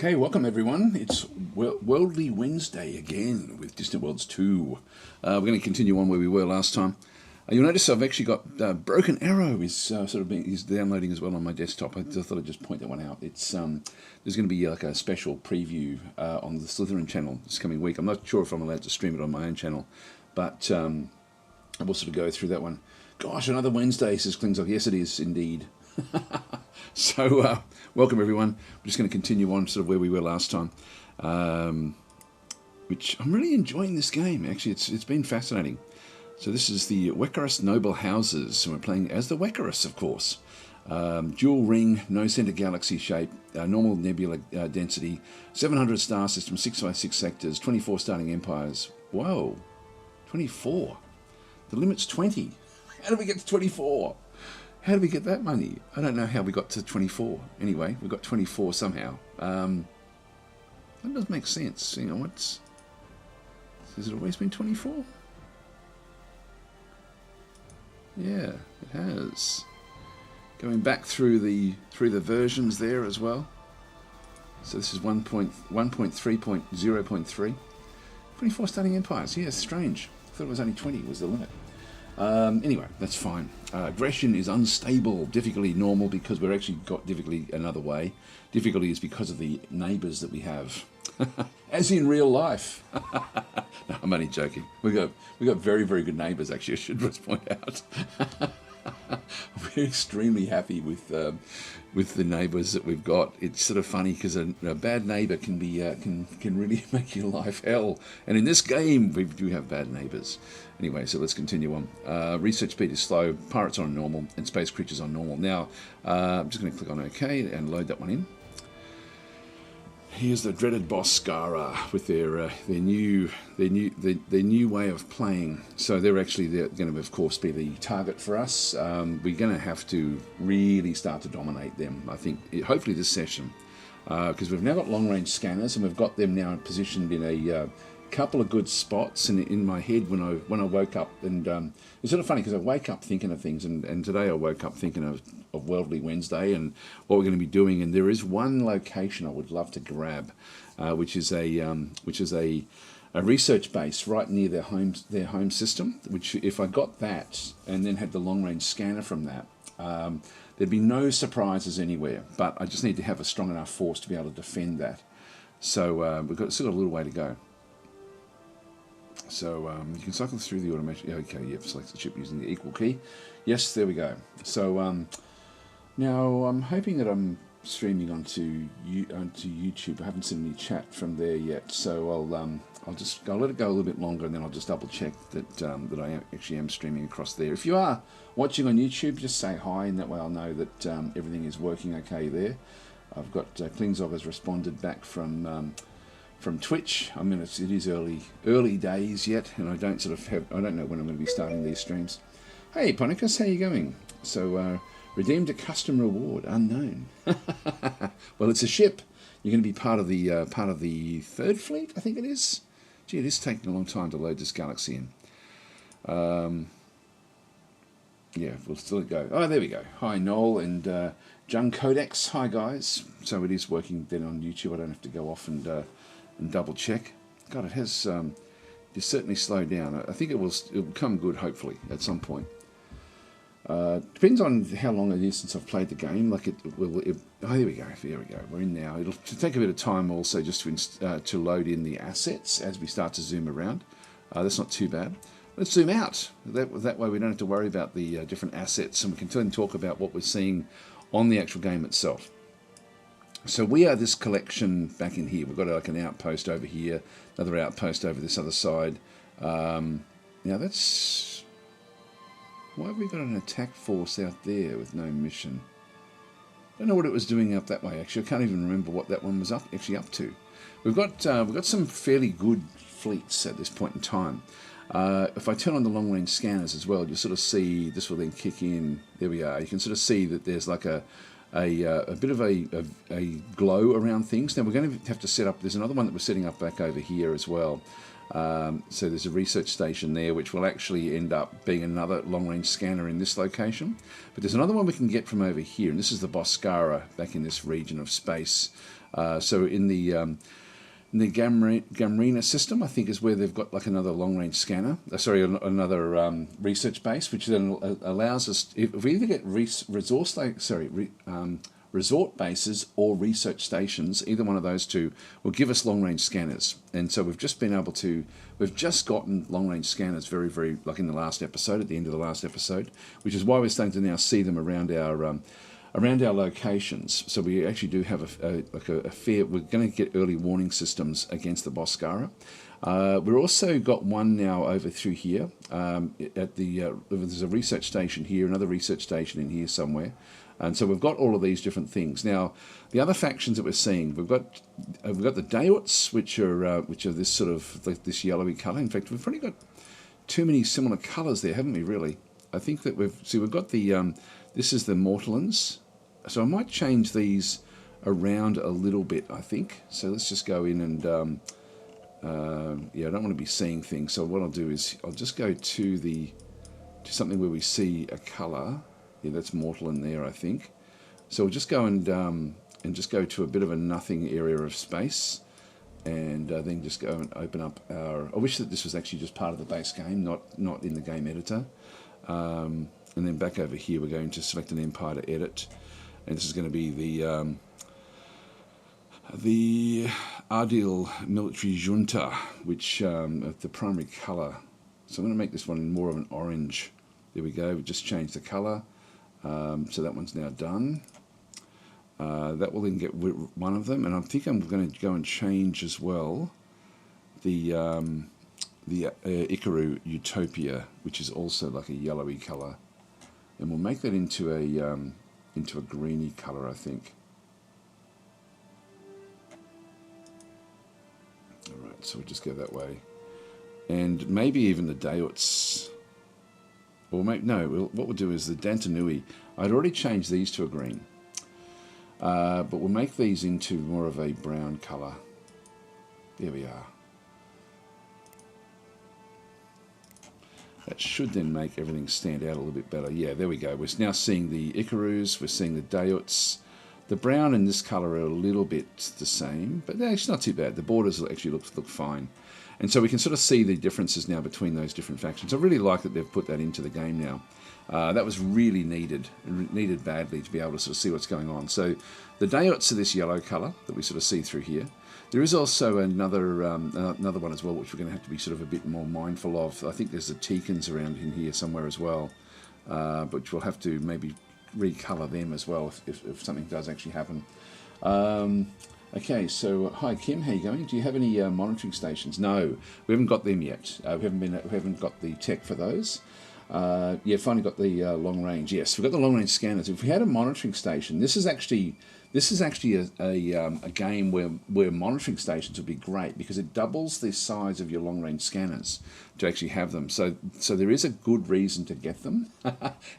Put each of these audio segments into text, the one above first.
Okay, welcome everyone. It's Worldly Wednesday again with Distant Worlds 2. We're going to continue on where we were last time. You'll notice I've actually got Broken Arrow is is downloading as well on my desktop. I thought I'd just point that one out. It's there's going to be like a special preview on the Slytherin channel this coming week. I'm not sure if I'm allowed to stream it on my own channel, but I will sort of go through that one. Gosh, another Wednesday, says Klingzog. Yes, it is indeed. So, welcome everyone. We're just going to continue on sort of where we were last time, which I'm really enjoying this game. Actually, it's been fascinating. So this is the Wekaris Noble Houses, and we're playing as the Wekaris, of course. Dual ring, no center galaxy shape, normal nebula density, 700 star system, 6x6 sectors, 24 starting empires. Whoa, 24. The limit's 20. How did we get to 24? How did we get that money? I don't know how we got to 24. Anyway, we got 24 somehow. That does make sense. You know, has it always been 24? Yeah, it has. Going back through the versions there as well. So this is 1.3.0.3. 24 starting empires. Yeah, strange. I thought it was only 20 was the limit. Anyway, that's fine. Aggression is unstable, difficulty normal, because we're actually got difficulty another way. Difficulty is because of the neighbours that we have, as in real life. No, I'm only joking. We got very, very good neighbours. Actually, I should just point out. We're extremely happy with the neighbours that we've got. It's sort of funny because a bad neighbour can be can really make your life hell. And in this game, we do have bad neighbours. Anyway, so let's continue on. Research speed is slow. Pirates on normal, and space creatures on normal. Now, I'm just going to click on OK and load that one in. Here's the dreaded boss Skara with their new way of playing. So they're going to, of course, be the target for us. We're going to have to really start to dominate them, I think, hopefully this session, because we've now got long-range scanners, and we've got them now positioned in a couple of good spots. And in my head, when I woke up, and it's sort of funny because I wake up thinking of things, and today I woke up thinking of Worldly Wednesday and what we're going to be doing. And there is one location I would love to grab, which is a research base right near their home system. Which, if I got that and then had the long range scanner from that, there'd be no surprises anywhere. But I just need to have a strong enough force to be able to defend that. So we've still got a little way to go. So you can cycle through the automation. Okay, yep, select the chip using the equal key. Yes, there we go. So now I'm hoping that I'm streaming onto YouTube. I haven't seen any chat from there yet, so I'll let it go a little bit longer, and then I'll just double check that I actually am streaming across there. If you are watching on YouTube, just say hi, and that way I'll know that everything is working okay there. I've got Klingzog has responded back from Twitch. I mean, it is early days yet, and I don't know when I'm going to be starting these streams. Hey, Ponicus, how you going? So, redeemed a custom reward, unknown. Well, it's a ship. You're going to be part of the third fleet, I think it is. Gee, it is taking a long time to load this galaxy in. Yeah, we'll still go. Oh, there we go. Hi, Noel and Jung Codex. Hi, guys. So it is working then on YouTube. I don't have to go off and double check. God, it has it's certainly slowed down. I think it will come good, hopefully, at some point. Depends on how long it is since I've played the game. Like oh, there we go. We're in now. It'll take a bit of time also just to load in the assets as we start to zoom around. That's not too bad. Let's zoom out. That way we don't have to worry about the different assets, and we can then talk about what we're seeing on the actual game itself. So we are this collection back in here. We've got like an outpost over here, another outpost over this other side. Now that's... Why have we got an attack force out there with no mission? I don't know what it was doing up that way, actually. I can't even remember what that one was actually up to. We've got some fairly good fleets at this point in time. If I turn on the long-range scanners as well, you'll sort of see, this will then kick in. There we are. You can sort of see that there's like a bit of a glow around things. Now we're going to have to set up, there's another one that we're setting up back over here as well. So there's a research station there, which will actually end up being another long-range scanner in this location. But there's another one we can get from over here, and this is the Boskara back in this region of space. So in the Gamrina system, I think, is where they've got like another long-range scanner. Another research base, which then allows us, if we either get resort bases or research stations, either one of those two will give us long-range scanners. And so we've just gotten long-range scanners very, very, like in the last episode, at the end of the last episode, which is why we're starting to now see them around our locations. So we actually do have a fair. We're going to get early warning systems against the Boscara. We've also got one now over through here. There's a research station here, another research station in here somewhere, and so we've got all of these different things. Now, the other factions that we're seeing, we've got the Daots, which are this sort of this yellowy colour. In fact, we've probably got too many similar colours there, haven't we? Really, I think that we've got the this is the Mortallans. So I might change these around a little bit, I think. So let's just go in and, I don't want to be seeing things. So what I'll do is I'll just go to something where we see a colour. Yeah, that's Mortallan there, I think. So we'll just go and just go to a bit of a nothing area of space, and then just go and open up our. I wish that this was actually just part of the base game, not in the game editor. And then back over here, we're going to select an empire to edit. And this is going to be the Adil military junta, which the primary colour. So I'm going to make this one more of an orange. There we go. We just changed the colour. So that one's now done. That will then get one of them, and I think I'm going to go and change as well the Ikaru Utopia, which is also like a yellowy colour, and we'll make that into a greeny colour, I think. Alright, so we'll just go that way. And maybe even the Daots. Or what we'll do is the Dantanui. I'd already changed these to a green. But we'll make these into more of a brown colour. There we are. That should then make everything stand out a little bit better. Yeah, there we go. We're now seeing the Ikarus, we're seeing the Daots. The brown and this colour are a little bit the same, but it's not too bad. The borders actually look fine. And so we can sort of see the differences now between those different factions. I really like that they've put that into the game now. That was really needed badly to be able to sort of see what's going on. So the Daots are this yellow colour that we sort of see through here. There is also another one as well, which we're going to have to be sort of a bit more mindful of. I think there's the Teekans around in here somewhere as well, which we'll have to maybe recolour them as well if something does actually happen. Okay, so hi Kim, how you going? Do you have any monitoring stations? No, we haven't got them yet. We haven't got the tech for those. Finally got the long range. Yes, we've got the long range scanners. If we had a monitoring station, this is actually a game where monitoring stations would be great, because it doubles the size of your long range scanners to actually have them. So there is a good reason to get them,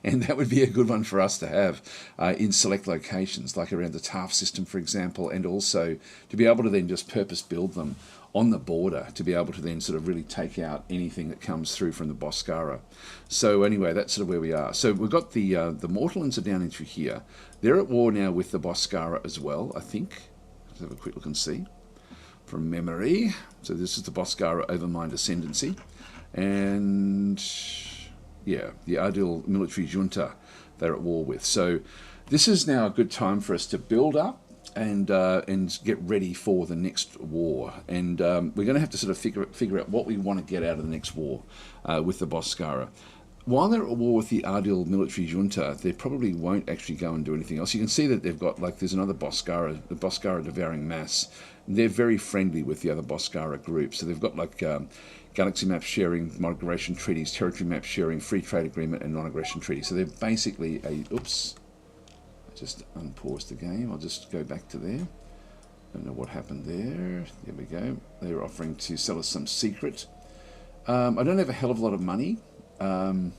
and that would be a good one for us to have in select locations, like around the TARF system, for example, and also to be able to then just purpose build them on the border to be able to then sort of really take out anything that comes through from the Boscara. So anyway, that's sort of where we are. So we've got the Mortallans are down into here. They're at war now with the Boscara as well, I think. Let's have a quick look and see from memory. So this is the Boscara Overmind Ascendancy. And yeah, the Adil military junta they're at war with. So this is now a good time for us to build up and get ready for the next war. And we're going to have to sort of figure out what we want to get out of the next war with the Boscara. While they're at war with the Adil military junta, they probably won't actually go and do anything else. You can see that they've got, like, there's another Boscara, the Boscara Devouring Mass. They're very friendly with the other Boscara groups. So they've got, like, galaxy map sharing, migration treaties, territory map sharing, free trade agreement, and non-aggression treaties. So they're basically oops. Just unpause the game. I'll just go back to there. Don't know what happened there. There we go. They were offering to sell us some secret. I don't have a hell of a lot of money, but I'm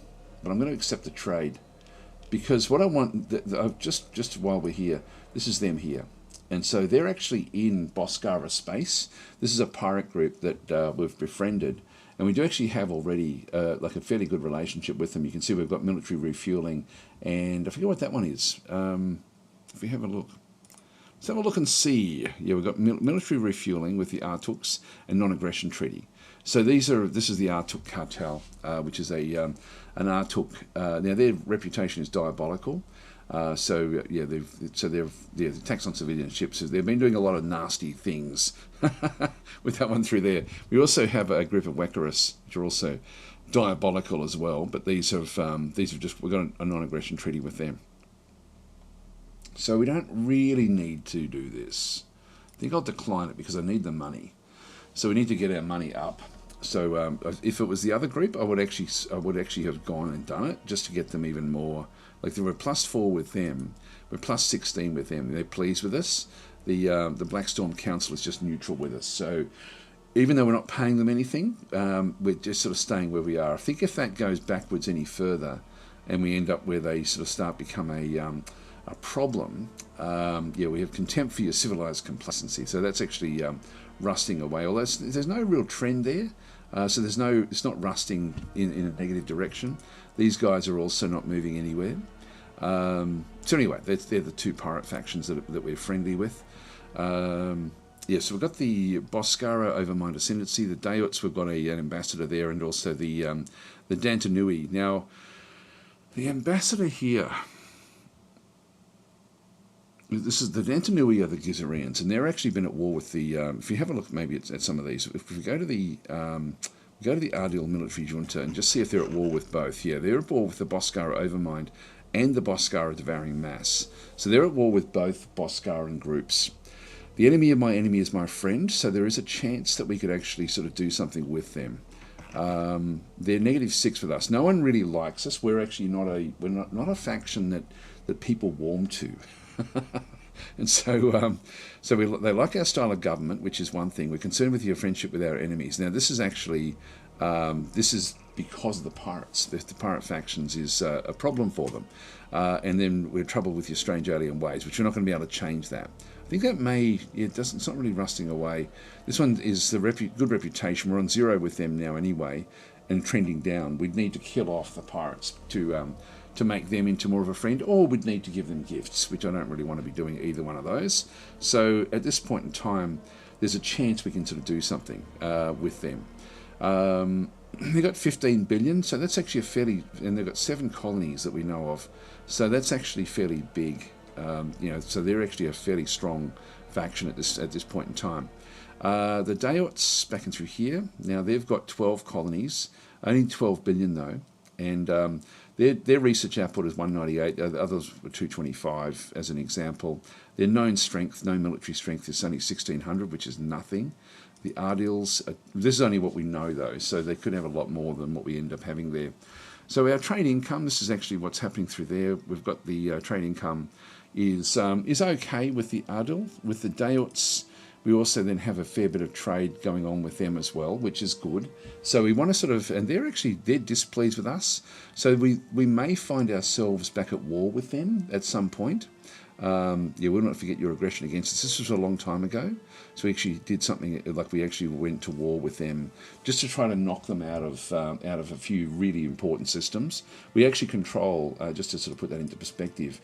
going to accept the trade, because what I want, just while we're here, this is them here. And so they're actually in Boscara space. This is a pirate group that we've befriended. And we do actually have already like a fairly good relationship with them. You can see we've got military refueling, and I forget what that one is. If we have a look, So have a look and see. Yeah, we've got military refueling with the Artuks and non-aggression treaty. So this is the Artuk cartel, which is an Artuk. Now their reputation is diabolical. The attacks on civilian ships. They've been doing a lot of nasty things with that one through there. We also have a group of Wakaris, which are also diabolical as well. But we've got a non-aggression treaty with them. So we don't really need to do this. I think I'll decline it because I need the money. So we need to get our money up. So if it was the other group, I would actually have gone and done it just to get them even more. Like they were +4 with them, we're +16 with them. They're pleased with us. The Blackstorm Council is just neutral with us. So even though we're not paying them anything, we're just sort of staying where we are. I think if that goes backwards any further, and we end up where they sort of start become a problem, we have contempt for your civilized complacency. So that's actually rusting away. Although there's no real trend there, so it's not rusting in a negative direction. These guys are also not moving anywhere. So anyway, they're the two pirate factions that we're friendly with. So we've got the Boscara over my ascendancy. The Daots, we've got an ambassador there, and also the Dantanui. Now, the ambassador here. This is the Dantanui are the Gizarians, and they're actually been at war with the. If you have a look, maybe at some of these. If we go to the Ardil military junta and just see if they're at war with both. Yeah, they're at war with the Boscara Overmind and the Boscara Devouring Mass. So they're at war with both Boscaran groups. The enemy of my enemy is my friend, so there is a chance that we could actually sort of do something with them. They're -6 with us. No one really likes us. We're actually not a faction that people warm to. And so they like our style of government, which is one thing. We're concerned with your friendship with our enemies. Now, this is actually this is because of the pirates. The pirate factions is a problem for them. And then we're troubled with your strange alien ways, which we're not going to be able to change that. I think that it's not really rusting away. This one is the good reputation. We're on 0 with them now anyway, and trending down. We'd need to kill off the pirates to make them into more of a friend, or we'd need to give them gifts, which I don't really want to be doing either one of those. So at this point in time, there's a chance we can sort of do something with them. They've got 15 billion, so that's actually and they've got 7 colonies that we know of, so that's actually fairly big. So they're actually a fairly strong faction at this point in time. The Daots back in through here, now they've got 12 colonies, only 12 billion though, and their research output is 198, the others were 225 as an example. Their known strength, known military strength, is only 1600, which is nothing. The Ardils, this is only what we know though, so they could have a lot more than what we end up having there. So our trade income, this is actually what's happening through there. We've got the trade income is okay with the Ardil. With the Daots, we also then have a fair bit of trade going on with them as well, which is good. So we want to sort of, and they're displeased with us. So we may find ourselves back at war with them at some point. We'll not forget your aggression against us. This was a long time ago. So we actually did something like we actually went to war with them just to try to knock them out of a few really important systems. We actually control, just to sort of put that into perspective,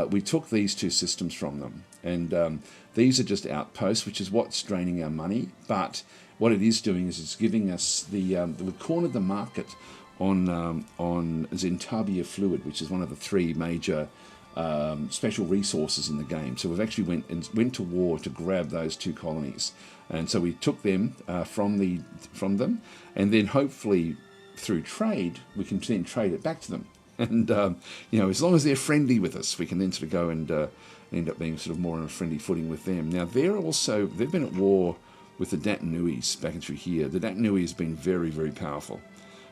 we took these 2 systems from them, and these are just outposts, which is what's draining our money. But what it is doing is it's giving us we've cornered the market on Zentabia fluid, which is one of the 3 major special resources in the game. So we've actually went to war to grab those 2 colonies, and so we took them from them, and then hopefully through trade we can then trade it back to them. And as long as they're friendly with us, we can then sort of go and end up being sort of more on a friendly footing with them. Now they've been at war with the Datanuis back and through here. The Datanui has been very, very powerful.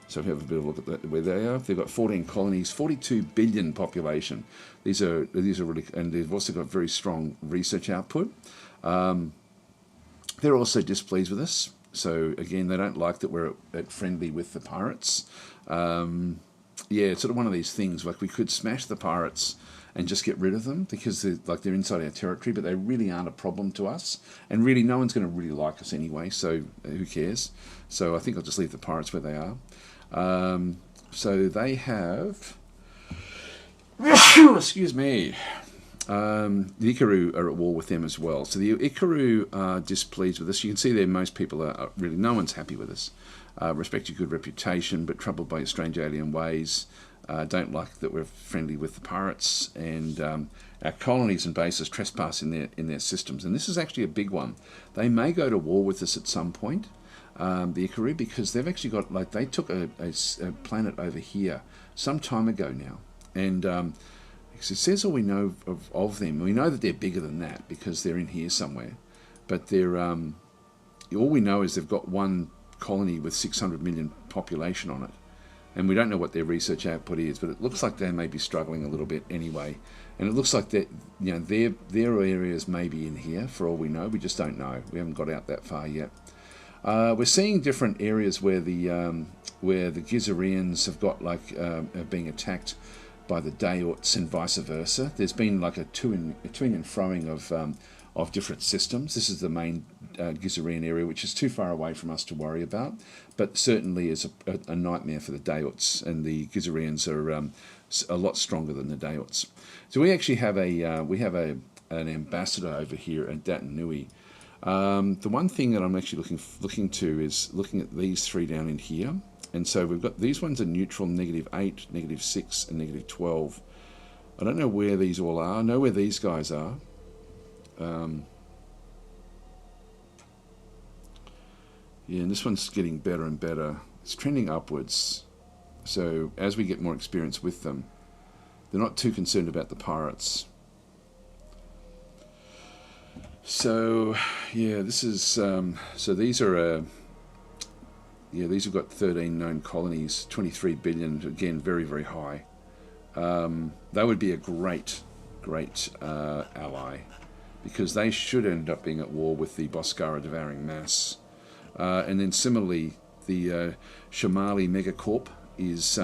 So if you have a bit of a look at where they are, they've got 14 colonies, 42 billion population. These are really, and they've also got very strong research output. They're also displeased with us. So again, they don't like that we're at friendly with the pirates. It's sort of one of these things. Like we could smash the pirates and just get rid of them because they're inside our territory, but they really aren't a problem to us. And really, no one's going to really like us anyway. So who cares? So I think I'll just leave the pirates where they are. So they have, excuse me, The Ikaru are at war with them as well. So the Ikaru are displeased with us. You can see there most people are really, no one's happy with us. Respect your good reputation, but troubled by your strange alien ways. Don't like that we're friendly with the pirates, and our colonies and bases trespass in their systems. And this is actually a big one. They may go to war with us at some point, the Ikaru, because they've actually got, like, they took a planet over here some time ago now, and it says all we know of them. We know that they're bigger than that because they're in here somewhere, but they're all we know is they've got one colony with 600 million population on it, and we don't know what their research output is, but it looks like they may be struggling a little bit anyway. And it looks like that, you know, their areas may be in here for all we know. We just don't know. We haven't got out that far yet. We're seeing different areas where the Gizareans have got, like, are being attacked by the Daots and vice versa. There's been like a to-ing and froing of different systems. This is the main Gizarean area, which is too far away from us to worry about, but certainly is a nightmare for the Daots, and the Gizareans are a lot stronger than the Daots. So we actually have an ambassador over here at Datanui. The one thing that I'm actually looking to is looking at these three down in here. And so we've got, these ones are neutral, -8, -6, and -12. I don't know where these all are. I know where these guys are. Yeah, and this one's getting better and better. It's trending upwards. So as we get more experience with them, they're not too concerned about the pirates. So yeah, this is so these are yeah, these have got 13 known colonies, 23 billion, again very, very high. They would be a great ally, because they should end up being at war with the Boscara devouring mass. And then similarly, the Shamali Megacorp is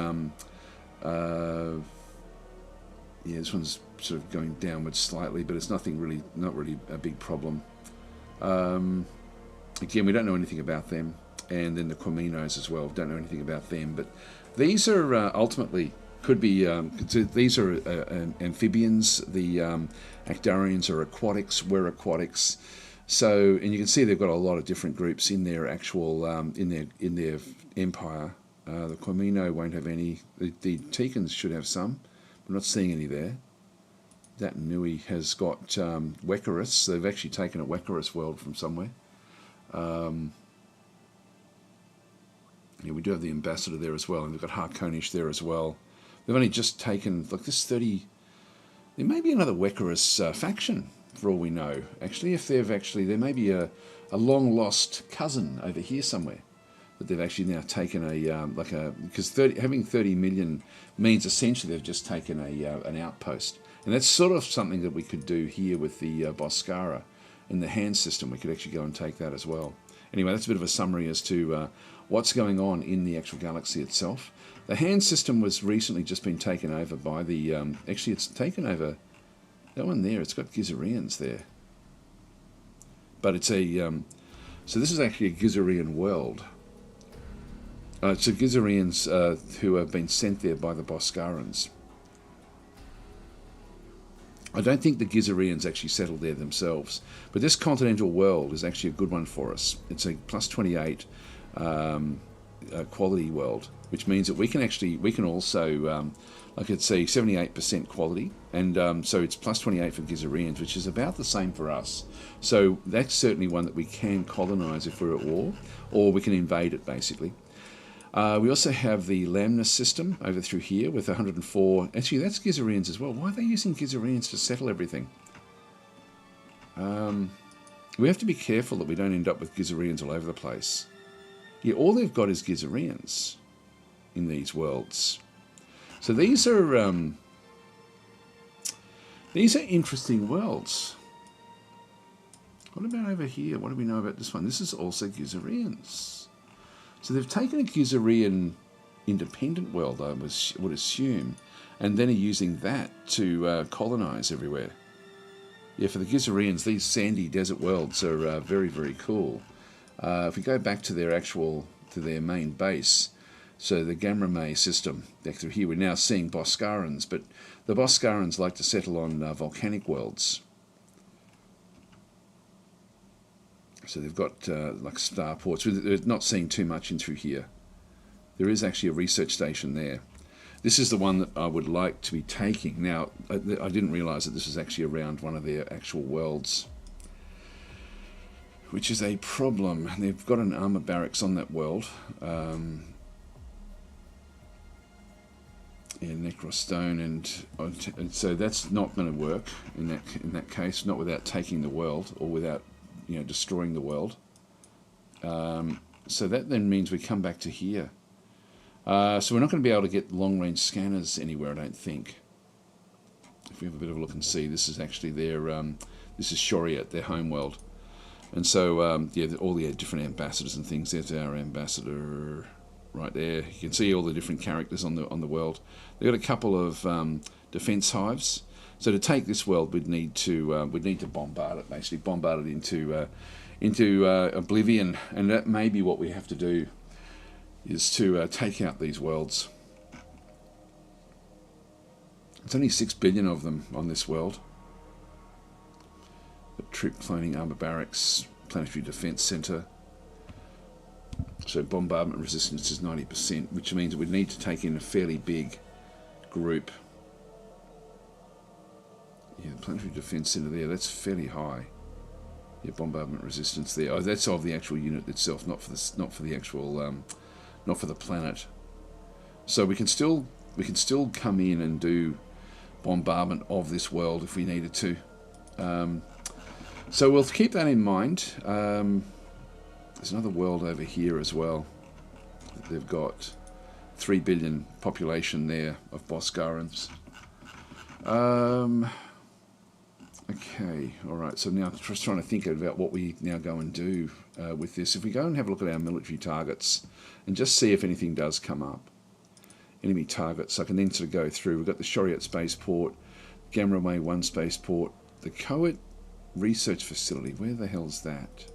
yeah, this one's sort of going downwards slightly, but it's not really a big problem. Again, we don't know anything about them. And then the Quaminos as well, don't know anything about them. But these are ultimately could be, these are amphibians, the Actarians are aquatics, we're aquatics. So, and you can see they've got a lot of different groups in their actual, in their empire. The Quamino won't have any. The Tikans should have some. I'm not seeing any there. That Nui has got Wekarus. They've actually taken a Wekarus world from somewhere. Yeah, we do have the ambassador there as well, and we've got Harkonish there as well. They've only just taken, like, this 30... There may be another Wekarus faction, for all we know. Actually, if they've actually... There may be a long-lost cousin over here somewhere that they've actually now taken a... because having 30 million means essentially they've just taken an outpost. And that's sort of something that we could do here with the Boscara in the hand system. We could actually go and take that as well. Anyway, that's a bit of a summary as to what's going on in the actual galaxy itself. The hand system was recently just been taken over by the... actually, it's taken over... That one there, it's got Gizareans there. But it's a... so this is actually a Gizarean world. It's a Gizareans who have been sent there by the Boscarans. I don't think the Gizareans actually settled there themselves, but this continental world is actually a good one for us. It's a plus 28 quality world, which means that we can also, like it's a 78% quality, and so it's plus 28 for Gizareans, which is about the same for us. So that's certainly one that we can colonize if we're at war, or we can invade it basically. We also have the Lamnus system over through here with 104. Actually, that's Gizareans as well. Why are they using Gizareans to settle everything? We have to be careful that we don't end up with Gizareans all over the place. Yeah, all they've got is Gizareans in these worlds. So these are interesting worlds. What about over here? What do we know about this one? This is also Gizareans. So they've taken a Gizarean independent world, I would assume, and then are using that to colonize everywhere. Yeah, for the Gizareans, these sandy desert worlds are very, very cool. If we go back to their main base, So the Gamma system, through here we're now seeing Boscarans, but the Boscarans like to settle on volcanic worlds. So they've got like starports. We're not seeing too much in through here. There is actually a research station there. This is the one that I would like to be taking. Now, I didn't realise that this is actually around one of their actual worlds, which is a problem. They've got an armour barracks on that world. Necrostone, and so that's not going to work in that case. Not without taking the world, or without destroying the world. So that then means we come back to here. So we're not going to be able to get long-range scanners anywhere, I don't think. If we have a bit of a look and see, this is actually their this is Shoriat, their home world, and so yeah, all the different ambassadors and things. There's our ambassador right there. You can see all the different characters on the world. They've got a couple of defense hives. So to take this world, we'd need to bombard it, basically bombard it into oblivion, and that may be what we have to do, is to take out these worlds. It's only 6 billion of them on this world. The troop cloning armor barracks, planetary defense center. So bombardment resistance is 90%, which means we'd need to take in a fairly big group. Yeah, the planetary defense center there, that's fairly high. Yeah, bombardment resistance there. Oh, that's of the actual unit itself, not for the actual, not for the planet. So we can still come in and do bombardment of this world if we needed to. So we'll keep that in mind. There's another world over here as well. They've got 3 billion population there of Boscarans. Okay, all right. So now just trying to think about what we now go and do with this. If we go and have a look at our military targets and just see if anything does come up. Enemy targets. I can then sort of go through. We've got the Shoriat spaceport, Gamma 1 spaceport, the Coet research facility. Where the hell's that?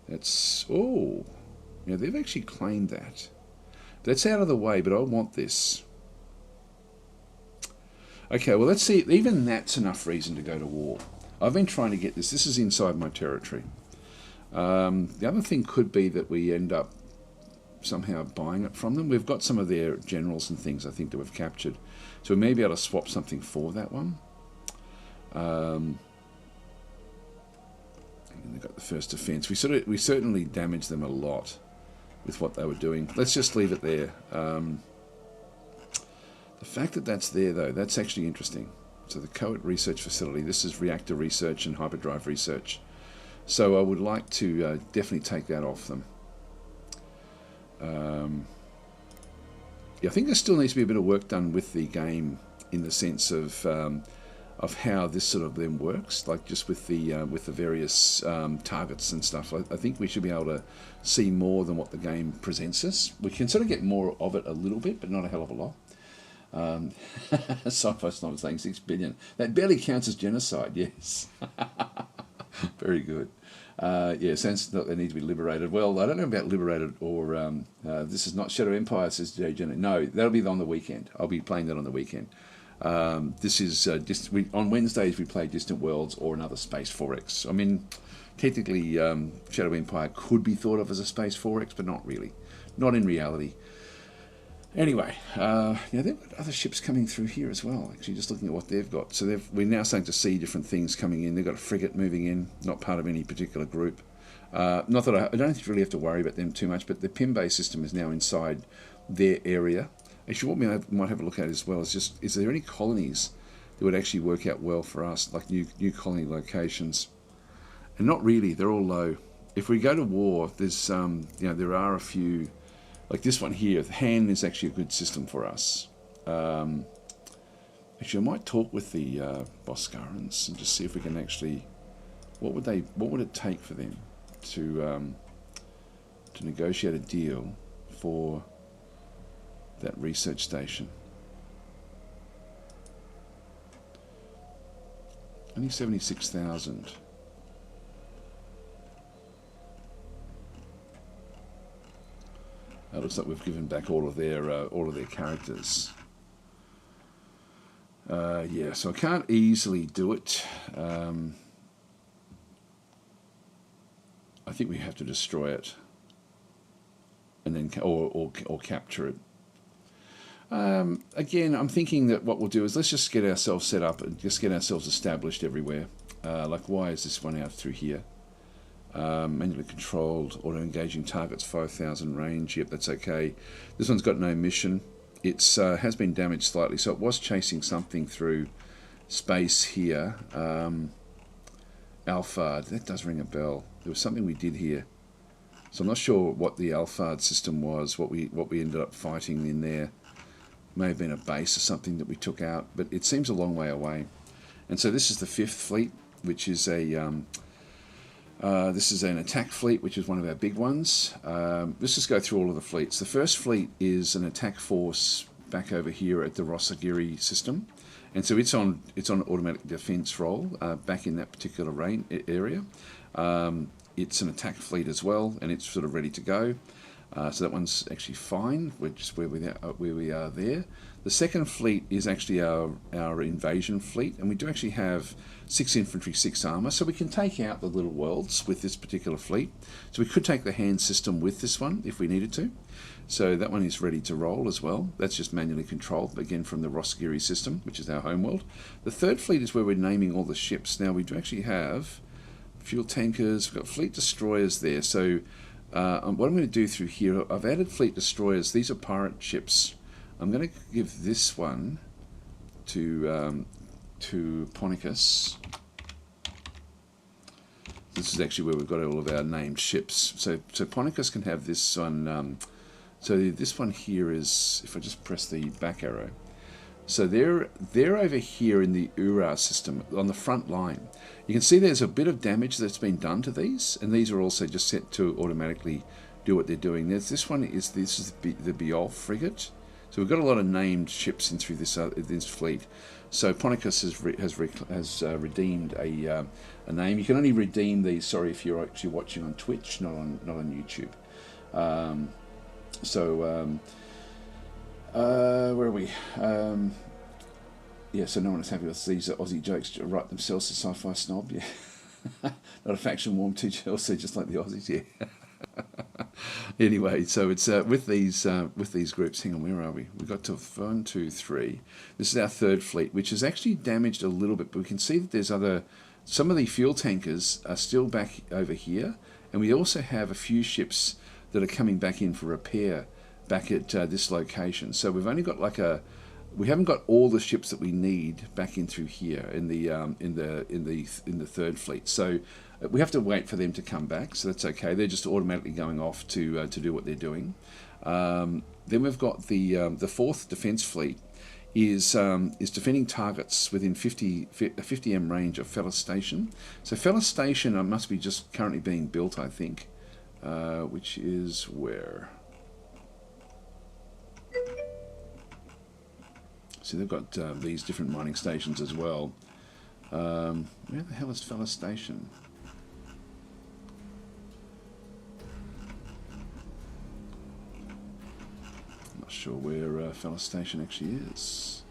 That's, oh, yeah, they've actually claimed that. That's out of the way, but I want this. Okay, well, let's see. Even that's enough reason to go to war. I've been trying to get this. This is inside my territory. The other thing could be that we end up somehow buying it from them. We've got some of their generals and things, I think, that we've captured. So we may be able to swap something for that one. And they've got the first defense. We certainly damaged them a lot with what they were doing. Let's just leave it there. The fact that that's there, though, that's actually interesting. So the Coet research facility, this is reactor research and hyperdrive research. So I would like to definitely take that off them. Yeah, I think there still needs to be a bit of work done with the game in the sense of how this sort of then works, like just with the various targets and stuff. I think we should be able to see more than what the game presents us. We can sort of get more of it a little bit, but not a hell of a lot. Sci-Fi's not saying 6 billion. That barely counts as genocide, yes. Very good. Yeah, sounds like they need to be liberated. Well, I don't know about liberated or this is not Shadow Empire, says Jay Jenner. No, that'll be on the weekend. I'll be playing that on the weekend. This is on Wednesdays we play Distant Worlds or another Space 4X. I mean, technically Shadow Empire could be thought of as a Space 4X, but not really. Not in reality. Anyway, yeah, they've got other ships coming through here as well, actually, just looking at what they've got. So we're now starting to see different things coming in. They've got a frigate moving in, not part of any particular group. Not that I don't really have to worry about them too much, but the PIM-based system is now inside their area. Actually, what we might have a look at as well is just, is there any colonies that would actually work out well for us, like new colony locations? And not really, they're all low. If we go to war, there's there are a few. Like this one here, Han is actually a good system for us. Actually, I might talk with the Boscarans and just see if we can actually, what would it take for them to negotiate a deal for that research station? Only 76,000. It looks like we've given back all of their characters. Yeah, so I can't easily do it. I think we have to destroy it, and then or capture it. Again, I'm thinking that what we'll do is let's just get ourselves set up and just get ourselves established everywhere. Like, why is this one out through here? Manually controlled, auto-engaging targets, 5,000 range. Yep, that's okay. This one's got no mission. It's has been damaged slightly, so it was chasing something through space here. Alphard, that does ring a bell. There was something we did here. So I'm not sure what the Alphard system was, what we ended up fighting in there. May have been a base or something that we took out, but it seems a long way away. And so this is the 5th fleet, which is this is an attack fleet, which is one of our big ones. Let's just go through all of the fleets. The first fleet is an attack force back over here at the Rosagiri system, and so it's on automatic defense roll back in that particular area. It's an attack fleet as well, and it's sort of ready to go. So that one's actually fine. We're just where we are there. The second fleet is actually our invasion fleet, and we do actually have 6 infantry, 6 armour, so we can take out the little worlds with this particular fleet. So we could take the hand system with this one if we needed to. So that one is ready to roll as well. That's just manually controlled, again from the Rosagiri system, which is our homeworld. The third fleet is where we're naming all the ships. Now we do actually have fuel tankers, we've got fleet destroyers there. So what I'm going to do through here, I've added fleet destroyers. These are pirate ships. I'm going to give this one to Ponicus. This is actually where we've got all of our named ships. So Ponicus can have this one. So this one here is, if I just press the back arrow, so they're over here in the Ura system on the front line. You can see there's a bit of damage that's been done to these, and these are also just set to automatically do what they're doing. This one is the Biol frigate. So we've got a lot of named ships in through this fleet. So Ponicus has redeemed a name. You can only redeem these. Sorry, if you're actually watching on Twitch, not on YouTube. Where are we? Yeah, so no one is happy with these Aussie jokes to write themselves to sci-fi snob. Yeah, not a faction warm to Chelsea, just like the Aussies. Yeah. Anyway, so it's with these groups. Hang on, where are we? We got to 1, 2, 3. This is our third fleet, which is actually damaged a little bit, but we can see that there's some of the fuel tankers are still back over here, and we also have a few ships that are coming back in for repair back at this location. So we've only got we haven't got all the ships that we need back in through here in the third fleet. So we have to wait for them to come back. So that's okay. They're just automatically going off to do what they're doing. Then we've got the fourth defense fleet is defending targets within 50 m range of Fellas Station. So Fellas Station must be just currently being built, I think, which is where. See, they've got these different mining stations as well. Where the hell is Fellas Station? I'm not sure where Fellas Station actually is.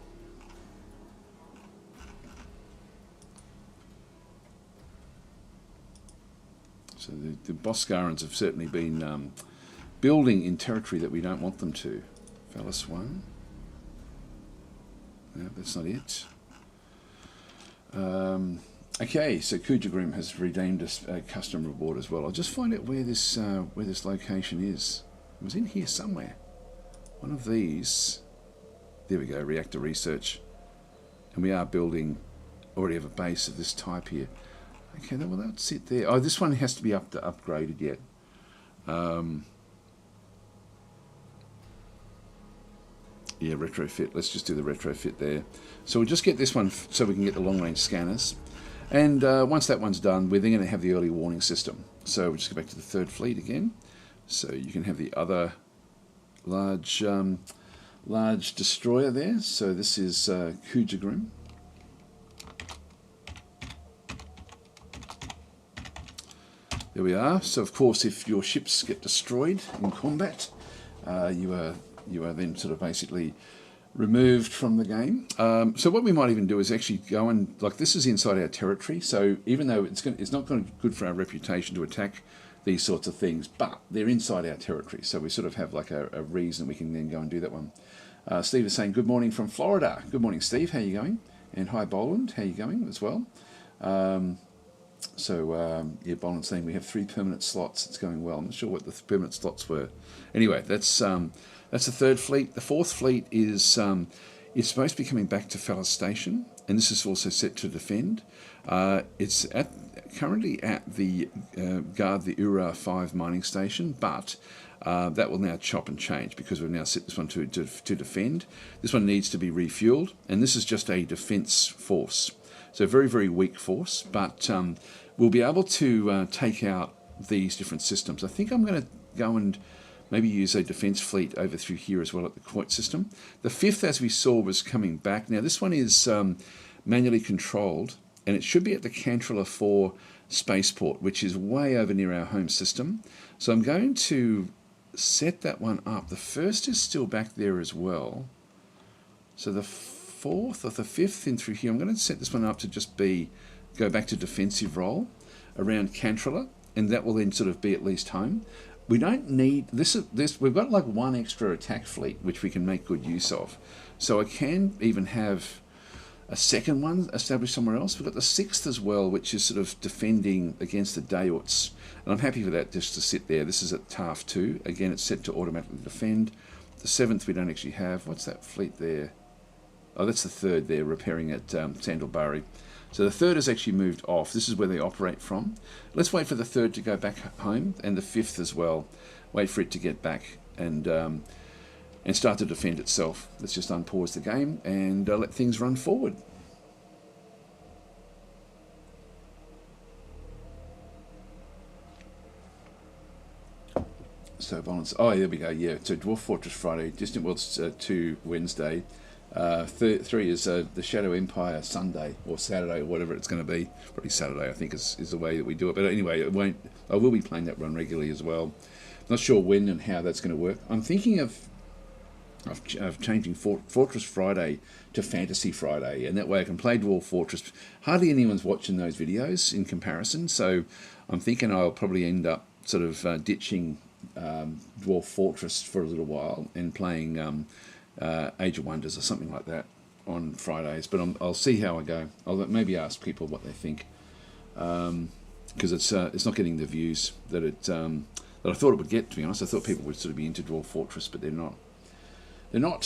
So the Boscarans have certainly been building in territory that we don't want them to. Fellas 1. No, that's not it. Okay, so Kujagrim has redeemed a custom reward as well. I'll just find out where this location is. It was in here somewhere. One of these. There we go, reactor research. And we are building, already have a base of this type here. Okay, well that'll sit there. Oh, this one has to be upgraded yet. Yeah, retrofit. Let's just do the retrofit there. So we'll just get this one so we can get the long-range scanners. And once that one's done, we're then going to have the early warning system. So we'll just go back to the third fleet again. So you can have the other large destroyer there. So this is Kujagrim. There we are. So of course, if your ships get destroyed in combat, you are then sort of basically removed from the game. So what we might even do is actually go and, like, this is inside our territory, so even though it's not going to be good for our reputation to attack these sorts of things, but they're inside our territory, so we sort of have like a reason we can then go and do that one. Steve is saying, good morning from Florida. Good morning, Steve. How are you going? And hi, Boland. How are you going as well? Yeah, Boland's saying we have 3 permanent slots. It's going well. I'm not sure what the permanent slots were. Anyway, that's the third fleet. The fourth fleet is supposed to be coming back to Fellas Station, and this is also set to defend. It's currently at the guard the Ura 5 mining station, but that will now chop and change because we've now set this one to defend. This one needs to be refueled, and this is just a defence force. So very, very weak force, but we'll be able to take out these different systems. I think I'm going to go and maybe use a defence fleet over through here as well at the Coit system. The fifth, as we saw, was coming back. Now this one is manually controlled, and it should be at the Cantrilla 4 spaceport, which is way over near our home system. So I'm going to set that one up. The first is still back there as well. So the fourth or the fifth in through here, I'm going to set this one up to just go back to defensive role around Cantrilla, and that will then sort of be at least home. We don't need this. We've got like one extra attack fleet which we can make good use of. So I can even have a second one established somewhere else. We've got the sixth as well, which is sort of defending against the Dayuts, and I'm happy for that just to sit there. This is at TAF 2. Again, it's set to automatically defend. The seventh we don't actually have. What's that fleet there? Oh, that's the third there, repairing at Sandalbari. So the third has actually moved off. This is where they operate from. Let's wait for the third to go back home, and the fifth as well. Wait for it to get back and start to defend itself. Let's just unpause the game and let things run forward. So balance. Oh, there we go. Yeah. So Dwarf Fortress Friday, Distant Worlds 2 Wednesday. 3 is the Shadow Empire Sunday or Saturday or whatever it's going to be. Probably Saturday, I think, is the way that we do it. But anyway, I will be playing that run regularly as well. Not sure when and how that's going to work. I'm thinking of changing Fortress Friday to Fantasy Friday, and that way I can play Dwarf Fortress. Hardly anyone's watching those videos in comparison, so I'm thinking I'll probably end up sort of ditching Dwarf Fortress for a little while and playing Age of Wonders or something like that on Fridays. But I'll see how I go. I'll maybe ask people what they think, because it's not getting the views that that I thought it would get. To be honest, I thought people would sort of be into Dwarf Fortress, but they're not. They're not.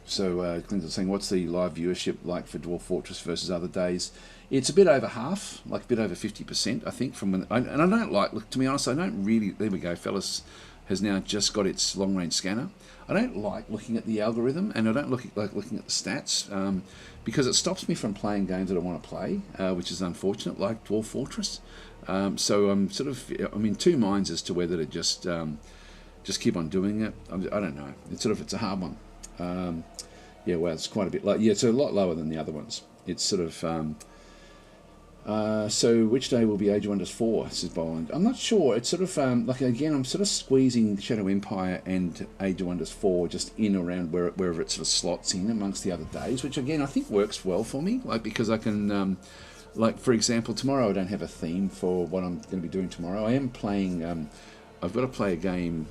So Clinton's saying, what's the live viewership like for Dwarf Fortress versus other days? It's a bit over half, like a bit over 50%, I think. And I don't like. Look, to be honest, I don't really. There we go, fellas. Has now just got its long-range scanner. I don't like looking at the algorithm, and I don't like looking at the stats, because it stops me from playing games that I want to play, which is unfortunate, like Dwarf Fortress. So I'm in two minds as to whether to just keep on doing it. I don't know. It's a hard one. Yeah, well, it's quite a bit. It's a lot lower than the other ones. It's sort of. So which day will be Age of Wonders 4, says Boland? I'm not sure. It's sort of, again, I'm sort of squeezing Shadow Empire and Age of Wonders 4 just in around wherever it sort of slots in amongst the other days, which again, I think works well for me, because I can, for example, tomorrow I don't have a theme for what I'm going to be doing tomorrow. I am playing, I've got to play a game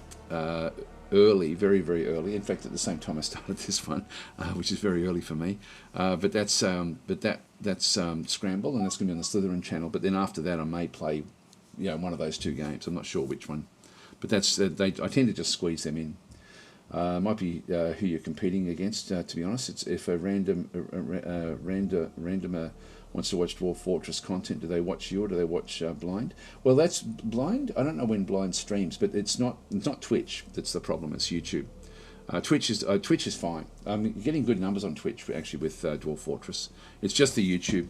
early, very, very early. In fact, at the same time I started this one, which is very early for me. But that's Scramble, and that's going to be on the Slytherin channel. But then after that, I may play, one of those two games. I'm not sure which one. But that's I tend to just squeeze them in. Might be who you're competing against. To be honest, it's if a randomer wants to watch Dwarf Fortress content, do they watch you or do they watch Blind? Well, that's Blind. I don't know when Blind streams, but it's not Twitch that's the problem. It's YouTube. Twitch is fine. I'm getting good numbers on Twitch actually with Dwarf Fortress. It's just the YouTube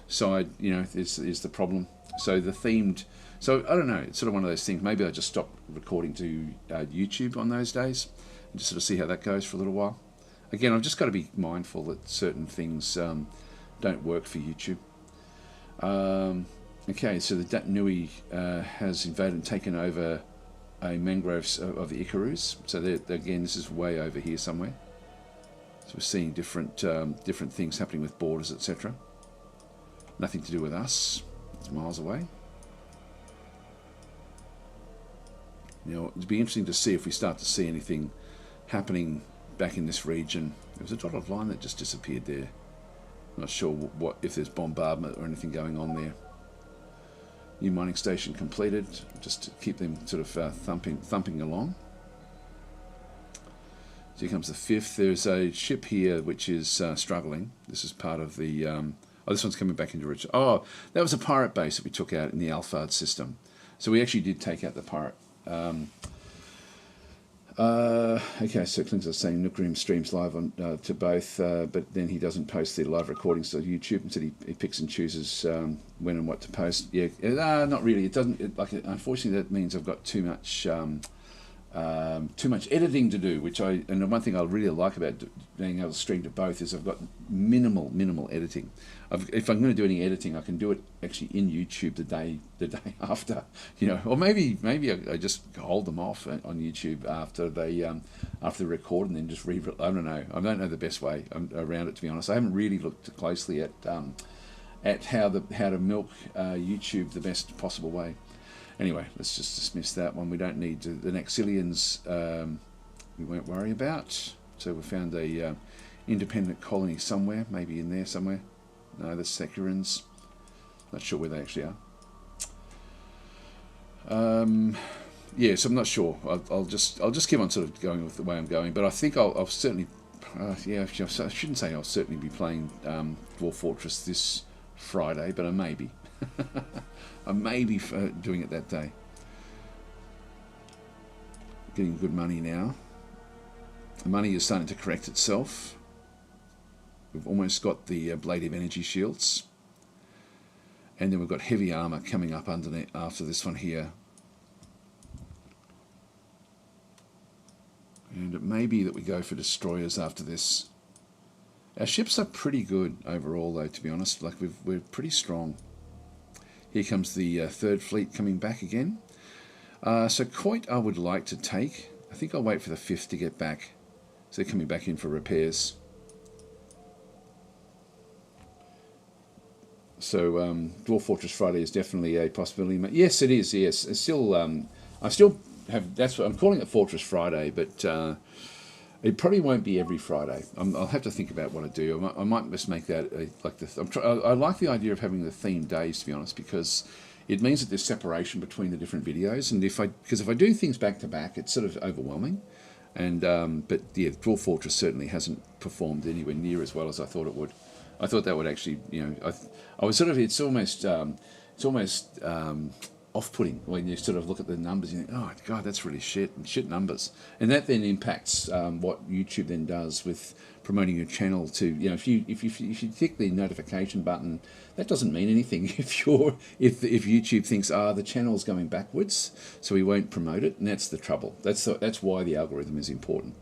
side, is the problem. So the themed. So I don't know. It's sort of one of those things. Maybe I just stop recording to YouTube on those days and just sort of see how that goes for a little while. Again, I've just got to be mindful that certain things don't work for YouTube. Okay, so the Dat Nui has invaded and taken over a mangroves of the Icarus. So again, this is way over here somewhere. So we're seeing different things happening with borders, etc. Nothing to do with us. It's miles away. Now, it'd be interesting to see if we start to see anything happening back in this region. There was a dotted line that just disappeared there. I'm not sure if there's bombardment or anything going on there. New mining station completed, just to keep them sort of thumping along. So here comes the 5th. There's a ship here which is struggling. This is part of the... oh, this one's coming back into Richard. Oh, that was a pirate base that we took out in the Alphard system. So we actually did take out the pirate. Okay, so Clint's saying Nookroom streams live on to both, but then he doesn't post the live recordings to YouTube. Instead, he picks and chooses when and what to post. Yeah, not really. It doesn't. Unfortunately, that means I've got too much editing to do. And the one thing I really like about being able to stream to both is I've got minimal editing. If I'm going to do any editing, I can do it actually in YouTube the day after, or maybe I just hold them off on YouTube after they record and then just I don't know. I don't know the best way around it, to be honest. I haven't really looked closely at how to milk YouTube the best possible way. Anyway, let's just dismiss that one. We don't need to, the Naxilians. We won't worry about. So we found a independent colony somewhere, maybe in there somewhere. No, the Securans. Not sure where they actually are. Yeah, so I'm not sure. I'll just keep on sort of going with the way I'm going. But I think I'll certainly, I shouldn't say I'll certainly be playing Dwarf Fortress this Friday, but I may be. I may be doing it that day. Getting good money now. The money is starting to correct itself. We've almost got the Blade of Energy shields. And then we've got heavy armour coming up underneath after this one here. And it may be that we go for destroyers after this. Our ships are pretty good overall, though, to be honest. Like we're pretty strong. Here comes the 3rd fleet coming back again. So Coit I would like to take. I think I'll wait for the 5th to get back. So they're coming back in for repairs. So Dwarf Fortress Friday is definitely a possibility. Yes, it is. Yes, it's still. I still have. That's what I'm calling it, Fortress Friday. But it probably won't be every Friday. I'll have to think about what I do. I might just make that like the. I like the idea of having the themed days, to be honest, because it means that there's separation between the different videos. And because if I do things back to back, it's sort of overwhelming. And but yeah, Dwarf Fortress certainly hasn't performed anywhere near as well as I thought it would. I thought that would actually, I was sort of, it's almost off-putting when you sort of look at the numbers and you think, oh God, that's really shit numbers. And that then impacts what YouTube then does with promoting your channel to, if you tick the notification button, that doesn't mean anything if YouTube thinks, the channel's going backwards, so we won't promote it, and that's the trouble. That's why the algorithm is important.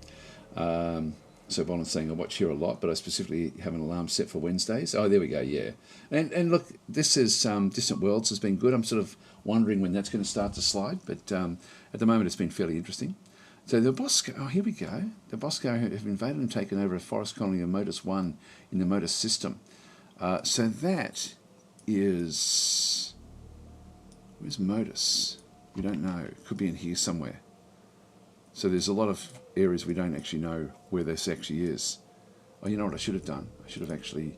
So Bonner's saying I watch here a lot, but I specifically have an alarm set for Wednesdays. Oh, there we go, yeah. And look, this is Distant Worlds has been good. I'm sort of wondering when that's going to start to slide, but at the moment it's been fairly interesting. So the Bosco, here we go. The Bosco have invaded and taken over a forest colony of Modus 1 in the Modus system. So that is... Where's Modus? We don't know. It could be in here somewhere. So there's a lot of areas we don't actually know where this actually is. Oh, you know what I should have done? I should have actually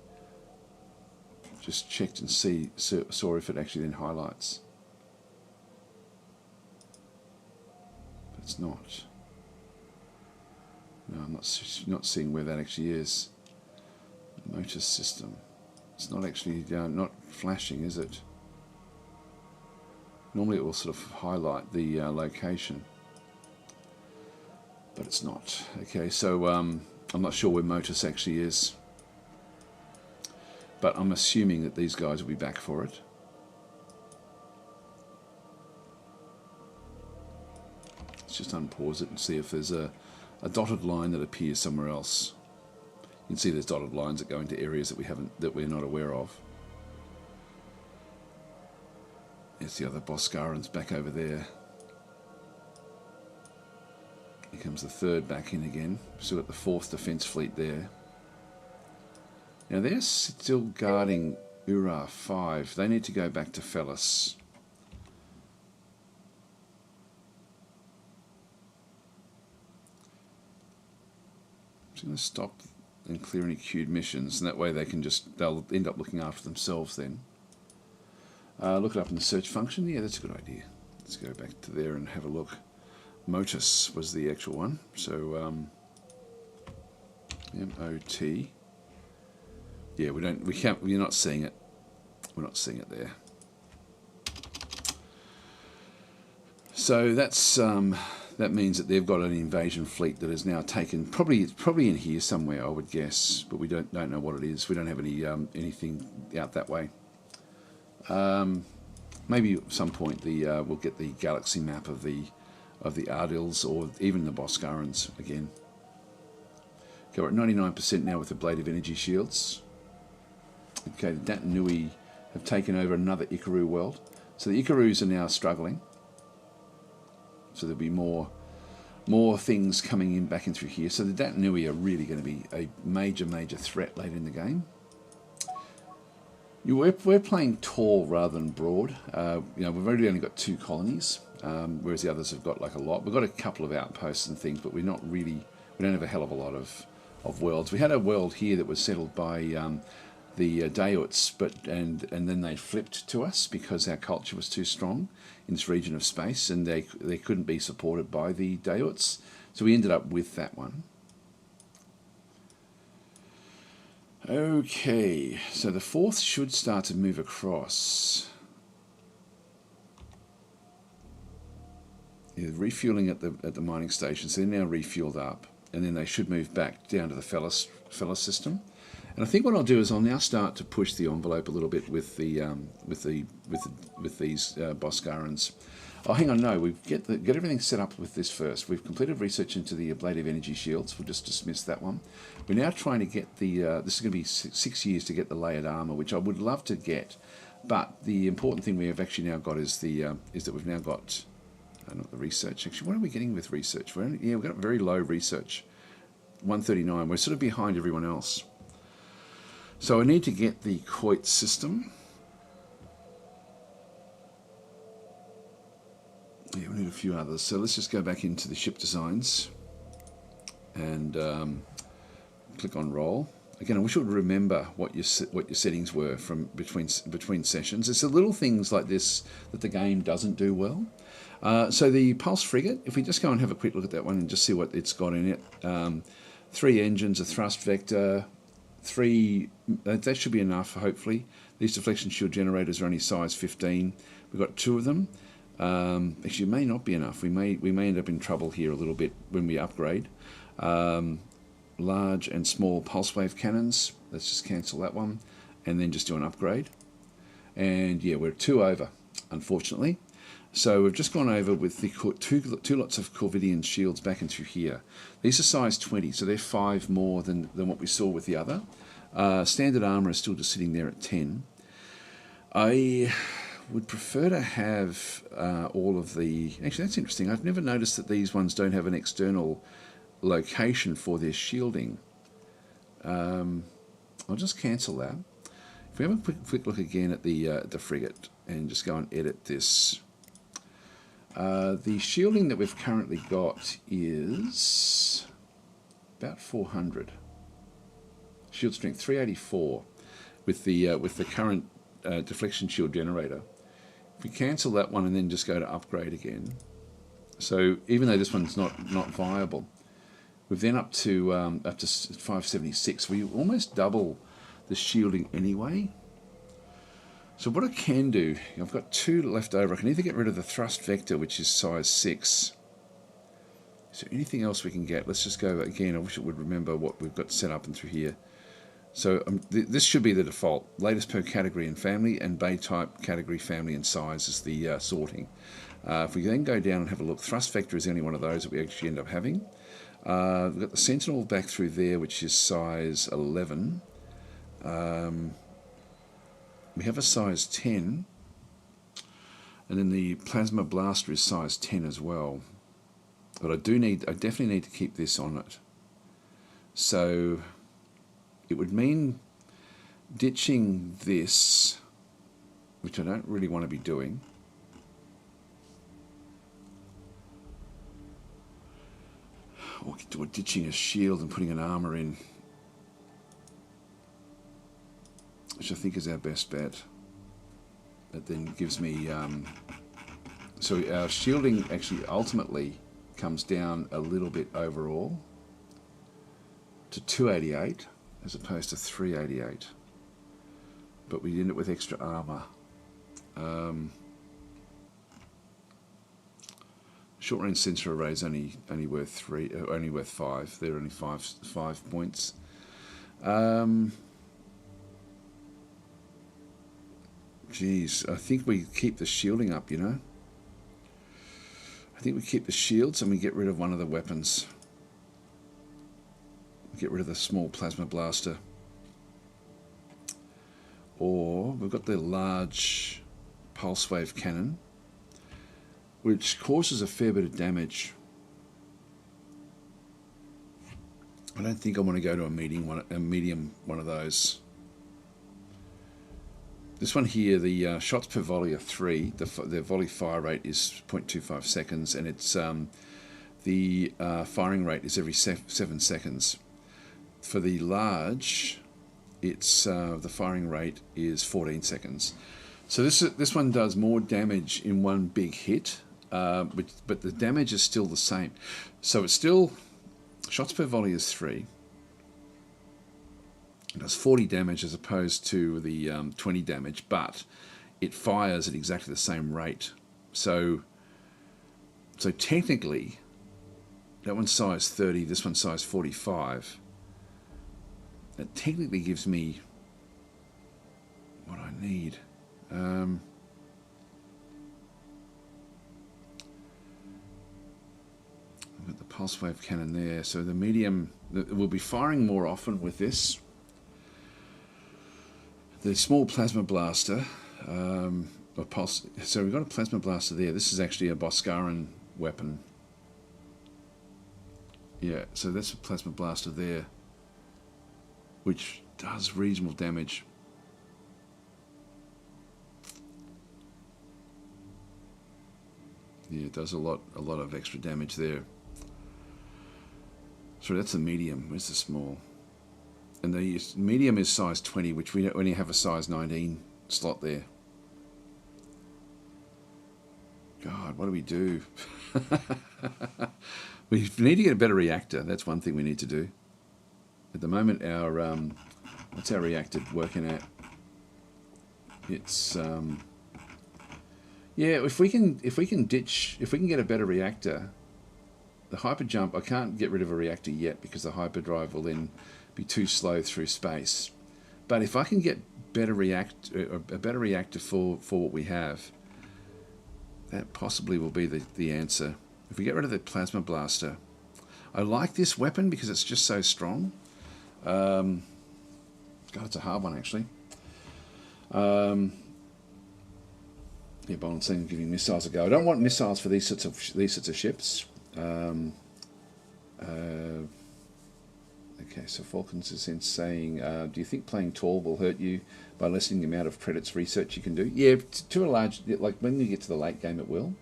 just checked and saw if it actually then highlights. But it's not. No, I'm not seeing where that actually is. Motor system. It's not actually not flashing, is it? Normally it will sort of highlight the location. But it's not. Okay, so I'm not sure where Motus actually is. But I'm assuming that these guys will be back for it. Let's just unpause it and see if there's a dotted line that appears somewhere else. You can see there's dotted lines that go into areas that we're not aware of. There's the other Boscarans back over there. Here comes the third back in again. Still got the 4th Defence Fleet there. Now they're still guarding Ura 5. They need to go back to Fellas. I'm just going to stop and clear any queued missions, and that way they'll end up looking after themselves then. Look it up in the search function. Yeah, that's a good idea. Let's go back to there and have a look. Motus was the actual one. So M-O-T. Yeah, we're not seeing it. We're not seeing it there. So that's that means that they've got an invasion fleet that is now taken. It's probably in here somewhere, I would guess, but we don't know what it is. We don't have any anything out that way. Maybe at some point we'll get the galaxy map of the Ardils or even the Boskarans again. Okay, we're at 99% now with the Blade of Energy shields. Okay, the Datanui have taken over another Ikaru world. So the Ikarus are now struggling. So there'll be more things coming in back in through here. So the Datanui are really going to be a major threat later in the game. We're playing tall rather than broad. We've already only got 2 colonies, whereas the others have got like a lot. We've got a couple of outposts and things, but we don't have a hell of a lot of worlds. We had a world here that was settled by the Dayuts, and then they flipped to us because our culture was too strong in this region of space, and they couldn't be supported by the Dayuts, so we ended up with that one. Okay, so the 4th should start to move across. Yeah, refueling at the mining stations. They're now refueled up, and then they should move back down to the Fellas system. And I think what I'll do is I'll now start to push the envelope a little bit with these Boskarans. Oh, hang on, no, we get everything set up with this first. We've completed research into the Blade of Energy shields. We'll just dismiss that one. We're now trying to get the. This is going to be 6 years to get the layered armor, which I would love to get. But the important thing we have actually now got is that we've now got. Not the research. Actually, what are we getting with research? We've got very low research. 139. We're sort of behind everyone else. So I need to get the Coit system. Yeah, we need a few others. So let's just go back into the ship designs and click on roll. Again, I wish I would remember what your settings were from between sessions. It's the little things like this that the game doesn't do well. So the Pulse Frigate, if we just go and have a quick look at that one and just see what it's got in it. 3 engines, a thrust vector, 3, that should be enough, hopefully. These deflection shield generators are only size 15. We've got 2 of them. Actually, it may not be enough. We may end up in trouble here a little bit when we upgrade. Large and small pulse wave cannons. Let's just cancel that one and then just do an upgrade. And yeah, we're 2 over, unfortunately. So we've just gone over with the two lots of Corvidian shields back and through here. These are size 20, so they're 5 more than what we saw with the other. Standard armour is still just sitting there at 10. I would prefer to have all of the... Actually, that's interesting. I've never noticed that these ones don't have an external location for their shielding. I'll just cancel that. If we have a quick look again at the frigate and just go and edit this... the shielding that we've currently got is about 400. Shield strength 384 with the current deflection shield generator. If we cancel that one and then just go to upgrade again, so even though this one's not viable, we've then up to 576. We almost double the shielding anyway. So what I can do, I've got 2 left over. I can either get rid of the thrust vector, which is size 6. Is there anything else we can get? Let's just go again. I wish it would remember what we've got set up and through here. So this should be the default. Latest per category and family, and bay type, category, family, and size is the sorting. If we then go down and have a look, thrust vector is the only one of those that we actually end up having. We've got the Sentinel back through there, which is size 11. We have a size 10, and then the Plasma Blaster is size 10 as well. But I definitely need to keep this on it. So it would mean ditching this, which I don't really want to be doing. Or ditching a shield and putting an armor in, which I think is our best bet. That then gives me... so our shielding actually ultimately comes down a little bit overall to 288 as opposed to 388. But we end it with extra armor. Short range sensor array is only worth 5. They're only 5 points. Geez, I think we keep the shielding up, you know. I think we keep the shields and we get rid of one of the weapons. Get rid of the small plasma blaster. Or we've got the large pulse wave cannon, which causes a fair bit of damage. I don't think I want to go to a medium one of those. This one here, the shots per volley are 3. The volley fire rate is 0.25 seconds, and it's the firing rate is every 7 seconds. For the large, it's the firing rate is 14 seconds. So this one does more damage in one big hit, but the damage is still the same. So it's still shots per volley is 3. It does 40 damage as opposed to the 20 damage, but it fires at exactly the same rate. So technically, that one's size 30, this one's size 45. That technically gives me what I need. I've got the pulse wave cannon there, so the medium, we'll be firing more often with this. The small plasma blaster, so we've got a plasma blaster there. This is actually a Boscaran weapon. Yeah, so that's a plasma blaster there, which does reasonable damage. Yeah, it does a lot of extra damage there. So that's the medium. Where's the small? And the medium is size 20, which we only have a size 19 slot there. God, what do we do? We need to get a better reactor. That's one thing we need to do. At the moment, our what's our reactor working at? It's yeah. If we can get a better reactor, the hyper jump. I can't get rid of a reactor yet because the hyperdrive will then be too slow through space. But if I can get a better reactor for what we have, that possibly will be the answer. If we get rid of the plasma blaster, I like this weapon because it's just so strong. God, it's a hard one actually. Yeah, Boland's saying giving missiles a go. I don't want missiles for these sorts of ships. Okay, so Falcons is in saying, do you think playing tall will hurt you by lessening the amount of credits research you can do? Yeah, to a large, like when you get to the late game it will,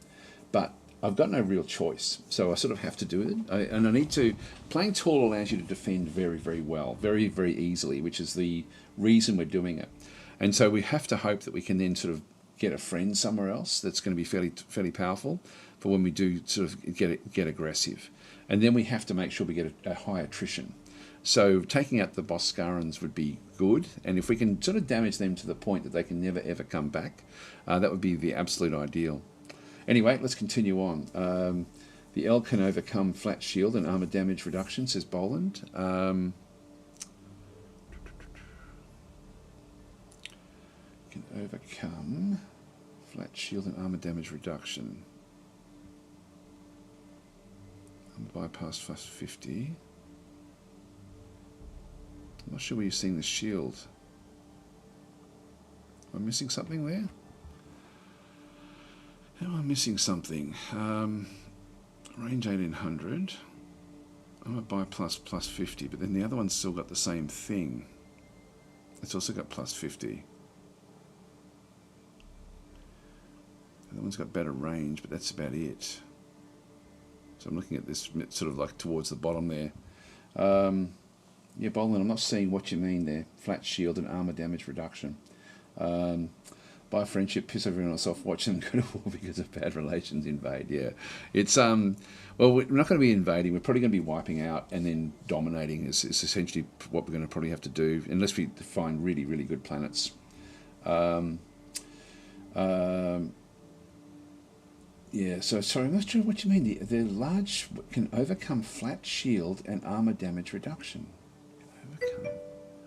but I've got no real choice, so I sort of have to do it. And I need to, playing tall allows you to defend very, very well, very, very easily, which is the reason we're doing it. And so we have to hope that we can then sort of get a friend somewhere else that's going to be fairly powerful for when we do sort of get aggressive. And then we have to make sure we get a high attrition. So taking out the Boscarans would be good, and if we can sort of damage them to the point that they can never ever come back, that would be the absolute ideal. Anyway, let's continue on. The L can overcome flat shield and armor damage reduction, says Boland. Can overcome flat shield and armor damage reduction. Bypass plus 50. I'm not sure where you're seeing the shield. Am I missing something there? Am I missing something? range 1800. I'm going to buy plus 50, but then the other one's still got the same thing. It's also got plus 50. The other one's got better range, but that's about it. So I'm looking at this sort of like towards the bottom there. Yeah, Bolan, I'm not seeing what you mean there. Flat shield and armor damage reduction. Buy friendship, piss everyone else off, watch them go to war because of bad relations, invade. Yeah, it's well, we're not going to be invading. We're probably going to be wiping out and then dominating. Is essentially what we're going to probably have to do, unless we find really, really good planets. Yeah, so sorry, I'm not sure what you mean. The large can overcome flat shield and armor damage reduction. Overcome.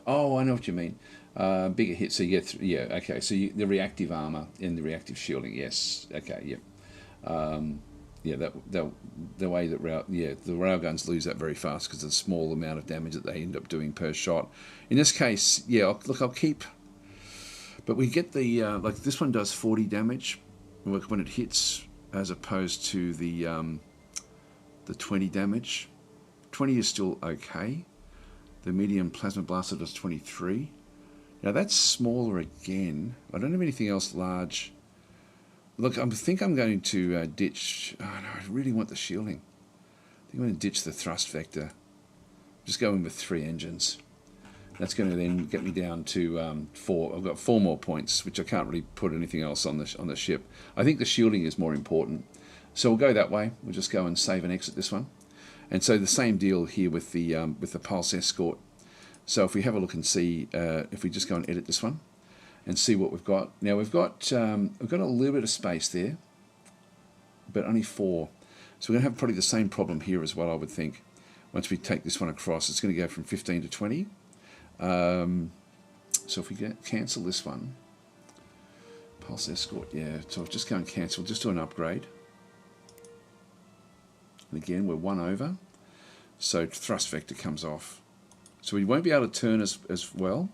Oh, I know what you mean. Bigger hit, so you get yeah. Okay, so the reactive armor and the reactive shielding. Yes. Okay. Yep. Yeah. The way that the railguns lose that very fast because of the small amount of damage that they end up doing per shot. In this case, yeah. I'll keep. But we get the like this one does 40 damage when it hits, as opposed to the 20 damage. 20 is still okay. The medium plasma blaster does 23. Now that's smaller again. I don't have anything else large. Look, I think I'm going to ditch. Oh no, I really want the shielding. I think I'm going to ditch the thrust vector. Just going with 3 engines. That's going to then get me down to 4. I've got 4 more points, which I can't really put anything else on the ship. I think the shielding is more important, so we'll go that way. We'll just go and save and exit this one. And so the same deal here with the pulse escort. So if we have a look and see, if we just go and edit this one, and see what we've got. Now we've got a little bit of space there, but only 4. So we're going to have probably the same problem here as well, I would think. Once we take this one across, it's going to go from 15 to 20. So if we cancel this one, pulse escort, yeah. So I'll just go and cancel, just do an upgrade. And again, we're 1 over. So thrust vector comes off. So we won't be able to turn as well,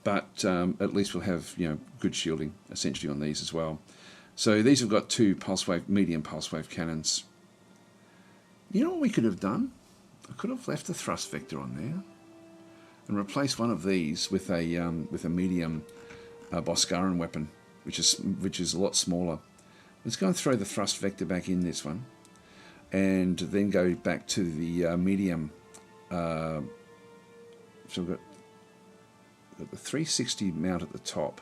but at least we'll have good shielding essentially on these as well. So these have got 2 medium pulse wave cannons. You know what we could have done? I could have left the thrust vector on there and replaced one of these with a medium Boscaran weapon, which is a lot smaller. Let's go and throw the thrust vector back in this one, and then go back to the medium. So we've got the 360 mount at the top.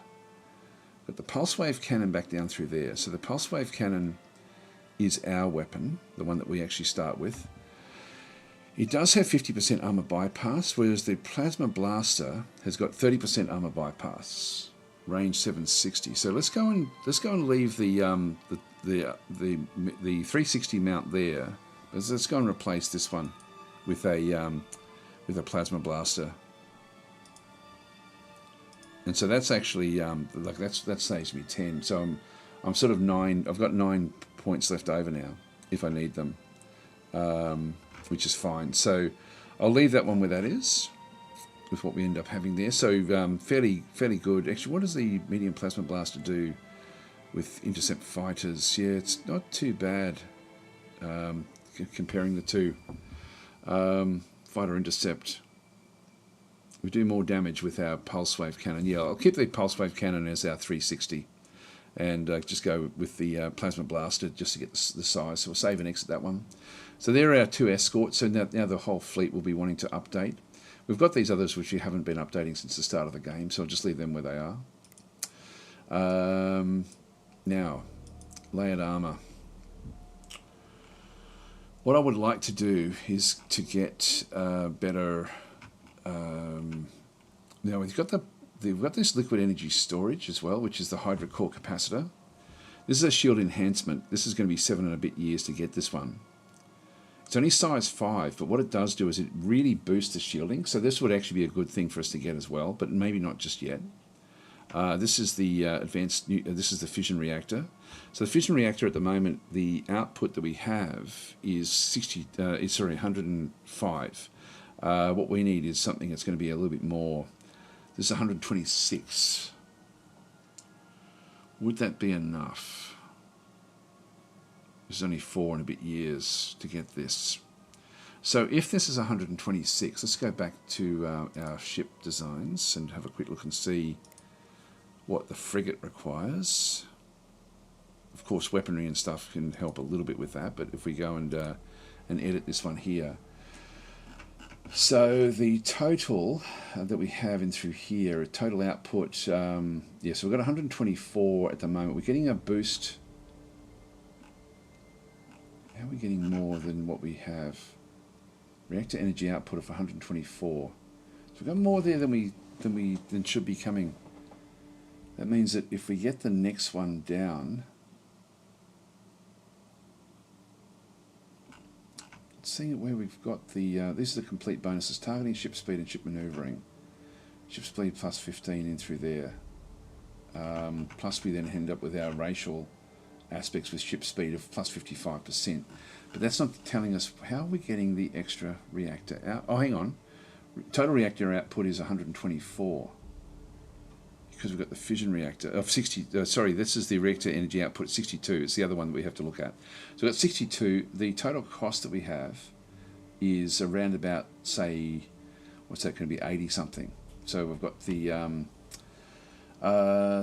Got the pulse wave cannon back down through there. So the pulse wave cannon is our weapon, the one that we actually start with. It does have 50% armor bypass, whereas the plasma blaster has got 30% armor bypass, range 760. So let's go and leave the 360 mount there. Let's go and replace this one with a plasma blaster. And so that's actually like that saves me 10. So I'm sort of 9. I've got 9 points left over now if I need them, which is fine. So I'll leave that one where that is, with what we end up having there. So fairly good. Actually, what does the medium plasma blaster do with intercept fighters? Yeah, it's not too bad comparing the two. Fighter intercept. We do more damage with our pulse wave cannon. Yeah, I'll keep the pulse wave cannon as our 360, and just go with the plasma blaster just to get the size. So we'll save and exit that one. So there are our 2 escorts. So now the whole fleet will be wanting to update. We've got these others which we haven't been updating since the start of the game, so I'll just leave them where they are. Now, layered armor. What I would like to do is to get better. Now we've got this liquid energy storage as well, which is the hydrocore capacitor. This is a shield enhancement. This is going to be 7 and a bit years to get this one. It's only size 5, but what it does do is it really boosts the shielding. So this would actually be a good thing for us to get as well, but maybe not just yet. This is the this is the fission reactor. So the fission reactor at the moment, the output that we have is 105. What we need is something that's going to be a little bit more. This is 126. Would that be enough? There's only 4 and a bit years to get this. So if this is 126, let's go back to our ship designs and have a quick look and see what the frigate requires. Of course, weaponry and stuff can help a little bit with that, but if we go and edit this one here. So the total that we have in through here, total output, yeah, so we've got 124 at the moment. We're getting a boost. How are we getting more than what we have? Reactor energy output of 124. So we've got more there than should be coming. That means that if we get the next one down, seeing where we've got the these are the complete bonuses: targeting, ship speed, and ship maneuvering. Ship speed plus 15 in through there. Plus we then end up with our racial aspects with ship speed of plus 55%. But that's not telling us how are we getting the extra reactor out. Oh, hang on. Total reactor output is 124. Because we've got the fission reactor of 60. Sorry, this is the reactor energy output 62. It's the other one that we have to look at. So we've got 62. The total cost that we have is around about, say, what's that going to be, 80 something. So we've got the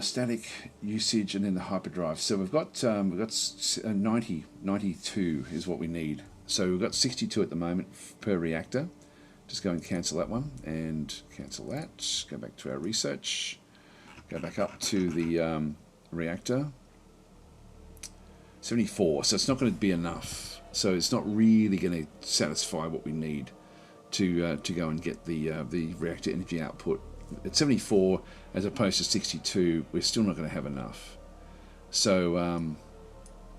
static usage and then the hyperdrive. So we've got 92 is what we need. So we've got 62 at the moment per reactor. Just go and cancel that one and cancel that. Go back to our research. Go back up to the reactor. 74. So it's not going to be enough. So it's not really going to satisfy what we need to go and get the reactor energy output. At 74 as opposed to 62, we're still not going to have enough. So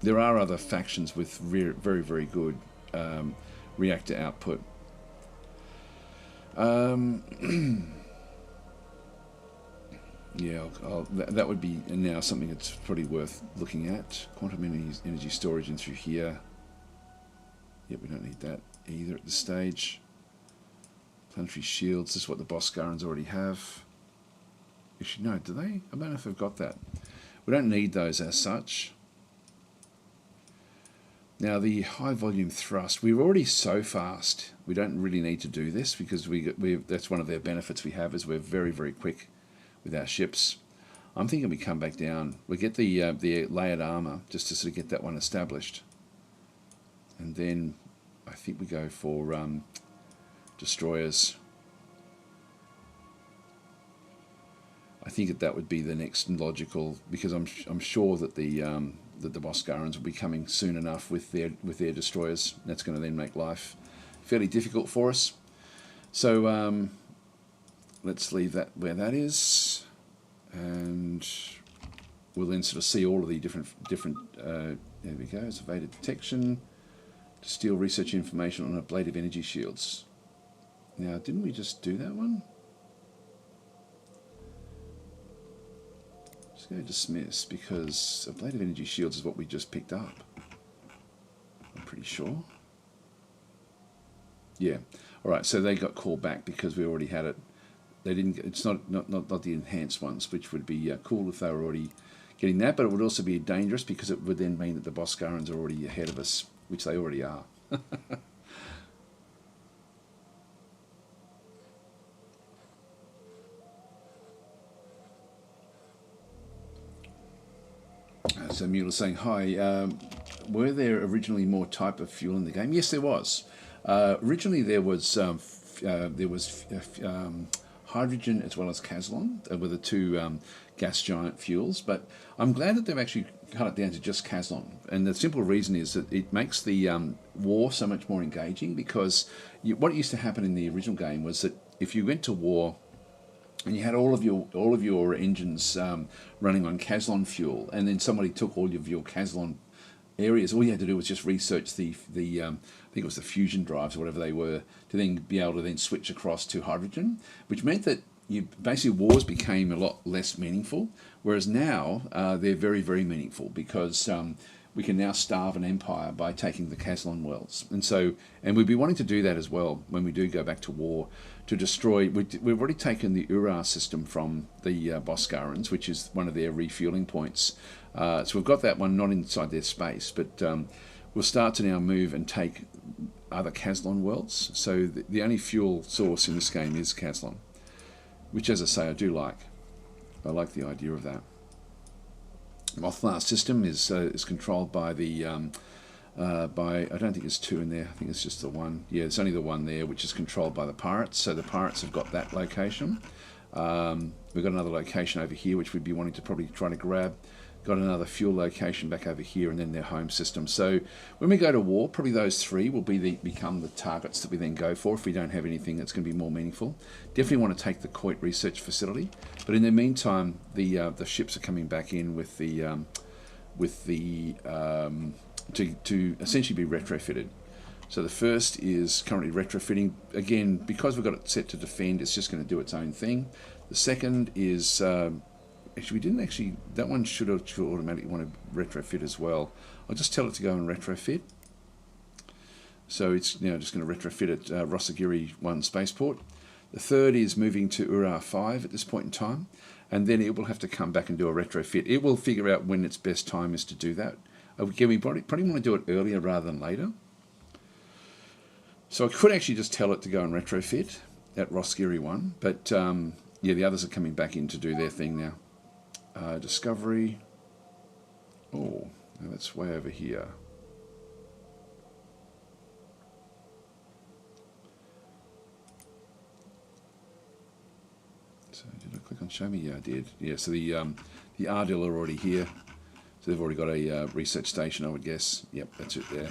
there are other factions with very, very good reactor output. Yeah, that would be now something that's probably worth looking at. Quantum energy storage in through here. Yep, we don't need that either at this stage. Planetary shields, this is what the Boscarans already have. Actually, no, do they? I don't know if I've got that. We don't need those as such. Now the high volume thrust, we're already so fast. We don't really need to do this because that's one of their benefits we have is we're very, very quick with our ships. I'm thinking we come back down. We get the layered armor just to sort of get that one established, and then I think we go for destroyers. I think that would be the next logical, because I'm sure that the Boscarans will be coming soon enough with their destroyers. That's going to then make life fairly difficult for us. So let's leave that where that is, and we'll then sort of see all of the different. There we go. It's evaded detection. To steal research information on ablative energy shields. Now, didn't we just do that one? Just go dismiss, because ablative energy shields is what we just picked up. I'm pretty sure. Yeah. All right. So they got called back because we already had it. They didn't. It's not the enhanced ones, which would be cool if they were already getting that. But it would also be dangerous because it would then mean that the Boscarans are already ahead of us, which they already are. So Mule is saying, hi, were there originally more type of fuel in the game? Yes, there was. Originally there was hydrogen as well as Caslon were the two gas giant fuels, but I'm glad that they've actually cut it down to just Caslon. And the simple reason is that it makes the war so much more engaging, because what used to happen in the original game was that if you went to war and you had all of your engines running on Caslon fuel, and then somebody took all of your Caslon areas, all you had to do was just research the I think it was the fusion drives or whatever they were, to then be able to then switch across to hydrogen, which meant that basically wars became a lot less meaningful, whereas now they're very, very meaningful, because we can now starve an empire by taking the Caslon wells. And we'd be wanting to do that as well when we do go back to war, to destroy. We've already taken the Ura system from the Boscarans, which is one of their refueling points. So we've got that one not inside their space, but we'll start to now move and take other Caslon worlds. So the only fuel source in this game is Caslon, which, as I say, I do like. I like the idea of that. Mothlar system is controlled by the I don't think there's two in there. I think it's just the one. Yeah, it's only the one there, which is controlled by the pirates. So the pirates have got that location. We've got another location over here, which we'd be wanting to probably try to grab. Got another fuel location back over here, and then their home system. So when we go to war, probably those three will become the targets that we then go for if we don't have anything that's going to be more meaningful. Definitely want to take the Coit research facility, but in the meantime, the ships are coming back in with the to essentially be retrofitted. So the first is currently retrofitting. Again, because we've got it set to defend, it's just going to do its own thing. The second is actually, we didn't actually, that one should automatically want to retrofit as well. I'll just tell it to go and retrofit. So it's now just going to retrofit at Rosagiri 1 spaceport. The third is moving to Ura 5 at this point in time, and then it will have to come back and do a retrofit. It will figure out when its best time is to do that. Again, we probably want to do it earlier rather than later. So I could actually just tell it to go and retrofit at Rosagiri 1, but yeah, the others are coming back in to do their thing now. Discovery. Oh, no, that's way over here. So did I click on show me? Yeah, I did. Yeah, so the Ardil are already here. So they've already got a research station, I would guess. Yep, that's it there.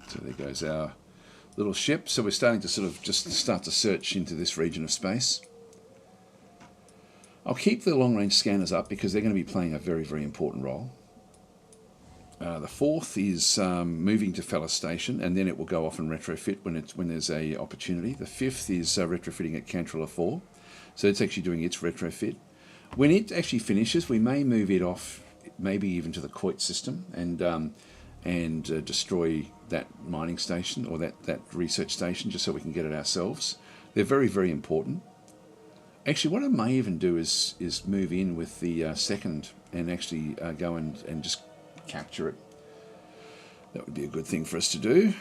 So there goes our little ship. So we're starting to sort of just start to search into this region of space. I'll keep the long-range scanners up because they're going to be playing a very, very important role. The fourth is moving to Fellas Station, and then it will go off and retrofit when there's a opportunity. The fifth is retrofitting at Cantrilla 4, so it's actually doing its retrofit. When it actually finishes, we may move it off, maybe even to the Coit system, and destroy that mining station or that research station, just so we can get it ourselves. They're very, very important. Actually, what I may even do is move in with the second and actually go and just capture it. That would be a good thing for us to do.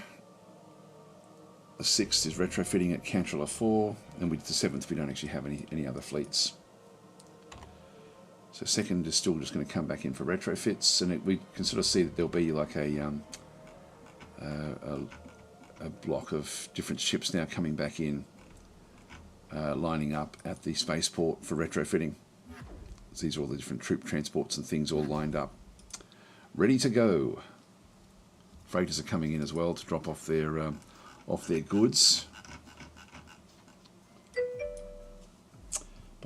The sixth is retrofitting at Cantrilla 4, and with the seventh we don't actually have any other fleets. So second is still just going to come back in for retrofits, and we can sort of see that there'll be like a block of different ships now coming back in. Lining up at the spaceport for retrofitting. So these are all the different troop transports and things all lined up, ready to go. Freighters are coming in as well to drop off their goods.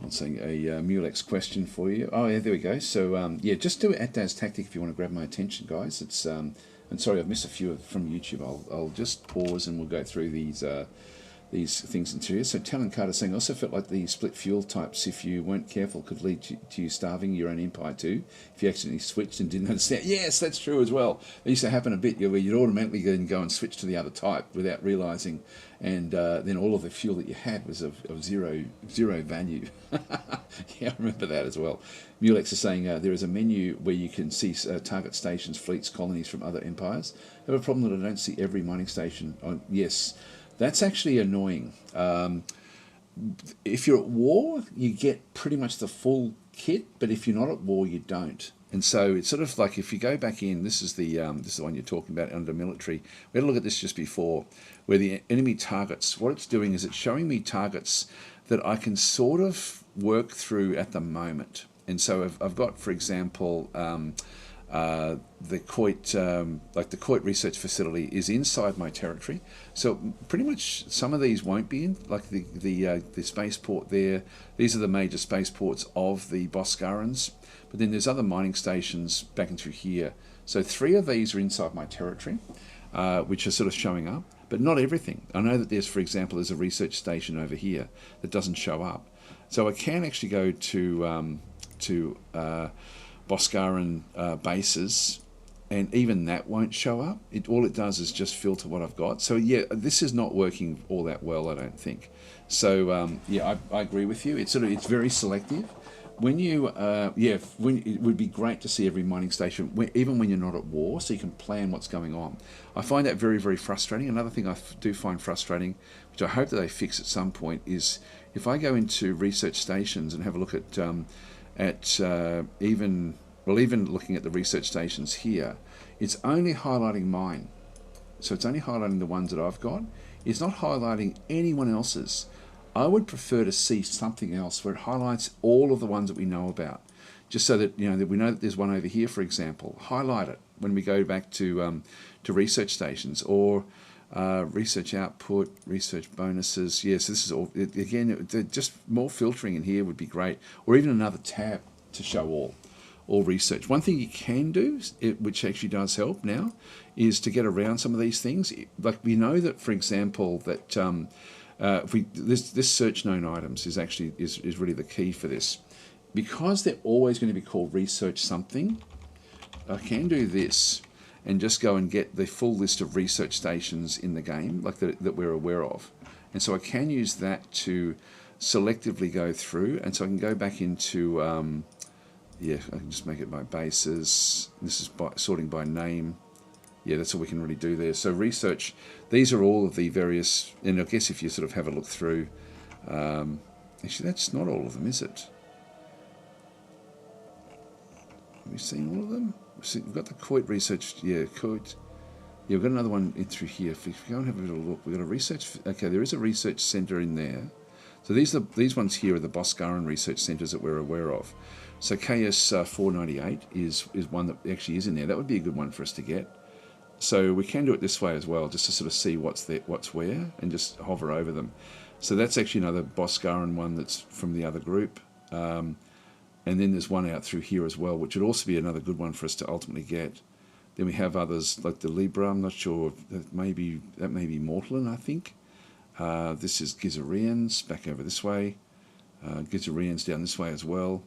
I'm saying a Mulex question for you. Oh yeah, there we go. So yeah, just do it at DasTactic if you want to grab my attention, guys. It's and sorry I've missed a few from YouTube. I'll just pause and we'll go through these things into here. So Talon Carter saying, I also felt like the split fuel types, if you weren't careful, could lead to you starving your own empire too, if you accidentally switched and didn't understand. Yes, that's true as well. It used to happen a bit where you'd automatically go and switch to the other type without realising, and then all of the fuel that you had was of zero value. Yeah, I remember that as well. Mulex is saying there is a menu where you can see target stations, fleets, colonies from other empires. I have a problem that I don't see every mining station. Yes. That's actually annoying. If you're at war, you get pretty much the full kit, but if you're not at war, you don't. And so it's sort of like if you go back in, this is the one you're talking about under military. We had a look at this just before, where the enemy targets, what it's doing is it's showing me targets that I can sort of work through at the moment. And so I've got, for example, the Coit, like the Coit research facility is inside my territory, so pretty much some of these won't be in, like the spaceport there. These are the major spaceports of the Boscarans, but then there's other mining stations back into here. So 3 of these are inside my territory, which are sort of showing up, but not everything. I know that there's, for example, there's a research station over here that doesn't show up. So I can actually go to Boscaran bases, and even that won't show up. All it does is just filter what I've got. So yeah, this is not working all that well, I don't think. So yeah, I agree with you. It's very selective, when you, it would be great to see every mining station, even when you're not at war, so you can plan what's going on. I find that very, very frustrating. Another thing I do find frustrating, which I hope that they fix at some point, is if I go into research stations and have a look at even looking at the research stations here, it's only highlighting mine. So it's only highlighting the ones that I've got. It's not highlighting anyone else's. I would prefer to see something else where it highlights all of the ones that we know about, just so that that we know that there's one over here, for example. Highlight it when we go back to research stations, or research output, research bonuses. Yes, this is all again. Just more filtering in here would be great, or even another tab to show all research. One thing you can do, which actually does help now, is to get around some of these things. Like we know that, for example, that this search known items is really the key for this, because they're always going to be called research something. I can do this and just go and get the full list of research stations in the game, like that we're aware of, and so I can use that to selectively go through, and so I can go back into I can just make it by bases. This is sorting by name. Yeah, that's all we can really do there. So research, these are all of the various, and I guess if you sort of have a look through, actually that's not all of them, is it? Have we seen all of them? We've got the Coit research, Coit. Yeah, we've got another one in through here. If we go and have a little look, we've got a research, okay, there is a research centre in there. So these ones here are the Boscaran research centres that we're aware of. So KS 498 is one that actually is in there. That would be a good one for us to get. So we can do it this way as well, just to sort of see what's where, and just hover over them. So that's actually another Boscaran one that's from the other group. And then there's one out through here as well, which would also be another good one for us to ultimately get. Then we have others like the Libra. I'm not sure. That may be Mortland, I think. This is Gizarians back over this way. Gizarians down this way as well.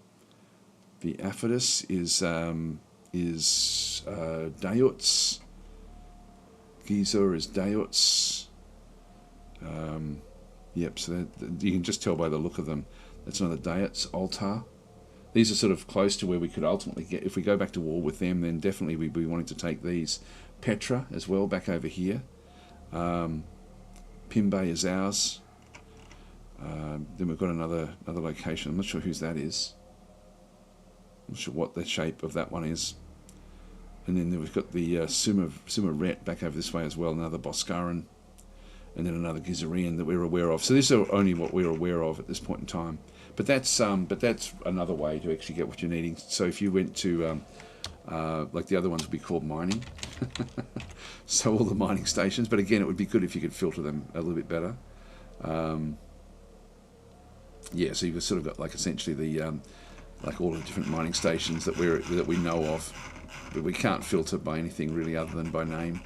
The Aphidus is Dayuts. Giza is Dayuts. Yep, so you can just tell by the look of them. That's another Dayuts, Altar. These are sort of close to where we could ultimately get. If we go back to war with them, then definitely we'd be wanting to take these. Petra as well, back over here. Pimbe is ours. Then we've got another location. I'm not sure whose that is. I'm not sure what the shape of that one is. And then we've got the Suma Ret back over this way as well, another Boscaran, and then another Gizarian that we're aware of. So these are only what we're aware of at this point in time. But that's another way to actually get what you're needing. So if you went to like the other ones would be called mining, so all the mining stations. But again, it would be good if you could filter them a little bit better. Yeah, so you've sort of got like essentially the like all the different mining stations that we know of, but we can't filter by anything really other than by name.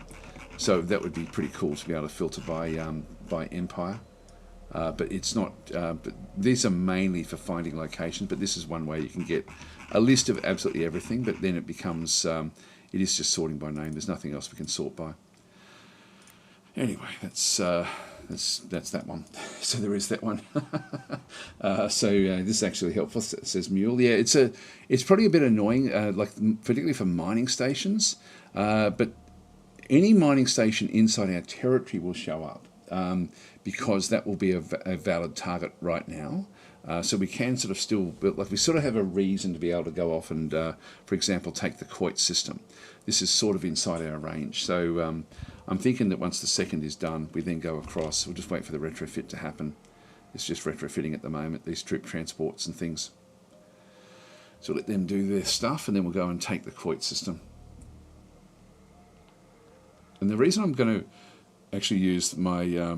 So that would be pretty cool to be able to filter by empire. But it's not. But these are mainly for finding locations. But this is one way you can get a list of absolutely everything. But then it becomes it is just sorting by name. There's nothing else we can sort by. Anyway, that's that one. So there is that one. This is actually helpful. It says mule. Yeah, it's probably a bit annoying, like particularly for mining stations. But any mining station inside our territory will show up. Because that will be a valid target right now. So we can sort of still, like we sort of have a reason to be able to go off and, for example, take the Coit system. This is sort of inside our range. So I'm thinking that once the second is done, we then go across. We'll just wait for the retrofit to happen. It's just retrofitting at the moment, these troop transports and things. So let them do their stuff, and then we'll go and take the Coit system. And the reason I'm going to actually use my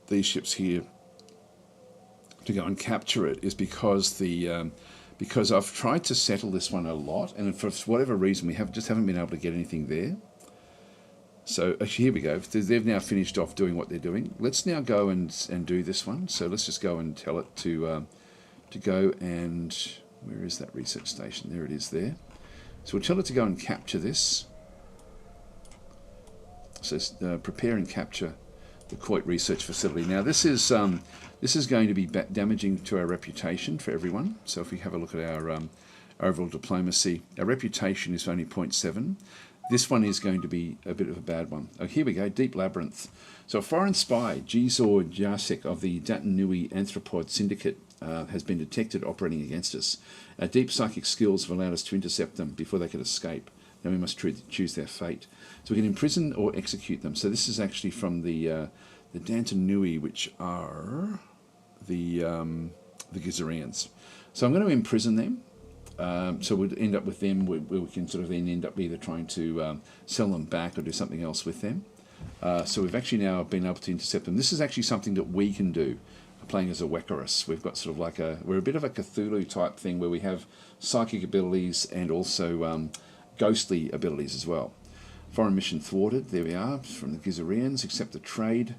these ships here to go and capture it is because because I've tried to settle this one a lot, and for whatever reason we haven't been able to get anything there. So actually here we go. They've now finished off doing what they're doing. Let's now go and do this one. So let's just go and tell it to go and, where is that research station? There it is there. So we'll tell it to go and capture this. So prepare and capture the Coit Research Facility. Now this is going to be damaging to our reputation for everyone. So if we have a look at our overall diplomacy, our reputation is only 0.7. This one is going to be a bit of a bad one. Oh, here we go, Deep Labyrinth. So a foreign spy, Jizor Jasek of the Datanui Anthropod Syndicate has been detected operating against us. Our deep psychic skills have allowed us to intercept them before they could escape. Now we must choose their fate. So we can imprison or execute them. So this is actually from the Datanui, which are the Gizarians. So I'm going to imprison them. So we'd end up with them, we can sort of then end up either trying to sell them back or do something else with them. So we've actually now been able to intercept them. This is actually something that we can do, playing as a Wekaris. We've got sort of like we're a bit of a Cthulhu type thing where we have psychic abilities and also ghostly abilities as well. Foreign mission thwarted, there we are, from the Gizarians, accept the trade.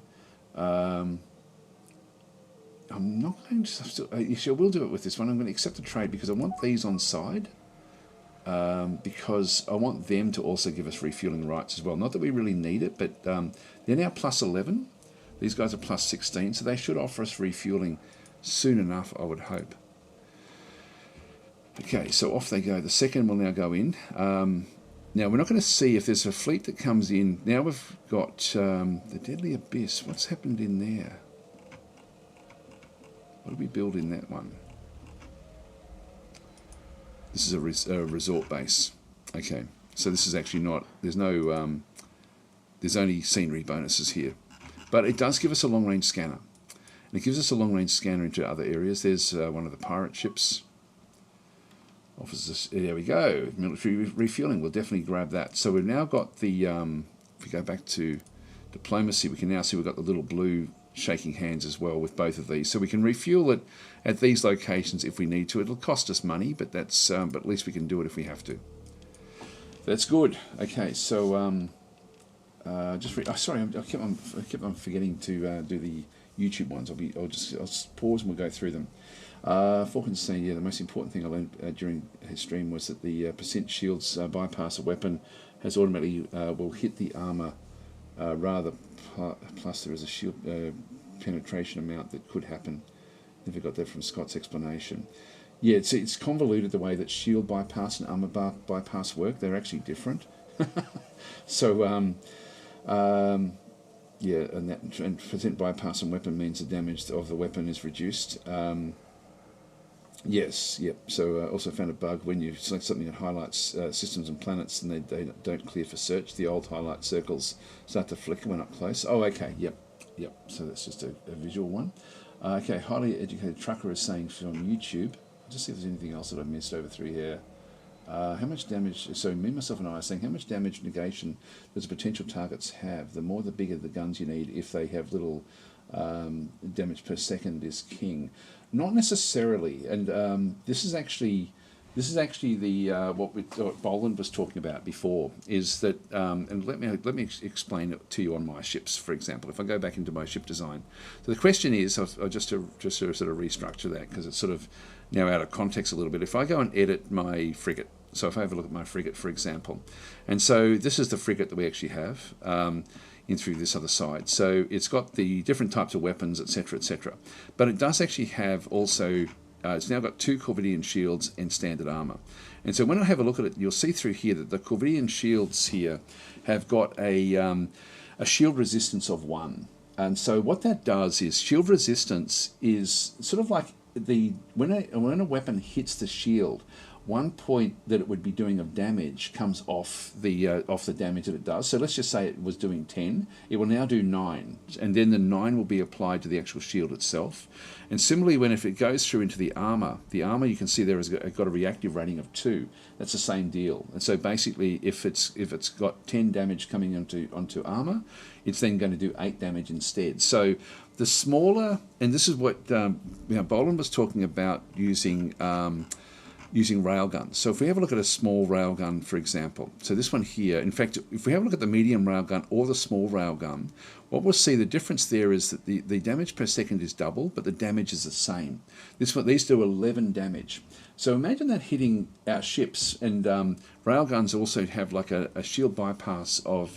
I'm not going to... Yes, I will do it with this one. I'm going to accept the trade because I want these on side. Because I want them to also give us refueling rights as well. Not that we really need it, but they're now plus 11. These guys are plus 16, so they should offer us refueling soon enough, I would hope. Okay, so off they go. The second will now go in. Now, we're not going to see if there's a fleet that comes in. Now we've got the Deadly Abyss. What's happened in there? What did we build in that one? This is a resort base. Okay, so this is actually not... There's no... there's only scenery bonuses here. But it does give us a long-range scanner. And it gives us a long-range scanner into other areas. There's one of the pirate ships. Offers us... There we go. Military refueling. We'll definitely grab that. So we've now got the... if we go back to diplomacy, we can now see we've got the little blue shaking hands as well with both of these, so we can refuel it at these locations if we need to. It'll cost us money, but that's but at least we can do it if we have to. That's good. Okay, so sorry, I kept on forgetting to do the YouTube ones. I'll just pause and we'll go through them. Falcon saying, yeah, the most important thing I learned during his stream was that the percent shields bypass a weapon has automatically will hit the armor rather. Plus there is a shield penetration amount that could happen. Never got that from Scott's explanation. Yeah, it's convoluted the way that shield bypass and armor bypass work. They're actually different. So yeah, and percent bypass on weapon means the damage of the weapon is reduced. Yes, yep. So also found a bug when you select something that highlights systems and planets and they don't clear for search. The old highlight circles start to flicker when up close. Oh, okay, yep. So that's just a visual one. Okay, highly educated trucker is saying from YouTube. I'll just see if there's anything else that I missed over through here. How much damage, so me, myself and I are saying, how much damage negation does potential targets have? The more the bigger the guns you need if they have little damage per second is king. Not necessarily, and this is actually the what Boland was talking about before. Is that and let me explain it to you on my ships, for example. If I go back into my ship design, so the question is, just to sort of restructure that because it's sort of now out of context a little bit. If I go and edit my frigate, so if I have a look at my frigate, for example, and so this is the frigate that we actually have. In through this other side. So it's got the different types of weapons, etc., etc. But it does actually have also, it's now got 2 Corvidian shields and standard armor. And so when I have a look at it, you'll see through here that the Corvidian shields here have got a shield resistance of 1. And so what that does is shield resistance is sort of like when a weapon hits the shield, 1 point that it would be doing of damage comes off the damage that it does. So let's just say it was doing 10. It will now do 9, and then the 9 will be applied to the actual shield itself. And similarly, if it goes through into the armor you can see there has got a reactive rating of 2. That's the same deal. And so basically, if it's got 10 damage coming onto armor, it's then going to do 8 damage instead. So the smaller, and this is what Boland was talking about using railguns. So if we have a look at a small railgun, for example, so this one here, in fact, if we have a look at the medium railgun or the small railgun, what we'll see the difference there is that the damage per second is double, but the damage is the same. These do 11 damage. So imagine that hitting our ships, and railguns also have like a shield bypass of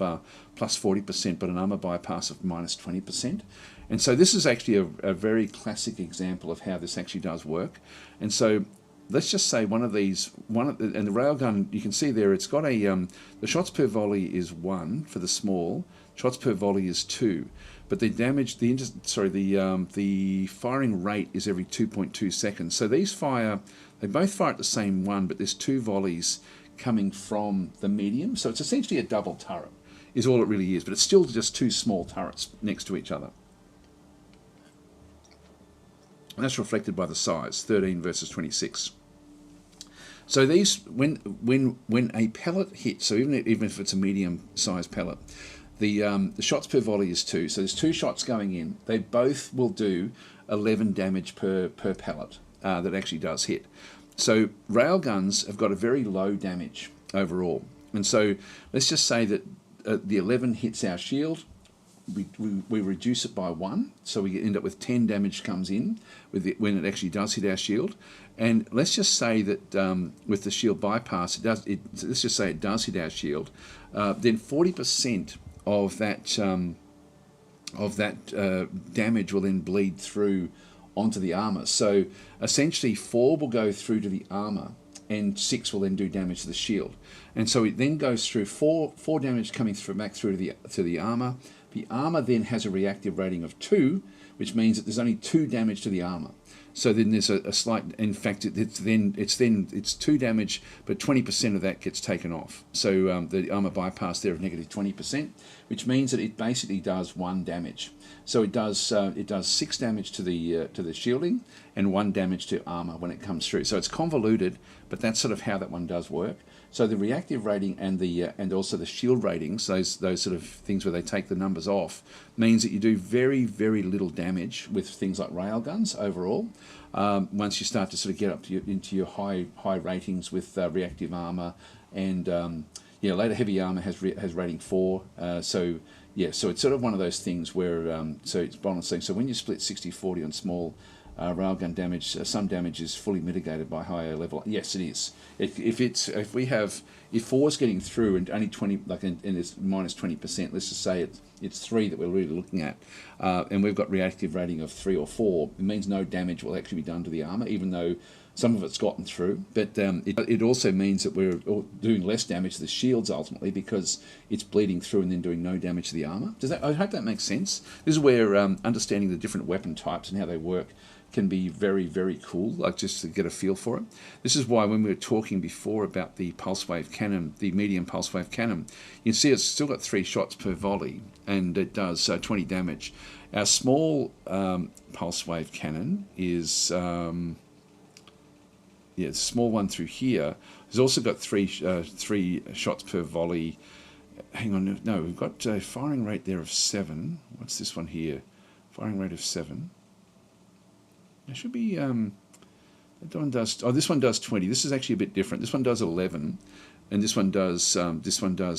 plus 40%, but an armor bypass of minus 20%. And so this is actually a very classic example of how this actually does work. And so let's just say and the railgun, you can see there, it's got a the shots per volley is 1 for the small, shots per volley is 2, but the damage, the firing rate is every 2.2 seconds. So they both fire at the same one, but there's 2 volleys coming from the medium. So it's essentially a double turret, is all it really is, but it's still just 2 small turrets next to each other. And that's reflected by the size, 13 versus 26. So these, when a pellet hits, so even if it's a medium-sized pellet, the shots per volley is 2. So there's 2 shots going in. They both will do 11 damage per pellet that actually does hit. So railguns have got a very low damage overall. And so let's just say that the 11 hits our shield. We reduce it by 1, so we end up with 10 damage comes in when it actually does hit our shield. And let's just say that with the shield bypass, let's just say it does hit our shield, then 40% of that damage will then bleed through onto the armor. So essentially 4 will go through to the armor, and 6 will then do damage to the shield. And so it then goes through 4 damage coming back through to the armor. The armor then has a reactive rating of 2, which means that there's only 2 damage to the armor. So then there's a slight, in fact, it's 2 damage, but 20% of that gets taken off. So the armor bypass there of negative 20%, which means that it basically does 1 damage. So it does 6 damage to the shielding and 1 damage to armor when it comes through. So it's convoluted, but that's sort of how that one does work. So the reactive rating and also the shield ratings, those sort of things where they take the numbers off, means that you do very, very little damage with things like railguns overall. Once you start to sort of get up into your high ratings with reactive armor, and later heavy armor has rating 4. So it's sort of one of those things where so it's balancing. So when you split 60-40 on small railgun damage, some damage is fully mitigated by higher level. Yes, it is. If 4 is getting through and only 20, and it's minus 20%, let's just say it's 3 that we're really looking at, and we've got reactive rating of 3 or 4, it means no damage will actually be done to the armor, even though some of it's gotten through. But it also means that we're doing less damage to the shields ultimately, because it's bleeding through and then doing no damage to the armor. I hope that makes sense. This is where understanding the different weapon types and how they work can be very, very cool, like just to get a feel for it. This is why when we were talking before about the pulse wave cannon, the medium pulse wave cannon, you can see it's still got 3 shots per volley, and it does 20 damage. Our small pulse wave cannon is, the small one through here, has also got 3 shots per volley. Hang on, no, we've got a firing rate there of 7. What's this one here? Firing rate of 7. It should be, that one does, this one does 20. This is actually a bit different. This one does 11, and this one does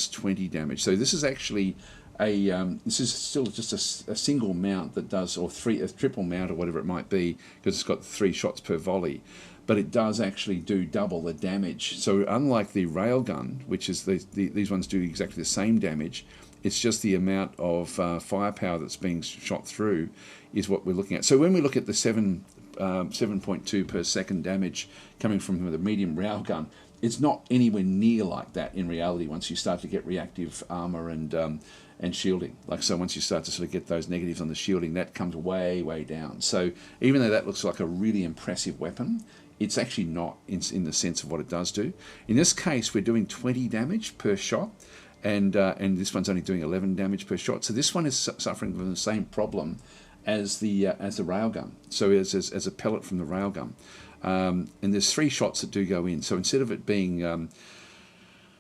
20 damage. So this is actually this is still just a single mount that does, or a triple mount or whatever it might be, because it's got 3 shots per volley. But it does actually do double the damage. So unlike the railgun, which is these ones do exactly the same damage, it's just the amount of firepower that's being shot through is what we're looking at. So when we look at the 7.2 per second damage coming from the medium railgun, it's not anywhere near like that in reality once you start to get reactive armor and shielding. So once you start to sort of get those negatives on the shielding, that comes way, way down. So even though that looks like a really impressive weapon, it's actually not in the sense of what it does do. In this case, we're doing 20 damage per shot, and this one's only doing 11 damage per shot. So this one is suffering from the same problem as the railgun. So as a pellet from the railgun, and there's 3 shots that do go in. So instead of it being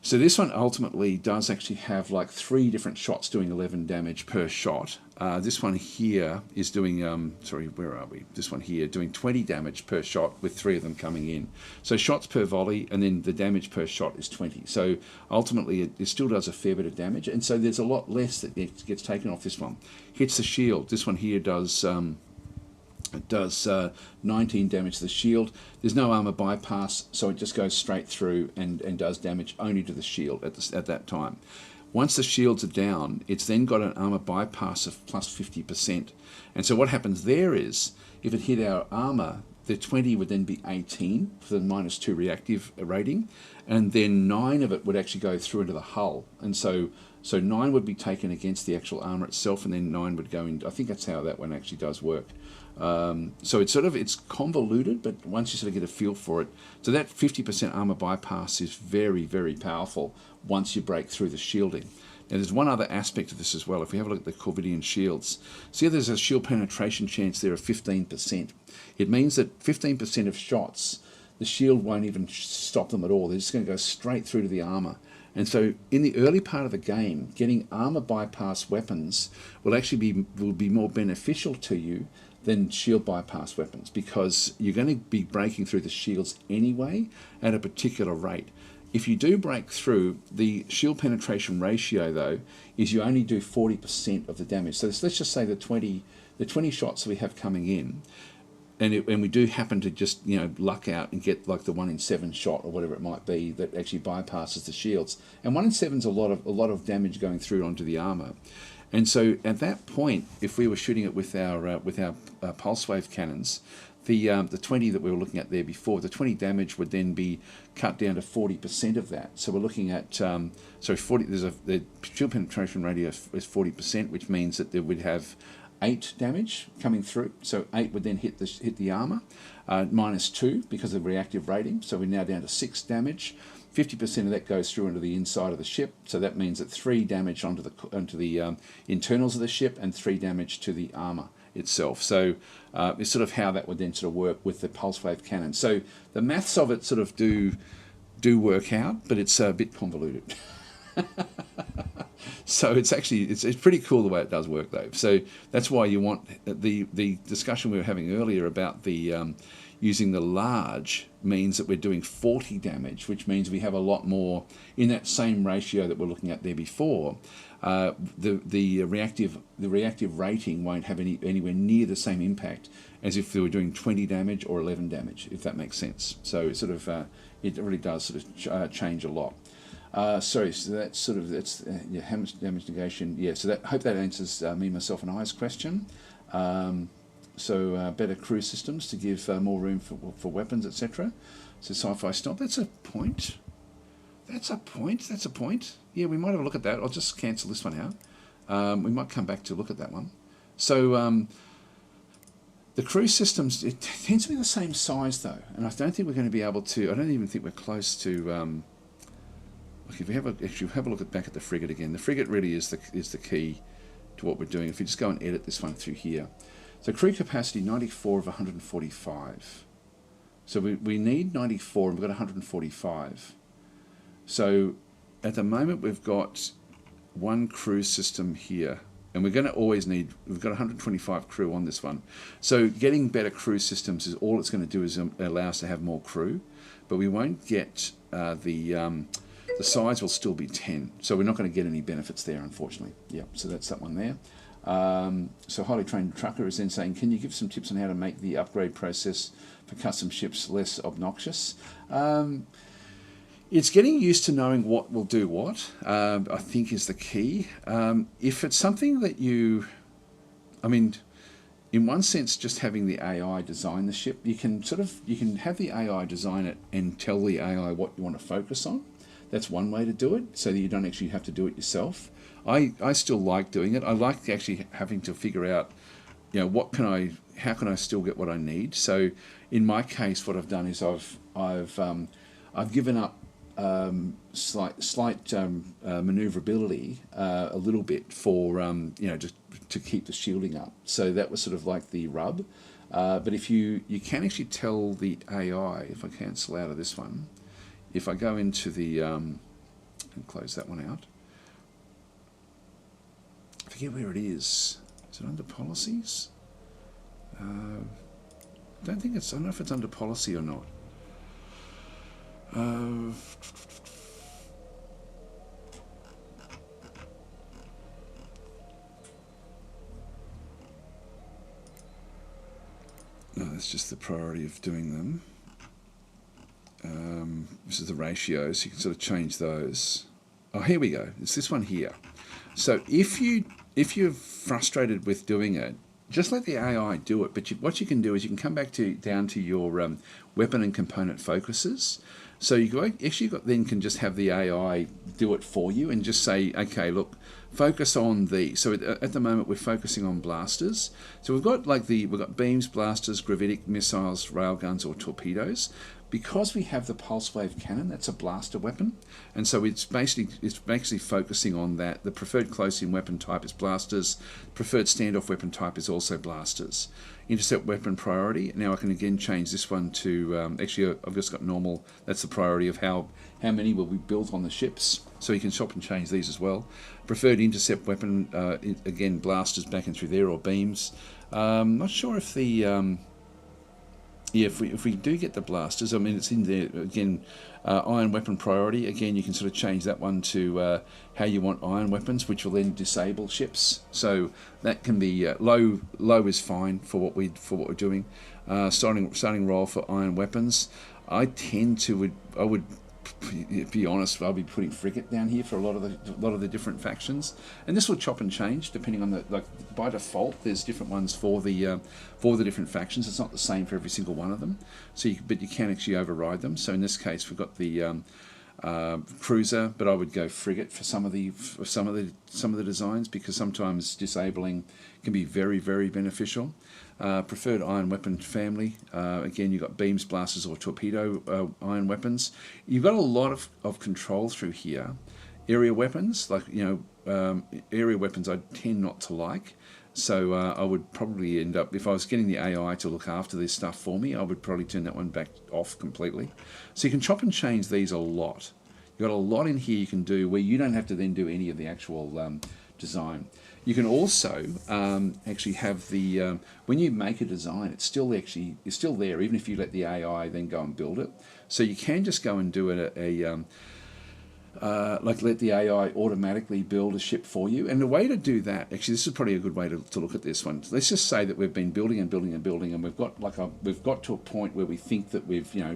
so this one ultimately does actually have like 3 different shots doing 11 damage per shot. This one here is doing, where are we? This one here doing 20 damage per shot with 3 of them coming in. So shots per volley, and then the damage per shot is 20. So ultimately it still does a fair bit of damage, and so there's a lot less that gets taken off this one. Hits the shield. This one here does It does 19 damage to the shield. There's no armor bypass, so it just goes straight through and does damage only to the shield at that time. Once the shields are down, it's then got an armor bypass of plus 50%. And so what happens there is, if it hit our armor, the 20 would then be 18 for the -2 reactive rating, and then 9 of it would actually go through into the hull. And so 9 would be taken against the actual armor itself, and then 9 would go in. I think that's how that one actually does work. So it's convoluted, but once you sort of get a feel for it, so that 50% armor bypass is very, very powerful once you break through the shielding. Now there's one other aspect of this as well. If we have a look at the Corvidian shields, see there's a shield penetration chance there of 15%. It means that 15% of shots, the shield won't even stop them at all. They're just going to go straight through to the armor. And so in the early part of the game, getting armor bypass weapons will actually be more beneficial to you than shield bypass weapons, because you're going to be breaking through the shields anyway at a particular rate. If you do break through, the shield penetration ratio though is you only do 40% of the damage. So let's just say the 20 shots that we have coming in, and we do happen to just luck out and get like the 1 in 7 shot or whatever it might be that actually bypasses the shields. And 1 in 7 is a lot of damage going through onto the armor. And so at that point, if we were shooting it with our pulse wave cannons, the 20 that we were looking at there before, the 20 damage would then be cut down to 40% of that. So we're looking at the shield penetration rate is 40%, which means that there would have 8 damage coming through. So 8 would then hit the armor, -2 because of reactive rating. So we're now down to 6 damage. 50% of that goes through into the inside of the ship, so that means that 3 damage onto the internals of the ship and 3 damage to the armor itself. So it's sort of how that would then sort of work with the pulse wave cannon. So the maths of it sort of do work out, but it's a bit convoluted. So it's pretty cool the way it does work though. So that's why you want the discussion we were having earlier about the using the large means that we're doing 40 damage, which means we have a lot more in that same ratio that we're looking at there before. The reactive rating won't have anywhere near the same impact as if they were doing 20 damage or 11 damage, if that makes sense. So it sort of it really does sort of change a lot. So that's how much damage negation. Yeah, so hope that answers me, myself, and I's question. So better crew systems to give more room for weapons, etc. So sci-fi stop. That's a point. That's a point. Yeah, we might have a look at that. I'll just cancel this one out. We might come back to look at that one. So the crew systems, it tends to be the same size though, and I don't think we're going to be able to. I don't even think we're close to. If we have a look back at the frigate again, the frigate really is the key to what we're doing. If we just go and edit this one through here. So crew capacity 94 of 145. So we need 94 and we've got 145. So at the moment we've got one crew system here, and we're going to always need, we've got 125 crew on this one. So getting better crew systems is all it's going to do is allow us to have more crew, but we won't get the size will still be 10. So we're not going to get any benefits there, unfortunately. Yeah, so that's that one there. So highly trained trucker is then saying, can you give some tips on how to make the upgrade process for custom ships less obnoxious? It's getting used to knowing what will do what, I think is the key. If it's something that in one sense, just having the AI design the ship, you can have the AI design it and tell the AI what you want to focus on. That's one way to do it, so that you don't actually have to do it yourself. I still like doing it. I like actually having to figure out, how can I still get what I need. So in my case, what I've done is I've given up slight maneuverability a little bit for just to keep the shielding up. So that was sort of like the rub. But if you can actually tell the AI, if I cancel out of this one, if I go into the and close that one out. I forget where it is. Is it under policies? I don't know if it's under policy or not. It's just the priority of doing them. This is the ratio, so you can sort of change those. Oh, here we go. It's this one here. So if you're frustrated with doing it, just let the AI do it. But what you can do is you can come back down to your weapon and component focuses. So then can just have the AI do it for you and just say, okay, look, focus on these. So at the moment we're focusing on blasters. So we've got beams, blasters, gravitic missiles, railguns, or torpedoes. Because we have the pulse wave cannon, that's a blaster weapon, and so it's basically focusing on that. The preferred close-in weapon type is blasters. Preferred standoff weapon type is also blasters. Intercept weapon priority. Now I can again change this one to actually I've just got normal. That's the priority of how many will be built on the ships. So you can shop and change these as well. Preferred intercept weapon again blasters back in through there or beams. Not sure if the yeah, if we do get the blasters, I mean, it's in there again. Iron weapon priority. Again, you can sort of change that one to how you want iron weapons, which will then disable ships. So that can be low. Low is fine for what we're doing. Starting roll for iron weapons. I would be honest, I'll be putting frigate down here for a lot of the different factions, and this will chop and change depending on by default. There's different ones for the different factions. It's not the same for every single one of them. But you can actually override them. So in this case, we've got the cruiser, but I would go frigate for some of the designs, because sometimes disabling can be very, very beneficial. Preferred iron weapon family. Again, you've got beams, blasters, or torpedo iron weapons. You've got a lot of control through here. Area weapons, area weapons I tend not to like. So I would probably end up, if I was getting the AI to look after this stuff for me, I would probably turn that one back off completely. So you can chop and change these a lot. You've got a lot in here you can do where you don't have to then do any of the actual design. You can also actually have the when you make a design, it's still there, even if you let the AI then go and build it. So you can just go and do let the AI automatically build a ship for you. And the way to do that, actually, this is probably a good way to look at this one. Let's just say that we've been building and building and building, and we've got to a point where we think that we're now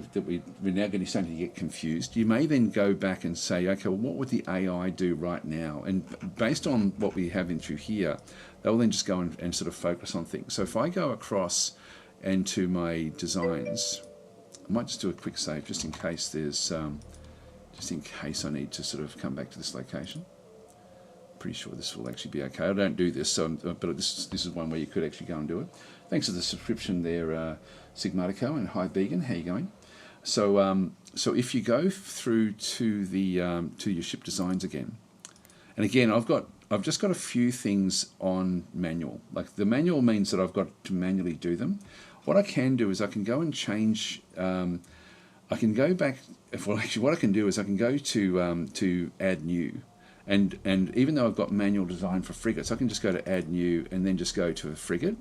going to starting to get confused. You may then go back and say, okay, well, what would the AI do right now? And based on what we have in through here, they'll then just go and sort of focus on things. So if I go across into my designs, I might just do a quick save just in case there's. Just in case I need to sort of come back to this location. Pretty sure this will actually be okay. I don't do this, but this is one where you could actually go and do it. Thanks for the subscription there, Sigmatico, and hi Began, how you going? So if you go through to the to your ship designs again, and again I've just got a few things on manual. Like the manual means that I've got to manually do them. What I can do is I can go and change. I can go back. Well, actually, what I can do is I can go to add new, and even though I've got manual design for frigates, I can just go to add new and then just go to a frigate,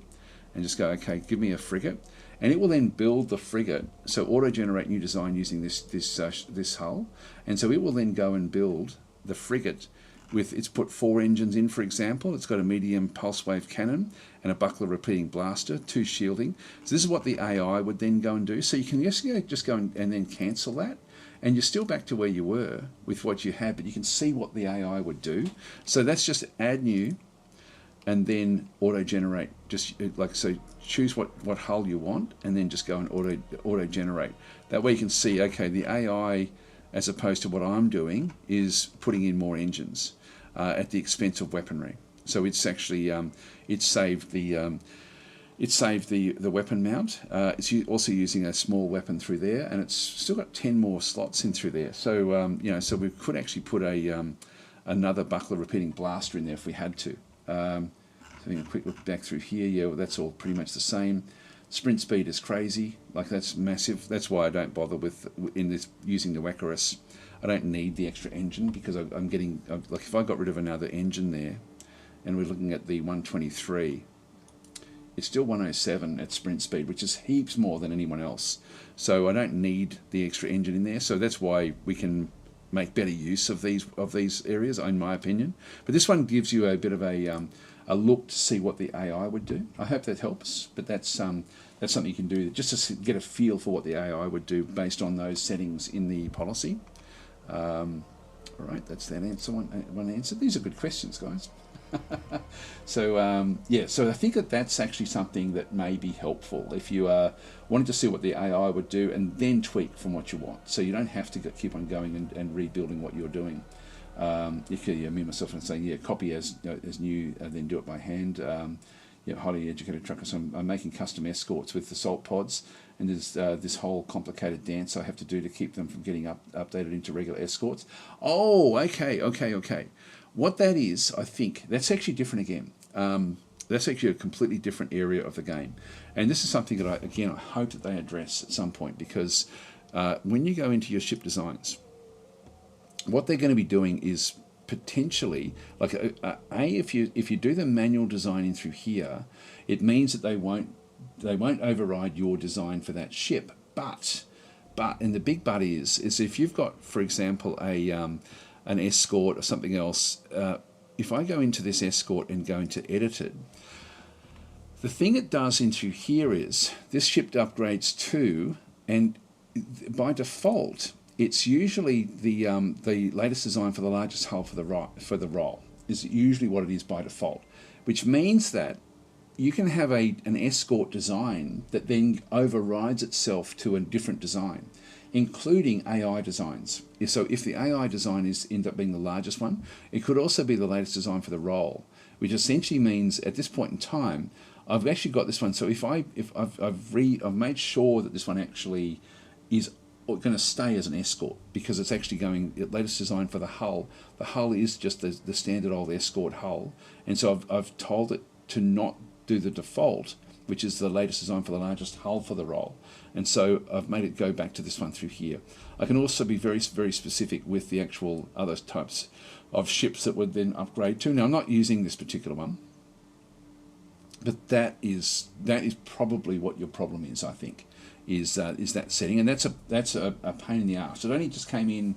and just go, okay, give me a frigate, and it will then build the frigate. So auto generate new design using this hull, and so it will then go and build the frigate. It's put 4 engines in, for example. It's got a medium pulse wave cannon and a buckler repeating blaster, 2 shielding. So this is what the AI would then go and do. So you can just go and then cancel that, and you're still back to where you were with what you had, but you can see what the AI would do. So that's just add new, and then auto generate. Just so, choose what hull you want, and then just go and auto generate. That way you can see, okay, the AI, as opposed to what I'm doing, is putting in more engines at the expense of weaponry. So it's actually it saved the weapon mount. It's also using a small weapon through there, and it's still got 10 more slots in through there. So so we could actually put another buckler repeating blaster in there if we had to. Having a quick look back through here, yeah, well, that's all pretty much the same. Sprint speed is crazy, like that's massive. That's why I don't bother with using the Wackerus. I don't need the extra engine, because I'm getting, like if I got rid of another engine there, and we're looking at the 123, it's still 107 at sprint speed, which is heaps more than anyone else. So I don't need the extra engine in there. So that's why we can make better use of these areas, in my opinion. But this one gives you a bit of a a look to see what the AI would do. I hope that helps, but that's something you can do just to get a feel for what the AI would do based on those settings in the policy. All right, that's that answer. One answer. These are good questions, guys. So so I think that's actually something that may be helpful if you wanted to see what the AI would do and then tweak from what you want. So you don't have to keep on going and rebuilding what you're doing. If me myself and saying copy as new and then do it by hand. Highly educated truckers. I'm making custom escorts with the salt pods, and there's this whole complicated dance I have to do to keep them from getting updated into regular escorts. Oh, okay. What that is, I think, that's actually different again. That's actually a completely different area of the game. And this is something that I hope that they address at some point, because when you go into your ship designs, what they're going to be doing is potentially, like if you do the manual designing through here, it means that they won't override your design for that ship. But and the big but is if you've got, for example, an escort or something else, if I go into this escort and go into edit it, the thing it does into here is this ship upgrades to, and by default, it's usually the latest design for the largest hull for the roll is usually what it is by default, which means that you can have an escort design that then overrides itself to a different design, including AI designs. So if the AI design ends up being the largest one, it could also be the latest design for the roll, which essentially means at this point in time, I've actually got this one. So if I've made sure that this one actually is going to stay as an escort, because it's actually going latest design for the hull. The hull is just the standard old escort hull, and so I've told it to not do the default, which is the latest design for the largest hull for the roll, and so I've made it go back to this one through here. I can also be very, very specific with the actual other types of ships that would then upgrade to. Now I'm not using this particular one, but that is probably what your problem is, I think. Is that setting, and that's a pain in the arse. It only just came in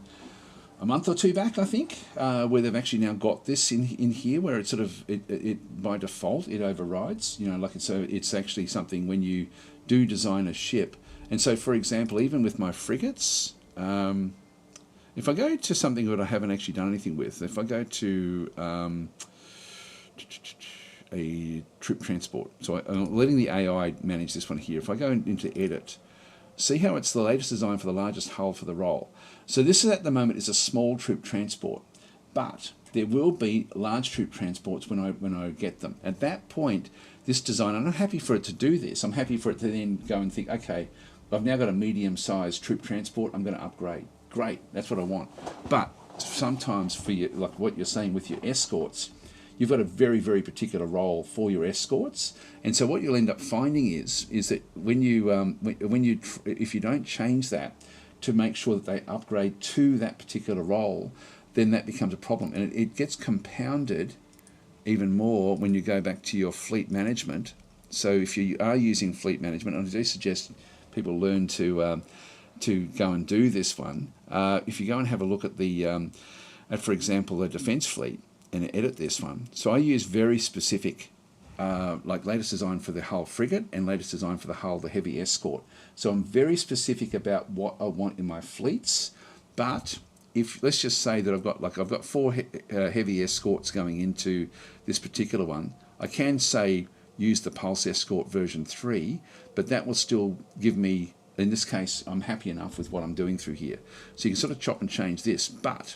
a month or two back, I think, where they've actually now got this in here, where it sort of it by default it overrides. It's actually something when you do design a ship, and so for example, even with my frigates, if I go to something that I haven't actually done anything with, if I go to a troop transport. So I'm letting the AI manage this one here. If I go into edit, see how it's the latest design for the largest hull for the roll. So this is at the moment is a small troop transport, but there will be large troop transports when I get them. At that point, this design, I'm not happy for it to do this. I'm happy for it to then go and think, okay, I've now got a medium-sized troop transport. I'm going to upgrade. Great, that's what I want. But sometimes for you, like what you're saying with your escorts, you've got a very, very particular role for your escorts, and so what you'll end up finding is that if you don't change that to make sure that they upgrade to that particular role, then that becomes a problem, and it gets compounded even more when you go back to your fleet management. So if you are using fleet management, and I do suggest people learn to go and do this one. If you go and have a look at for example, the defence fleet, and edit this one. So I use very specific, like latest design for the hull frigate and latest design for the hull, the heavy escort. So I'm very specific about what I want in my fleets. But if let's just say that I've got 4 heavy escorts going into this particular one, I can say use the Pulse Escort version 3, but that will still give me, in this case, I'm happy enough with what I'm doing through here. So you can sort of chop and change this, but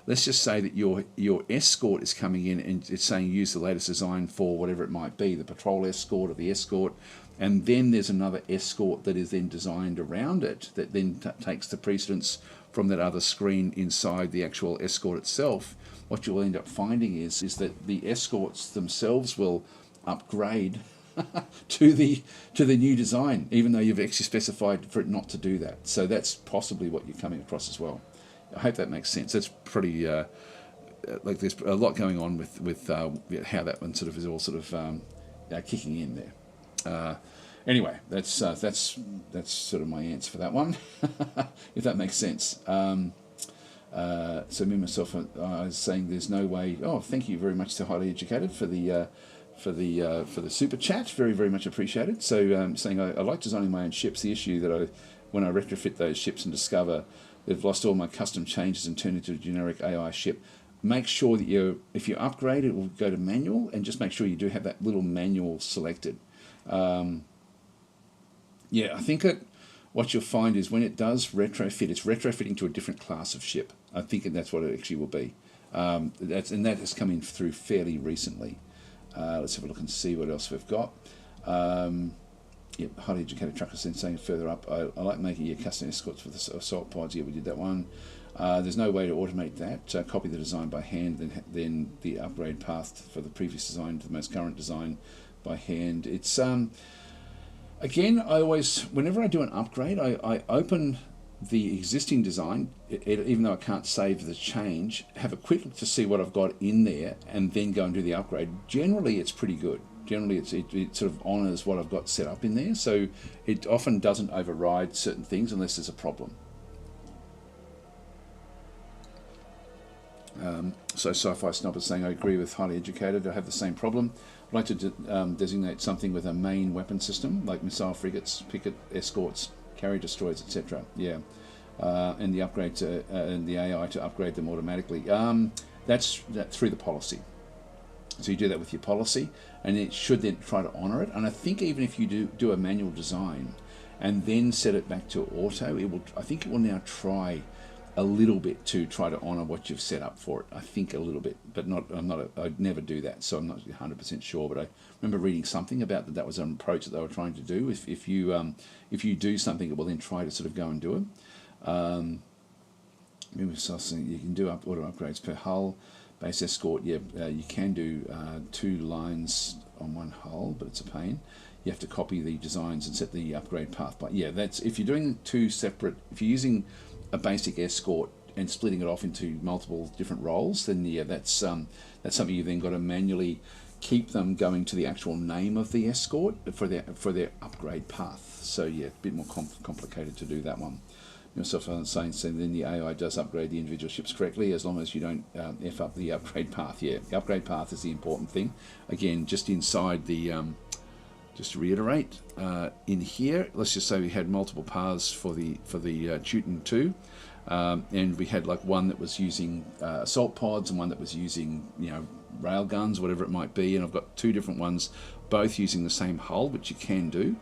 let's just say that your escort is coming in and it's saying use the latest design for whatever it might be, the patrol escort or the escort, and then there's another escort that is then designed around it that then takes the precedence from that other screen inside the actual escort itself. What you'll end up finding is that the escorts themselves will upgrade to the new design, even though you've actually specified for it not to do that. So that's possibly what you're coming across as well. I hope that makes sense. It's pretty like there's a lot going on with how that one sort of is all sort of kicking in there. Anyway, that's sort of my answer for that one, if that makes sense. So me myself, I was saying there's no way. Oh, thank you very much to Highly Educated for the for the super chat. Very, very much appreciated. So saying I like designing my own ships. The issue that when I retrofit those ships and discover they've lost all my custom changes and turned into a generic AI ship. Make sure that if you upgrade, it will go to manual, and just make sure you do have that little manual selected. I think what you'll find is when it does retrofit, it's retrofitting to a different class of ship. I think that's what it actually will be. That has come in through fairly recently. Let's have a look and see what else we've got. Highly educated trucker saying further up, I like making your custom escorts with the assault pods. Yeah, we did that one. There's no way to automate that. Copy the design by hand, then the upgrade path for the previous design to the most current design by hand. It's again, whenever I do an upgrade, I open the existing design, even though I can't save the change, have a quick look to see what I've got in there, and then go and do the upgrade. Generally, it's pretty good. Generally, it sort of honours what I've got set up in there, so it often doesn't override certain things unless there's a problem. So Sci-Fi Snob is saying, I agree with highly educated. I have the same problem. I'd like to designate something with a main weapon system, like missile frigates, picket escorts, carrier destroyers, etc. Yeah, and the upgrade to and the AI to upgrade them automatically. That's through the policy. So you do that with your policy, and it should then try to honour it. And I think even if you do a manual design and then set it back to auto, I think it will now try a little bit to try to honour what you've set up for it. I think a little bit, but I'd never do that, so I'm not 100% sure. But I remember reading something about that was an approach that they were trying to do. If you do something, it will then try to sort of go and do it. Maybe you can do auto upgrades per hull. Base escort, you can do 2 lines on one hull, but it's a pain. You have to copy the designs and set the upgrade path. But yeah, that's if you're doing 2 separate. If you're using a basic escort and splitting it off into multiple different roles, then yeah, that's something you've then got to manually keep them going to the actual name of the escort for their upgrade path. So yeah, a bit more complicated to do that one. Yourself saying then the AI does upgrade the individual ships correctly as long as you don't F up the upgrade path. Yeah, the upgrade path is the important thing. Again, just inside the, just to reiterate, in here, let's just say we had multiple paths for the Teuton 2, and we had like one that was using assault pods and one that was using rail guns, whatever it might be, and I've got 2 different ones, both using the same hull, which you can do.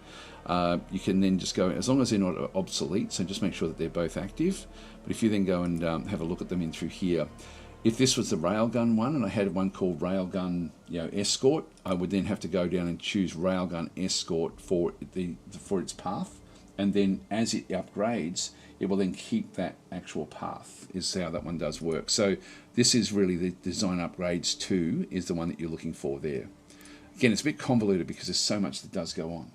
You can then just go, as long as they're not obsolete, so just make sure that they're both active. But if you then go and have a look at them in through here, if this was the railgun one and I had one called railgun escort, I would then have to go down and choose railgun escort for its path, and then as it upgrades, it will then keep that actual path, is how that one does work. So this is really the design upgrades 2 is the one that you're looking for there. Again, it's a bit convoluted because there's so much that does go on.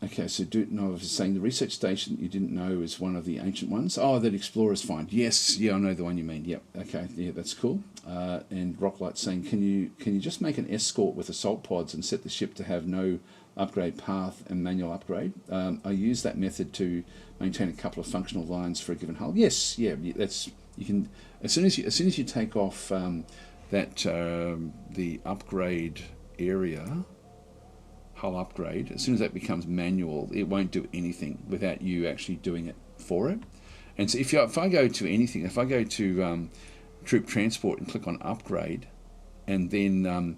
Okay, so I was saying the research station you didn't know is one of the ancient ones. Oh, that explorers find. Yes, yeah, I know the one you mean. Yep. Okay, yeah, that's cool. And Rocklight saying, can you just make an escort with assault pods and set the ship to have no upgrade path and manual upgrade? I use that method to maintain a couple of functional lines for a given hull. Yes, yeah, that's you can as soon as you take off the upgrade area. Hull upgrade, as soon as that becomes manual, it won't do anything without you actually doing it for it. And so if I go to anything, if I go to troop transport and click on upgrade and then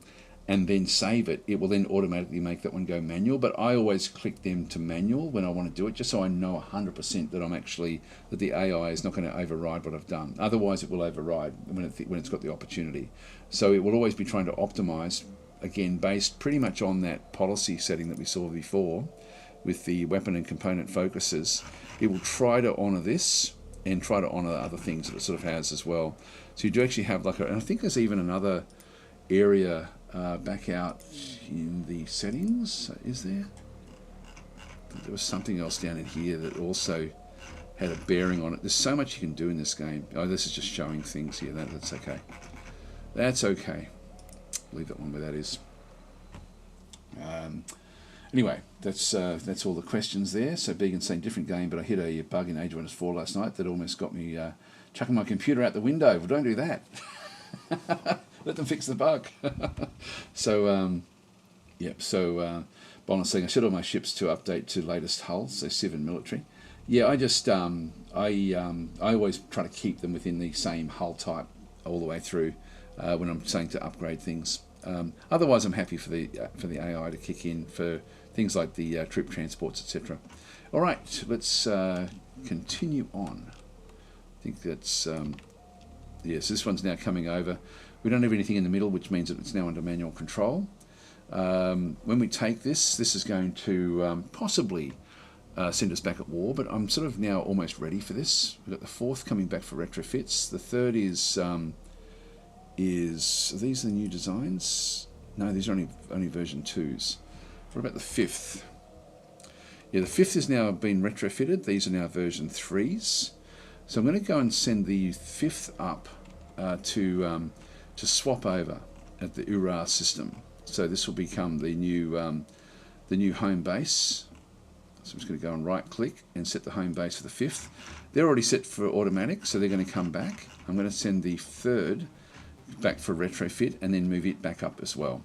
save it, it will then automatically make that one go manual. But I always click them to manual when I want to do it, just so I know 100% that the AI is not going to override what I've done. Otherwise it will override when it's got the opportunity. So it will always be trying to optimize, again, based pretty much on that policy setting that we saw before with the weapon and component focuses. It will try to honour this and try to honour other things that it sort of has as well. So you do actually have and I think there's even another area back out in the settings, is there? I think there was something else down in here that also had a bearing on it. There's so much you can do in this game. Oh, this is just showing things here. That's okay. That's okay. Leave that one where that is. Anyway, that's all the questions there. So Began saying different game, but I hit a bug in Age of Wonders 4 last night that almost got me chucking my computer out the window. Well, don't do that. Let them fix the bug. So, yep, so Bonner's saying I set all my ships to update to latest hulls, so Civ and military. Yeah, I just, I always try to keep them within the same hull type all the way through when I'm saying to upgrade things. Otherwise, I'm happy for the AI to kick in for things like the troop transports, etc. All right, let's continue on. I think that's, yes, this one's now coming over. We don't have anything in the middle, which means that it's now under manual control. When we take this is going to possibly send us back at war, but I'm sort of now almost ready for this. We've got the fourth coming back for retrofits. The third is are these the new designs? No, these are only version 2s. What about the fifth? Yeah, the fifth has now been retrofitted. These are now version 3s. So I'm going to go and send the fifth up to swap over at the URA system. So this will become the new home base. So I'm just going to go and right click and set the home base for the fifth. They're already set for automatic, so they're going to come back. I'm going to send the third back for retrofit and then move it back up as well.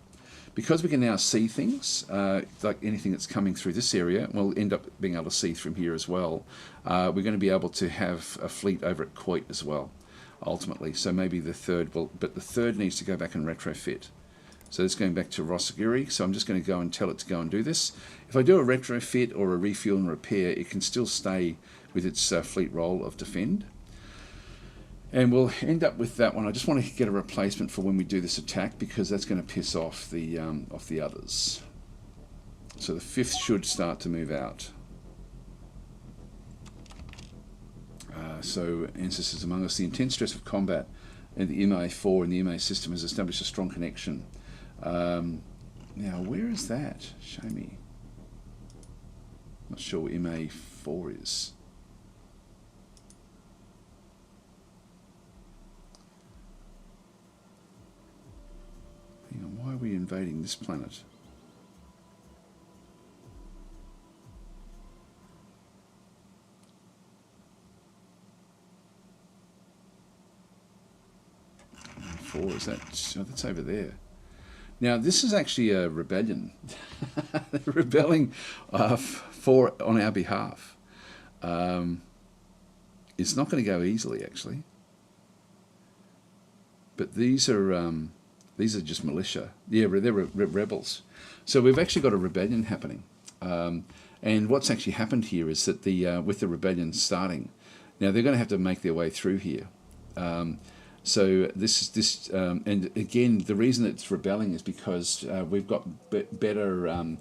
Because we can now see things, like anything that's coming through this area, we'll end up being able to see from here as well. We're going to be able to have a fleet over at Coit as well, ultimately. So maybe the third, but the third needs to go back and retrofit. So it's going back to Rossagiri, so I'm just going to go and tell it to go and do this. If I do a retrofit or a refuel and repair, it can still stay with its fleet role of defend. And we'll end up with that one. I just want to get a replacement for when we do this attack, because that's going to piss off the others. So the fifth should start to move out. So Ancestors Among Us, the intense stress of combat and the MA4 and the MA system has established a strong connection. Now, where is that? Show me. Not sure what MA4 is. Hang on, why are we invading this planet? MA4, is that? Oh, that's over there. Now, this is actually a rebellion. They're rebelling on our behalf. It's not going to go easily, actually. But these are just militia. Yeah, they're rebels. So we've actually got a rebellion happening. And what's actually happened here is that with the rebellion starting, now they're going to have to make their way through here. So and again, the reason it's rebelling is because we've got better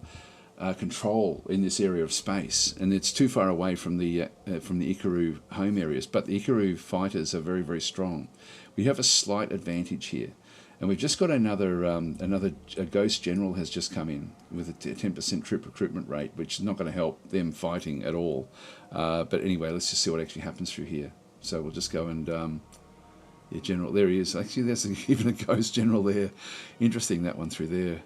control in this area of space, and it's too far away from the Ikaru home areas. But the Ikaru fighters are very, very strong. We have a slight advantage here, and we've just got another Ghost General has just come in with a 10% troop recruitment rate, which is not going to help them fighting at all. But anyway, let's just see what actually happens through here. So we'll just go and. Yeah, General, there he is. Actually, there's even a Ghost General there. Interesting, that one through there.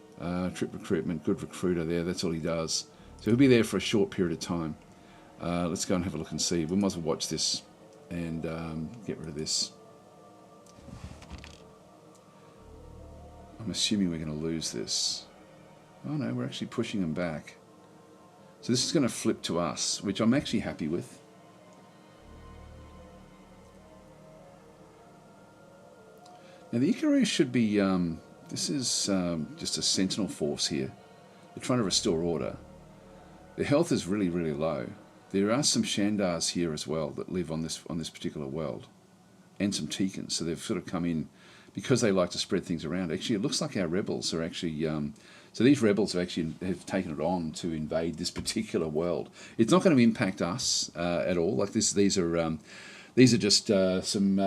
Trip recruitment, good recruiter there. That's all he does. So he'll be there for a short period of time. Let's go and have a look and see. We might as well watch this and get rid of this. I'm assuming we're going to lose this. Oh no, we're actually pushing them back. So this is going to flip to us, which I'm actually happy with. Now the Ikaru should be, this is just a sentinel force here. They're trying to restore order. Their health is really, really low. There are some Shandars here as well that live on this particular world. And some Tikans, so they've sort of come in because they like to spread things around. Actually, it looks like our rebels are actually, so these rebels have taken it on to invade this particular world. It's not going to impact us at all. Like these are just some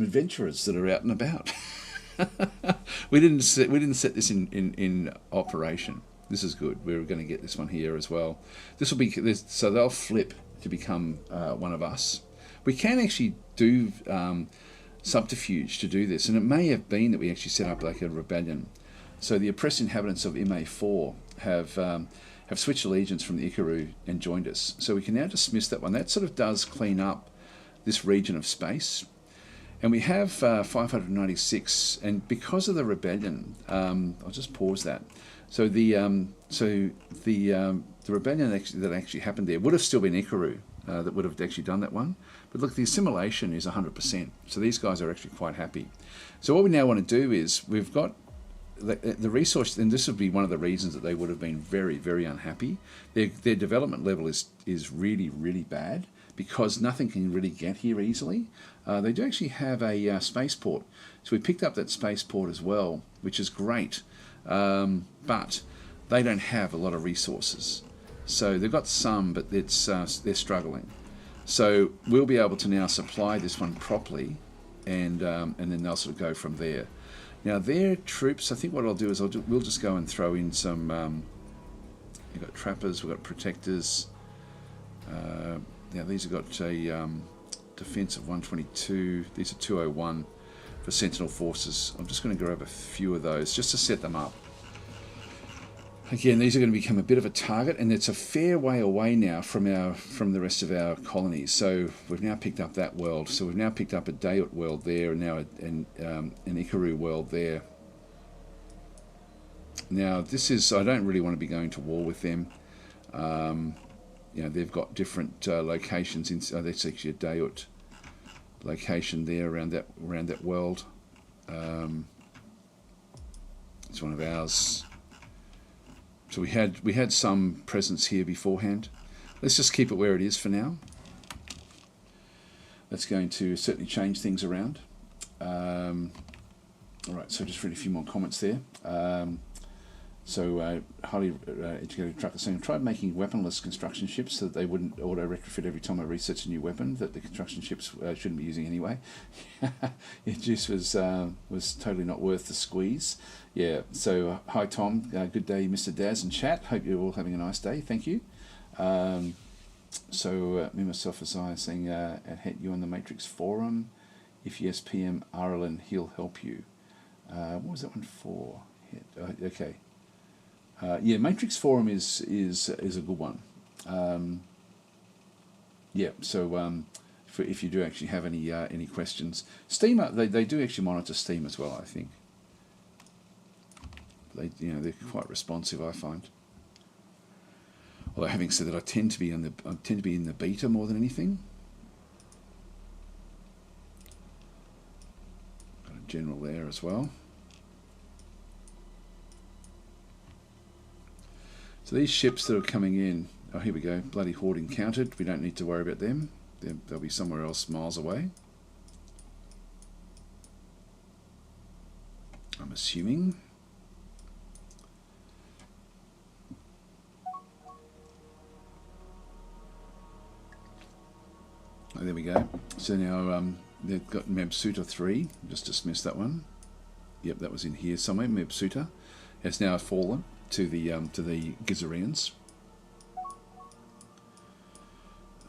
adventurers that are out and about. we didn't set this in operation. This is good. We're going to get this one here as well. This will be so they'll flip to become one of us. We can actually do subterfuge to do this, and it may have been that we actually set up like a rebellion. So the oppressed inhabitants of MA4 have switched allegiance from the Ikaru and joined us. So we can now dismiss that one. That sort of does clean up this region of space. And we have 596, and because of the rebellion, I'll just pause that. So the rebellion that actually happened there would have still been Ikaru that would have actually done that one. But look, the assimilation is 100%. So these guys are actually quite happy. So what we now want to do is we've got the resource, and this would be one of the reasons that they would have been very, very unhappy. Their development level is really, really bad because nothing can really get here easily. They do actually have a spaceport. So we picked up that spaceport as well, which is great. But they don't have a lot of resources. So they've got some, but they're struggling. So we'll be able to now supply this one properly, and then they'll sort of go from there. Now their troops, I think what I'll do is we'll just go and throw in some. We've got trappers, we've got protectors. Now these have got a defense of 122. These are 201 for Sentinel forces. I'm just going to grab a few of those just to set them up. Again, these are going to become a bit of a target, and it's a fair way away now from the rest of our colonies. So we've now picked up that world. So we've now picked up a Dayut world there, and now an Ikaru world there. Now this is, I don't really want to be going to war with them. They've got different locations. That's actually a Dayut location there around that world. It's one of ours. So we had some presence here beforehand. Let's just keep it where it is for now. That's going to certainly change things around. All right, so just read a few more comments there. Highly educated trucker saying, tried making weaponless construction ships so that they wouldn't auto retrofit every time I research a new weapon that the construction ships shouldn't be using anyway. Yeah, Juice was totally not worth the squeeze. Yeah, so hi Tom, good day Mr. Daz and chat, hope you're all having a nice day, thank you. Me, myself, as I saying, at you on the Matrix forum, if yes PM Arlen, he'll help you. What was that one for? Okay. Matrix Forum is a good one. If you do actually have any questions, Steam they do actually monitor Steam as well. I think they're quite responsive. I find. Although having said that, I tend to be in the beta more than anything. Got a general there as well. So these ships that are coming in, oh here we go, bloody horde encountered. We don't need to worry about them. They'll be somewhere else miles away. I'm assuming. Oh, there we go. So now they've got Mabsuta 3. Just dismiss that one. Yep, that was in here somewhere. Mabsuta has now fallen to the Gizarians.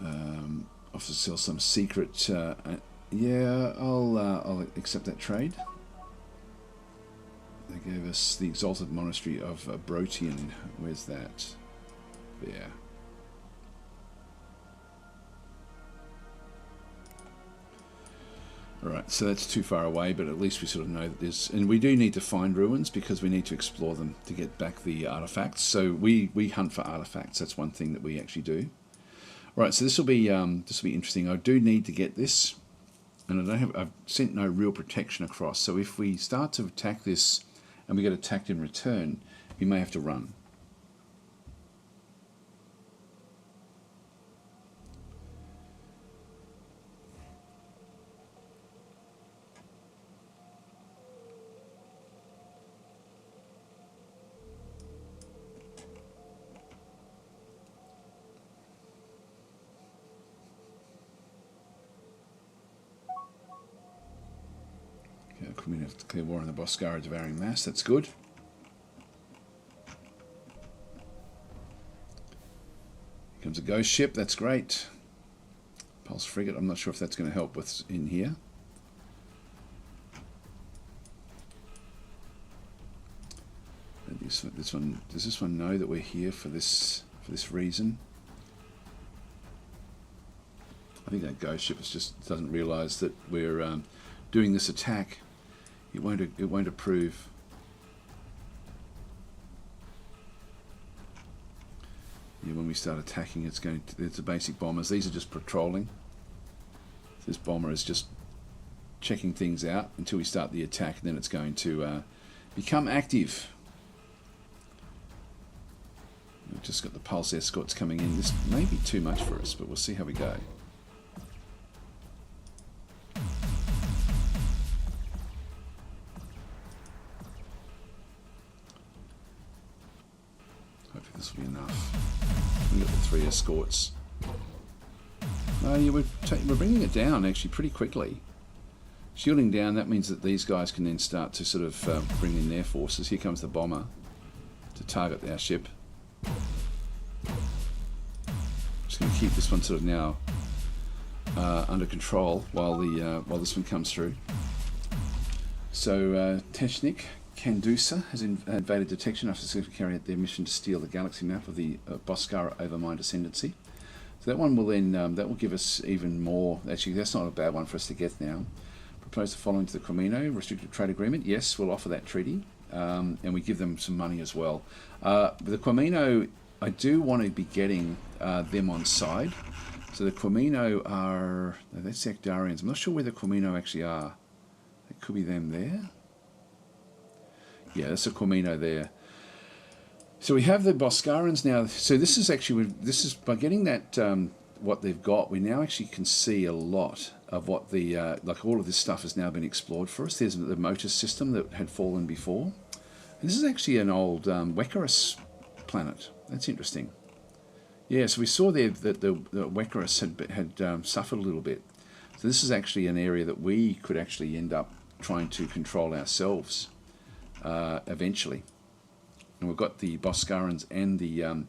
Offer to sell some secret. I'll accept that trade. They gave us the Exalted Monastery of Brotian. Where's that? There. Alright, so that's too far away, but at least we sort of know that there's... And we do need to find ruins because we need to explore them to get back the artifacts. So we hunt for artifacts. That's one thing that we actually do. Right, so this will be interesting. I do need to get this, and I've sent no real protection across. So if we start to attack this and we get attacked in return, we may have to run. We have to clear war on the Boscara devouring mass. That's good. Here comes a ghost ship. That's great. Pulse frigate. I'm not sure if that's going to help what's in here. This one. Does this one know that we're here for this reason? I think that ghost ship just doesn't realise that we're doing this attack, it won't approve. Yeah, when we start attacking, it's the basic bombers. These are just patrolling. This bomber is just checking things out until we start the attack, and then it's going to become active. We've just got the pulse escorts coming in. This may be too much for us, but we'll see how we go. Hopefully this will be enough. We've got the 3 escorts. Yeah, we're bringing it down actually pretty quickly. Shielding down, that means that these guys can then start to sort of bring in their forces. Here comes the bomber to target our ship. Just going to keep this one sort of now under control while this one comes through. So Technik Kandusa has invaded detection after successfully carrying out their mission to steal the galaxy map of the Boscara over my descendancy. So that one will then that will give us even more. Actually, that's not a bad one for us to get now. Propose the following to the Quamino restricted trade agreement. Yes, we'll offer that treaty, and we give them some money as well. The Quamino, I do want to be getting them on side. So the Quamino are they're Sectarians. I'm not sure where the Quamino actually are. It could be them there. Yeah, that's a Quamino there. So we have the Boscarans now. So this is actually by getting that what they've got, we now actually can see a lot of what the like all of this stuff has now been explored for us. There's the motor system that had fallen before. And this is actually an old Wecarus planet. That's interesting. Yeah, so we saw there that the Wecarus had suffered a little bit. So this is actually an area that we could actually end up trying to control ourselves eventually. And we've got the Boscarans and the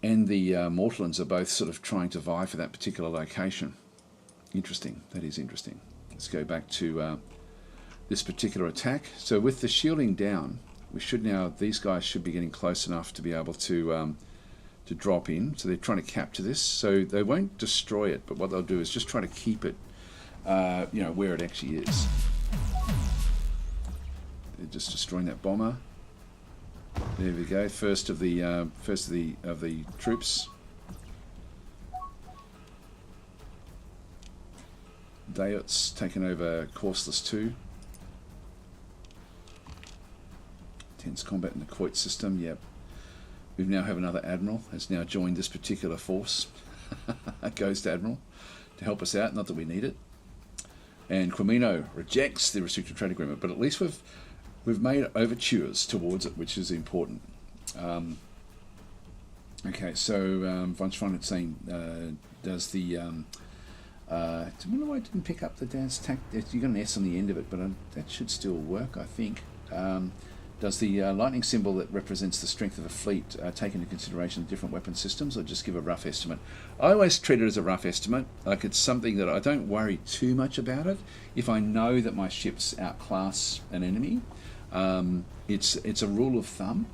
Mortallans are both sort of trying to vie for that particular location. Interesting. That is interesting. Let's go back to this particular attack. So with the shielding down, we should now, these guys should be getting close enough to be able to drop in. So they're trying to capture this. So they won't destroy it, but what they'll do is just try to keep it, where it actually is. They're just destroying that bomber. There we go. First of the troops. Dayot's taken over Courseless 2. Tense combat in the Coit system. Yep. We now have another admiral has now joined this particular force. A Ghost Admiral to help us out. Not that we need it. And Quamino rejects the restricted trade agreement, but at least we've made overtures towards it, which is important. Okay, so Von Schwein is saying, does the... I wonder why I didn't pick up the DasTactic. You got an S on the end of it, but that should still work, I think. Does the lightning symbol that represents the strength of a fleet take into consideration different weapon systems, or just give a rough estimate? I always treat it as a rough estimate. Like, it's something that I don't worry too much about it. If I know that my ships outclass an enemy, it's a rule of thumb.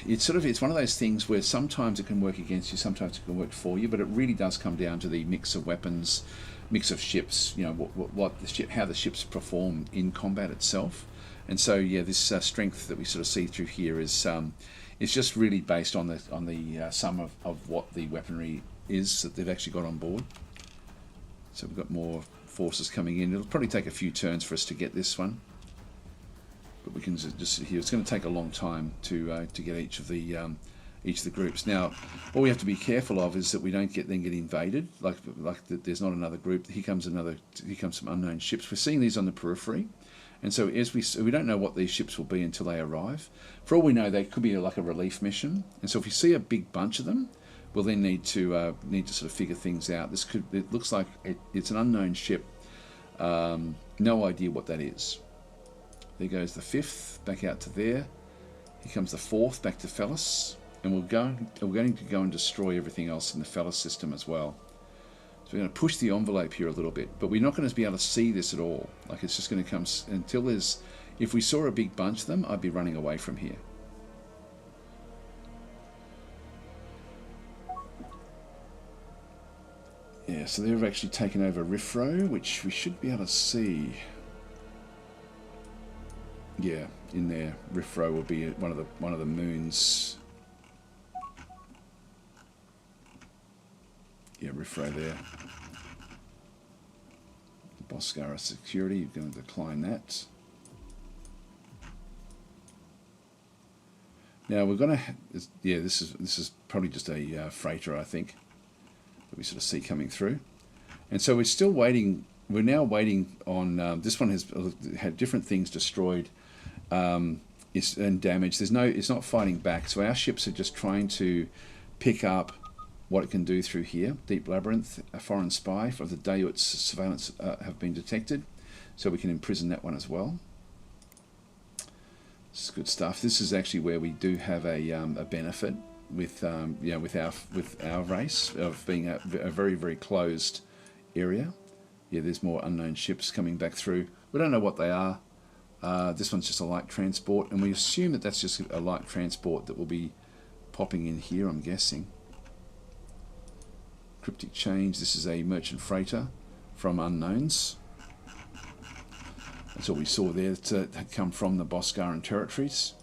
It's one of those things where sometimes it can work against you, sometimes it can work for you, but it really does come down to the mix of weapons, mix of ships. What the ship, how the ships perform in combat itself. And so, yeah, this strength that we sort of see through here is just really based on the sum of what the weaponry is that they've actually got on board. So we've got more forces coming in. It'll probably take a few turns for us to get this one. But we can just sit here. It's going to take a long time to get each of the groups. Now, what we have to be careful of is that we don't get invaded. Like there's not another group. Here comes some unknown ships. We're seeing these on the periphery, and so as we don't know what these ships will be until they arrive. For all we know, they could be like a relief mission. And so if we see a big bunch of them, we'll then need to sort of figure things out. It looks like it's an unknown ship. No idea what that is. There goes the 5th, back out to there. Here comes the 4th, back to Fellas. And we're going to go and destroy everything else in the Fellas system as well. So we're going to push the envelope here a little bit. But we're not going to be able to see this at all. Like, it's just going to come until there's... If we saw a big bunch of them, I'd be running away from here. Yeah, so they've actually taken over Riffro, which we should be able to see. Yeah, in there, Riffro will be one of the moons. Yeah, Riffro there. Boscara security, you're going to decline that. Now we're going to, yeah, this is probably just a freighter, I think, that we sort of see coming through. And so we're still waiting. We're now waiting on this one has had different things destroyed and damaged. It's not fighting back. So our ships are just trying to pick up what it can do through here. Deep Labyrinth, a foreign spy for the Dayut's surveillance have been detected, so we can imprison that one as well. This is good stuff. This is actually where we do have a benefit with with our race of being a very, very closed area. Yeah, there's more unknown ships coming back through. We don't know what they are. This one's just a light transport, and we assume that that's just a light transport that will be popping in here, I'm guessing. Cryptic change. This is a merchant freighter from unknowns. That's all we saw there that had come from the Boscaran territories.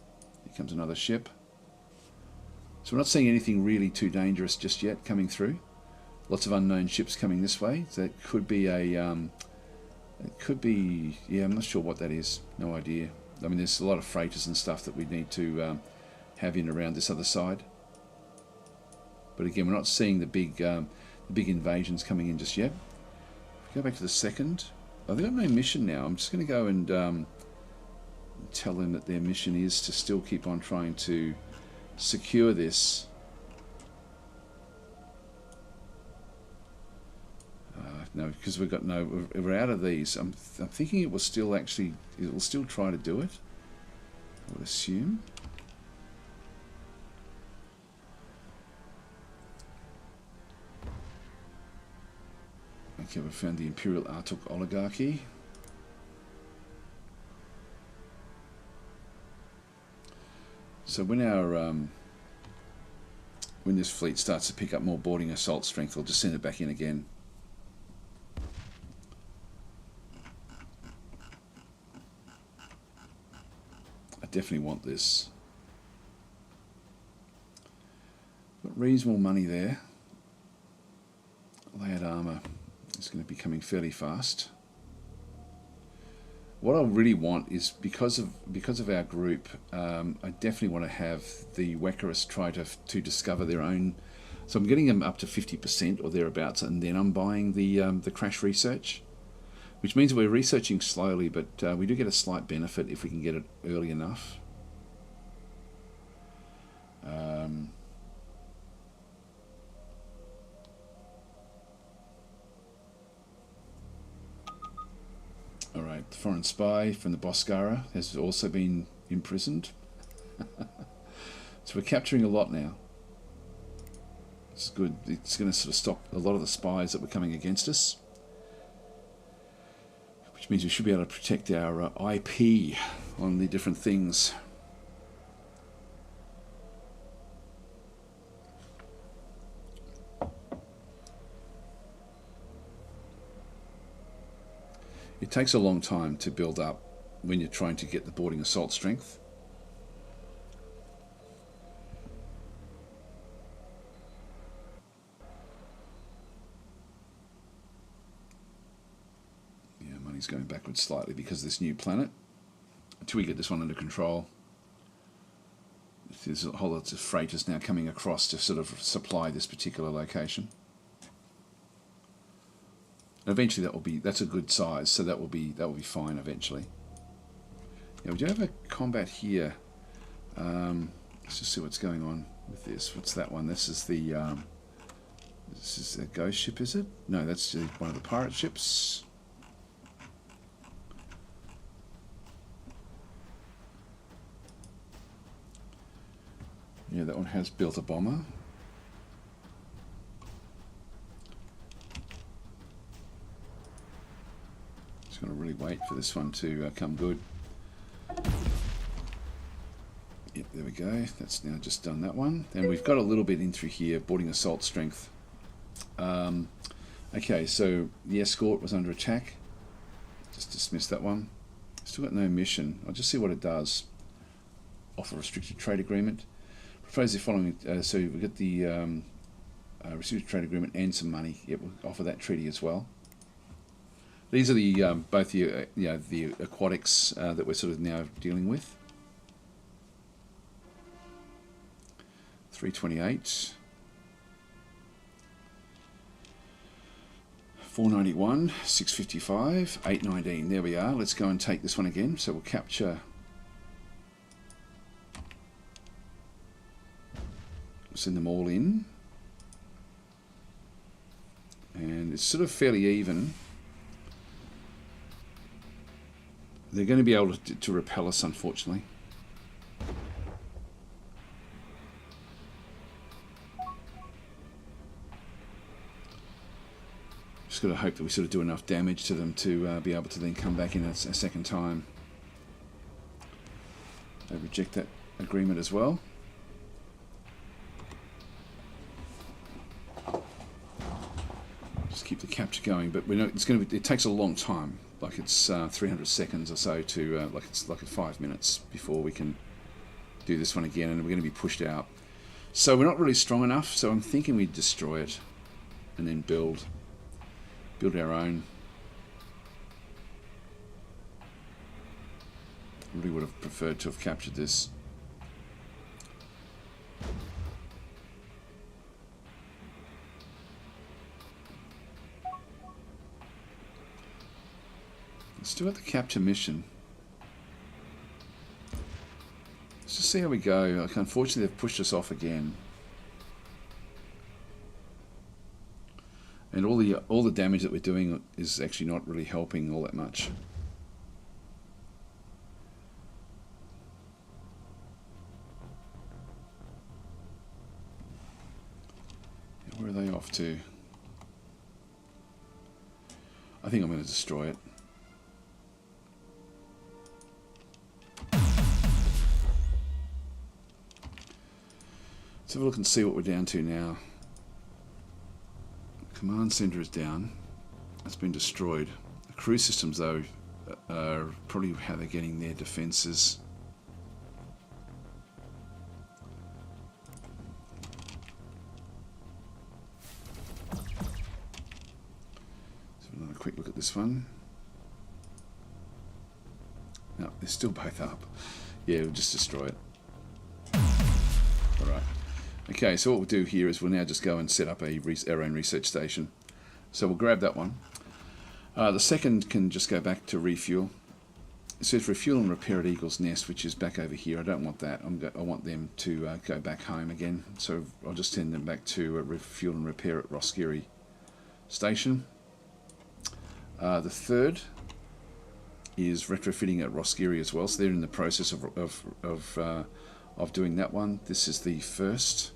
Here comes another ship. So we're not seeing anything really too dangerous just yet coming through. Lots of unknown ships coming this way. So that could be a it could be, yeah, I'm not sure what that is. No idea. I mean, there's a lot of freighters and stuff that we need to have in around this other side. But again, we're not seeing the big invasions coming in just yet. Go back to the second. Oh, they've got no mission now. I'm just going to go and tell them that their mission is to still keep on trying to secure this. No, because we're out of these. I'm thinking it will still try to do it, I would assume. Okay, we found the Imperial Artuk Oligarchy. So when this fleet starts to pick up more boarding assault strength, we'll just send it back in again. I definitely want this. Got reasonable money there. Layered armor. It's going to be coming fairly fast. What I really want is, because of our group, I definitely want to have the Wekaris try to discover their own. So I'm getting them up to 50% or thereabouts, and then I'm buying the crash research, which means we're researching slowly, but we do get a slight benefit if we can get it early enough. Alright, the foreign spy from the Boscara has also been imprisoned. So we're capturing a lot now. It's good. It's going to sort of stop a lot of the spies that were coming against us. Which means we should be able to protect our IP on the different things. It takes a long time to build up when you're trying to get the boarding assault strength. Yeah, money's going backwards slightly because of this new planet. Until we get this one under control. There's a whole lot of freighters now coming across to sort of supply this particular location. Eventually that's a good size, so that will be fine eventually. Now we do have a combat here. Let's just see what's going on with this. What's that one? This is a ghost ship, is it? No, that's one of the pirate ships. Yeah, that one has built a bomber. Got to really wait for this one to come good. Yep, there we go. That's now just done that one. And we've got a little bit in through here, boarding assault strength. Okay, so the escort was under attack. Just dismiss that one. Still got no mission. I'll just see what it does. Offer restricted trade agreement. Propose the following. So we get the restricted trade agreement and some money. Yep, we'll offer that treaty as well. These are the both the the aquatics that we're sort of now dealing with. 328. 491, 655, 819. There we are. Let's go and take this one again. So we'll capture. Send them all in. And it's sort of fairly even. They're going to be able to repel us, unfortunately. Just got to hope that we sort of do enough damage to them to be able to then come back in a second time. They reject that agreement as well. Just keep the capture going, but we know it's going to be. It takes a long time. Like it's 300 seconds or so to like it's like 5 minutes before we can do this one again, and we're going to be pushed out. So we're not really strong enough. So I'm thinking we destroy it and then build our own. Really would have preferred to have captured this. Let's do it the capture mission. Let's just see how we go. Like, unfortunately, they've pushed us off again. And all the damage that we're doing is actually not really helping all that much. Where are they off to? I think I'm going to destroy it. Let's have a look and see what we're down to now. Command center is down. It's been destroyed. The crew systems, though, are probably how they're getting their defenses. So another quick look at this one. No, they're still both up. Yeah, we'll just destroy it. All right. Okay, so what we'll do here is we'll now just go and set up our own research station. So we'll grab that one. The second can just go back to refuel. It says refuel and repair at Eagle's Nest, which is back over here. I don't want that. I want them to go back home again. So I'll just send them back to refuel and repair at Roskiri Station. The third is retrofitting at Roskiri as well. So they're in the process of doing that one. This is the first.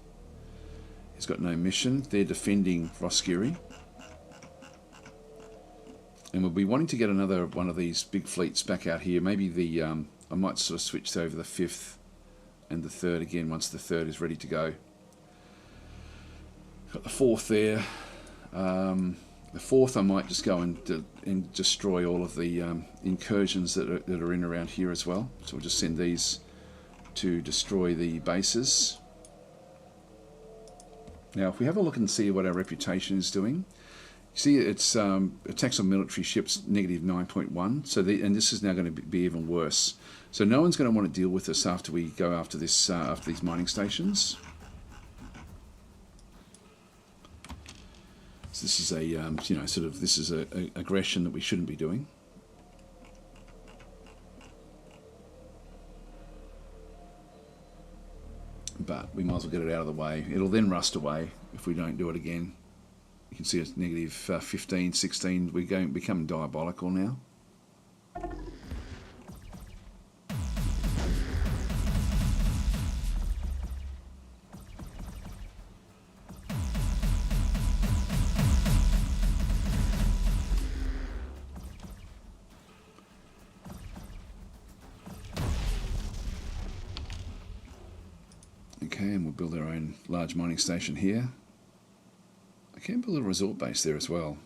He's got no mission. They're defending Roskiri. And we'll be wanting to get another one of these big fleets back out here. Maybe the I might sort of switch over the fifth and the third again once the third is ready to go. Got the fourth there. The fourth I might just go and destroy all of the incursions that are in around here as well. So we'll just send these to destroy the bases. Now if we have a look and see what our reputation is doing, you see it's attacks on military ships negative 9.1, so and this is now going to be even worse. So no one's going to want to deal with us after we go after this after these mining stations. So this is a sort of this is a aggression that we shouldn't be doing. But we might as well get it out of the way. It'll then rust away if we don't do it again. You can see it's negative 15, 16. We're becoming diabolical now. Okay, and we'll build our own large mining station here. I can build a resort base there as well.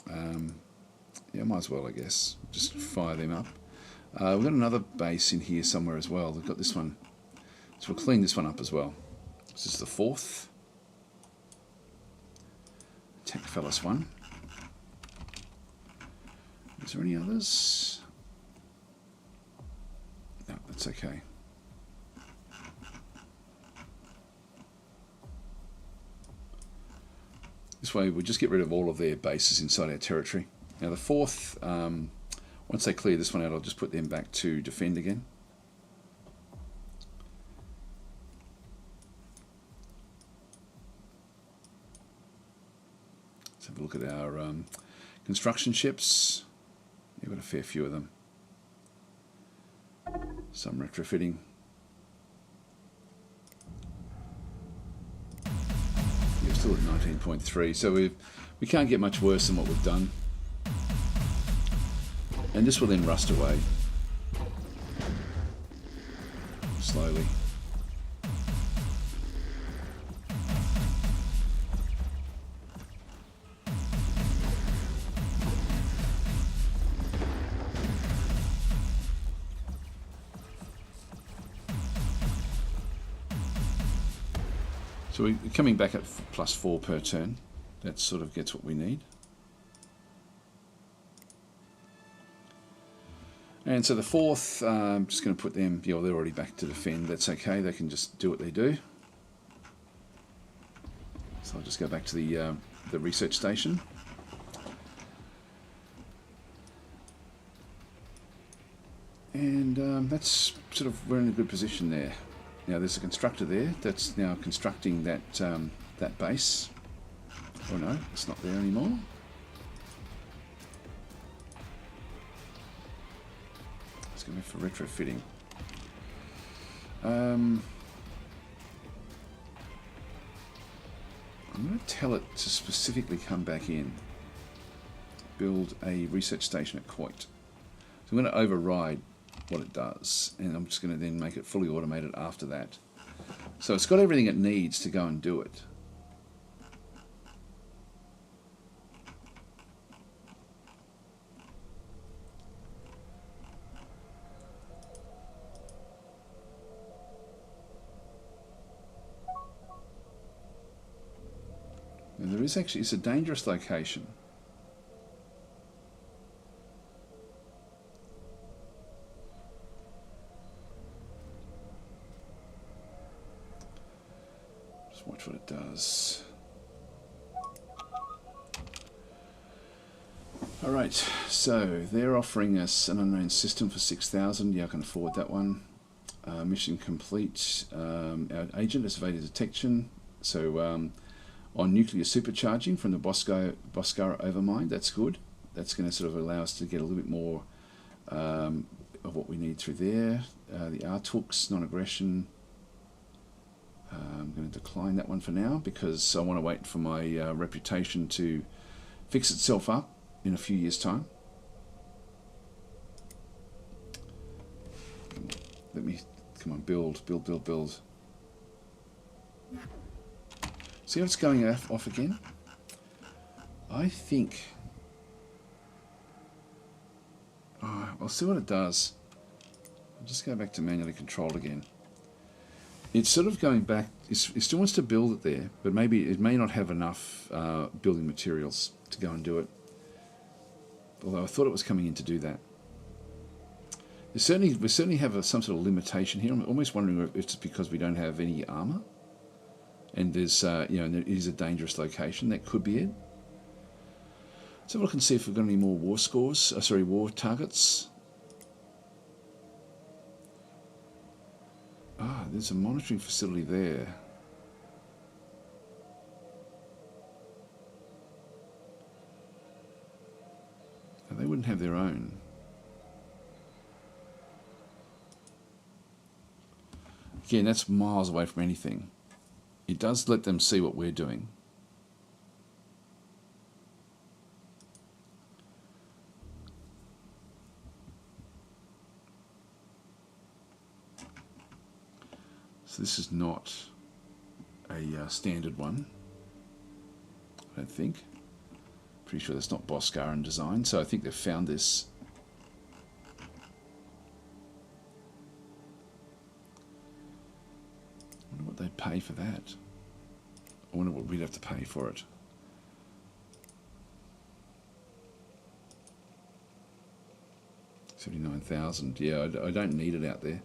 Yeah, might as well, I guess. Just fire them up. We've got another base in here somewhere as well. We've got this one. So we'll clean this one up as well. This is the 4th. Attack Fellas one. Is there any others? No, that's okay. This way we'll just get rid of all of their bases inside our territory. Now the 4th, once they clear this one out, I'll just put them back to defend again. Let's have a look at our construction ships. We've got a fair few of them. Some retrofitting. We're still at 19.3, so we can't get much worse than what we've done. And this will then rust away slowly. So we're coming back at +4 per turn. That sort of gets what we need. And so the 4th, I'm just going to put them, yeah, well, they're already back to defend. That's okay, they can just do what they do. So I'll just go back to the research station. And that's sort of, we're in a good position there. Now there's a constructor there that's now constructing that that base. Oh no, it's not there anymore. It's going to be for retrofitting. I'm going to tell it to specifically come back in. Build a research station at Coit. So I'm going to override what it does, and I'm just going to then make it fully automated after that. So it's got everything it needs to go and do it. And there is actually, it's a dangerous location. Watch what it does. Alright, so they're offering us an unknown system for 6,000. Yeah, I can afford that one. Mission complete. Our agent has evaded detection. So on nuclear supercharging from the Boscara overmind, that's good. That's going to sort of allow us to get a little bit more of what we need through there. The Artooks, non-aggression. I'm going to decline that one for now because I want to wait for my reputation to fix itself up in a few years' time. Come on, build. See what's going off again? I think... I'll see what it does. I'll just go back to manually controlled again. It's sort of going back, it still wants to build it there, but maybe it may not have enough building materials to go and do it. Although I thought it was coming in to do that. We certainly have some sort of limitation here. I'm almost wondering if it's because we don't have any armor. And there's, it is a dangerous location. That could be it. Let's have a look and see if we've got any more war scores, war targets. There's a monitoring facility there. Oh, they wouldn't have their own. Again, that's miles away from anything. It does let them see what we're doing. So this is not a standard one, I don't think. Pretty sure that's not Boscaran design, so I think they've found this. I wonder what they'd pay for that. I wonder what we'd have to pay for it. $79,000. Yeah, I don't need it out there.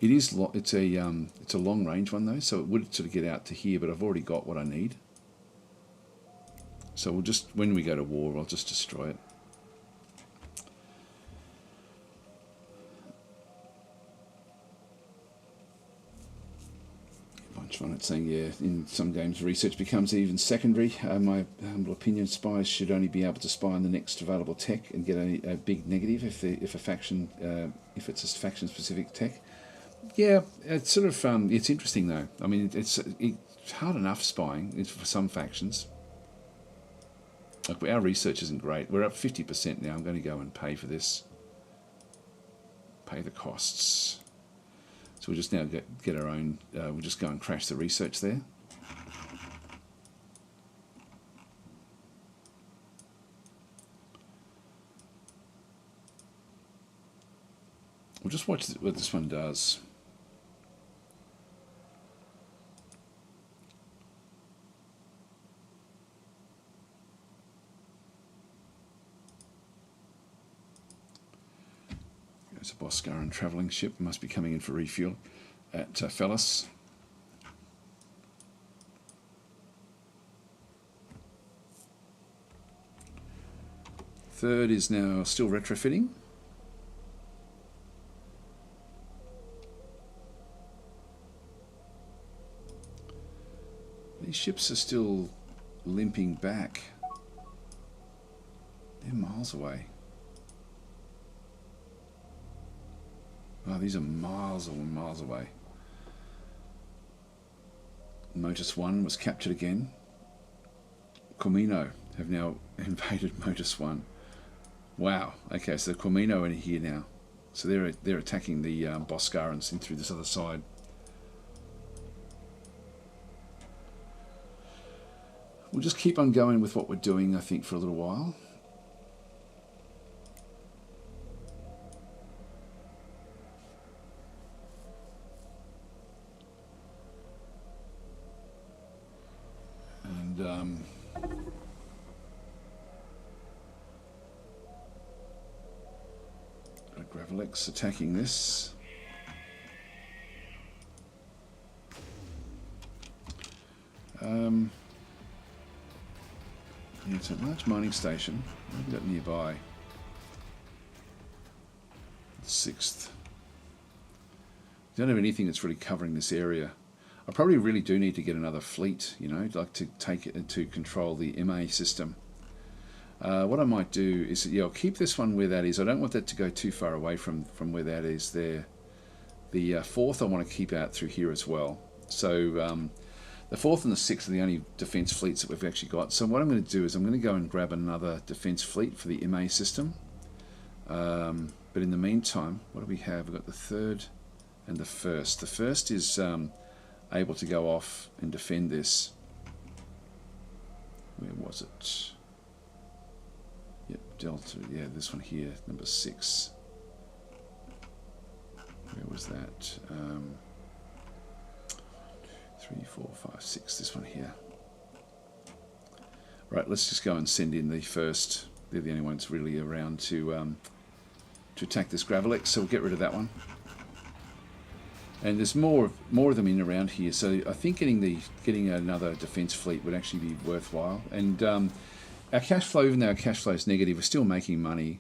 It is. It's a long range one though, so it would sort of get out to here. But I've already got what I need. So we'll just, when we go to war, I'll just destroy it. A bunch on it saying, yeah, in some games research becomes even secondary. My humble opinion, spies should only be able to spy on the next available tech and get a big negative if it's a faction specific tech. Yeah, it's sort of it's interesting though. I mean, it's hard enough spying for some factions. Like our research isn't great. We're up 50% now. I'm going to go and pay for this. Pay the costs. So we'll just now get our own. We'll just go and crash the research there. We'll just watch what this one does. There's a Boscaran travelling ship. Must be coming in for refuel at Fellas. Third is now still retrofitting. These ships are still limping back. They're miles away. Oh, these are miles and miles away. Motus 1 was captured again. Comino have now invaded Motus 1. Wow. Okay, so the Comino are here now. So they're attacking the Boscarans in through this other side. We'll just keep on going with what we're doing, I think, for a little while. And Gravelex attacking this. Yeah, it's a large mining station. What have we got nearby? The 6th. Don't have anything that's really covering this area. I probably really do need to get another fleet, you know, like to take it to control the MA system. What I might do is, yeah, I'll keep this one where that is. I don't want that to go too far away from where that is there. The 4th I want to keep out through here as well. So the 4th and the 6th are the only defence fleets that we've actually got. So what I'm going to do is I'm going to go and grab another defence fleet for the MA system. But in the meantime, what do we have? We've got the 3rd and the 1st. The 1st is able to go off and defend this. Where was it? Yep, Delta. Yeah, this one here, number 6. Where was that? 3, 4, 5, 6. This one here. Right, let's just go and send in the 1st. They're the only ones really around to attack this Gravelex, so we'll get rid of that one. And there's more of them in around here, so I think getting another defence fleet would actually be worthwhile. And our cash flow, even though our cash flow is negative, we're still making money.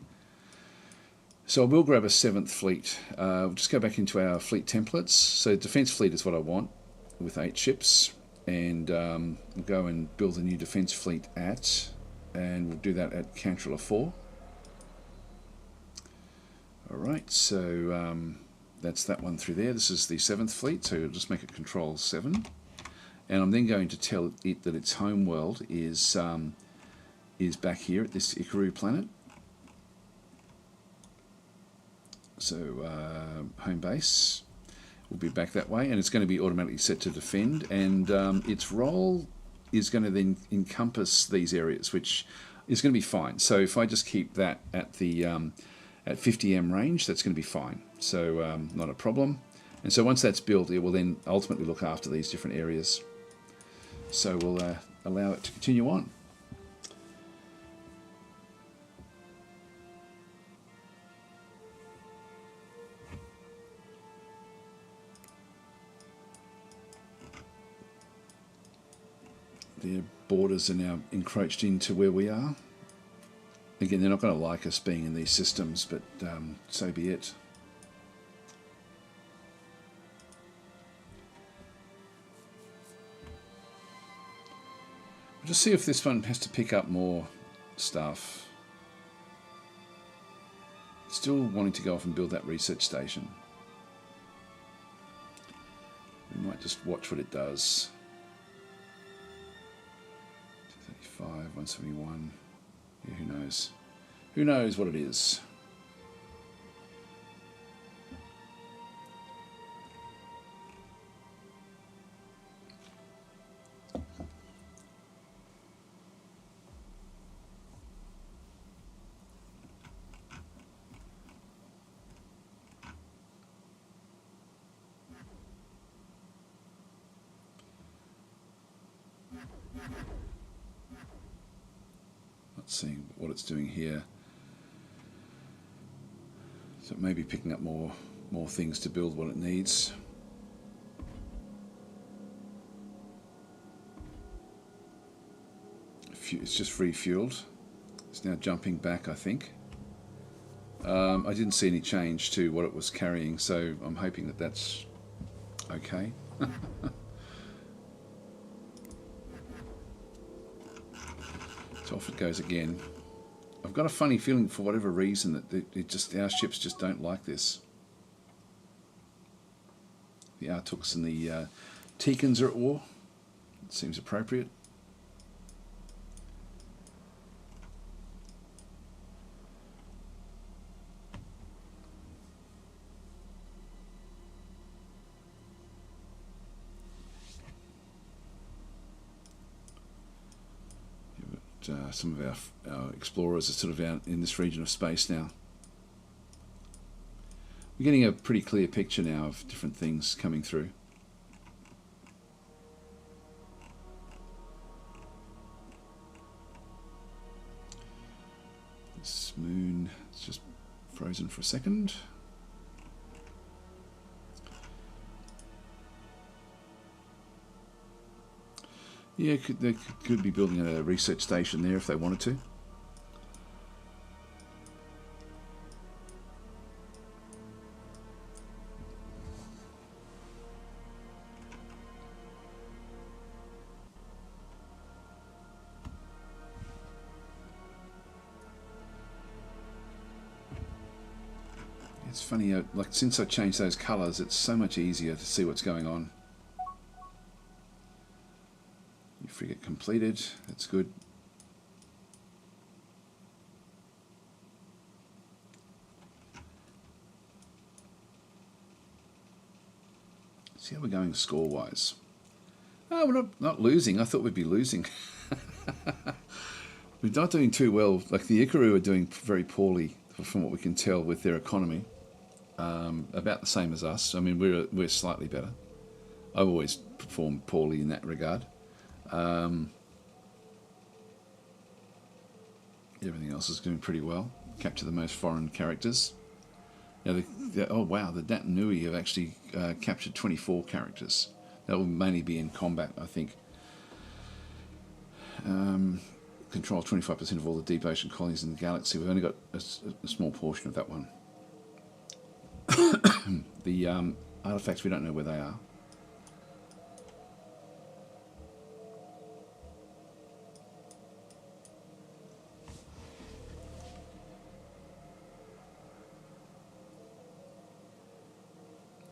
So I will grab a 7th fleet. We'll just go back into our fleet templates. So defence fleet is what I want, with 8 ships, and we'll go and build a new defence fleet and we'll do that at Cantrilla 4. Alright, so that's that one through there. This is the 7th fleet, so we'll just make it Control 7. And I'm then going to tell it that its home world is back here at this Ikaru planet. So home base will be back that way, and it's going to be automatically set to defend, and its role is going to then encompass these areas, which is going to be fine. So if I just keep that at the at 50M range, that's going to be fine. So not a problem. And so once that's built, it will then ultimately look after these different areas. So we'll allow it to continue on. Their borders are now encroached into where we are. Again, they're not going to like us being in these systems, but so be it. We'll just see if this one has to pick up more stuff. Still wanting to go off and build that research station. We might just watch what it does. 235, 171. Yeah, who knows? Who knows what it is? Let's see what it's doing here. So it may be picking up more things to build what it needs. It's just refueled. It's now jumping back, I think. I didn't see any change to what it was carrying, so I'm hoping that that's okay. So off it goes again. I've got a funny feeling, for whatever reason, that our ships just don't like this. The Artooks and the Teekans are at war. It seems appropriate. Some of our explorers are sort of out in this region of space now. We're getting a pretty clear picture now of different things coming through. This moon is just frozen for a second. Yeah, they could be building a research station there if they wanted to. It's funny, like since I changed those colours, it's so much easier to see what's going on. Frigate completed, that's good. See how we're going score-wise. Oh, we're not losing. I thought we'd be losing. We're not doing too well. Like the Ikaru are doing very poorly, from what we can tell, with their economy. About the same as us. I mean, we're slightly better. I've always performed poorly in that regard. Everything else is doing pretty well. Capture the most foreign characters. Now, oh wow, the Dat Nui have actually captured 24 characters. That will mainly be in combat, I think. Control 25% of all the deep ocean colonies in the galaxy. We've only got a small portion of that one. The artifacts, we don't know where they are.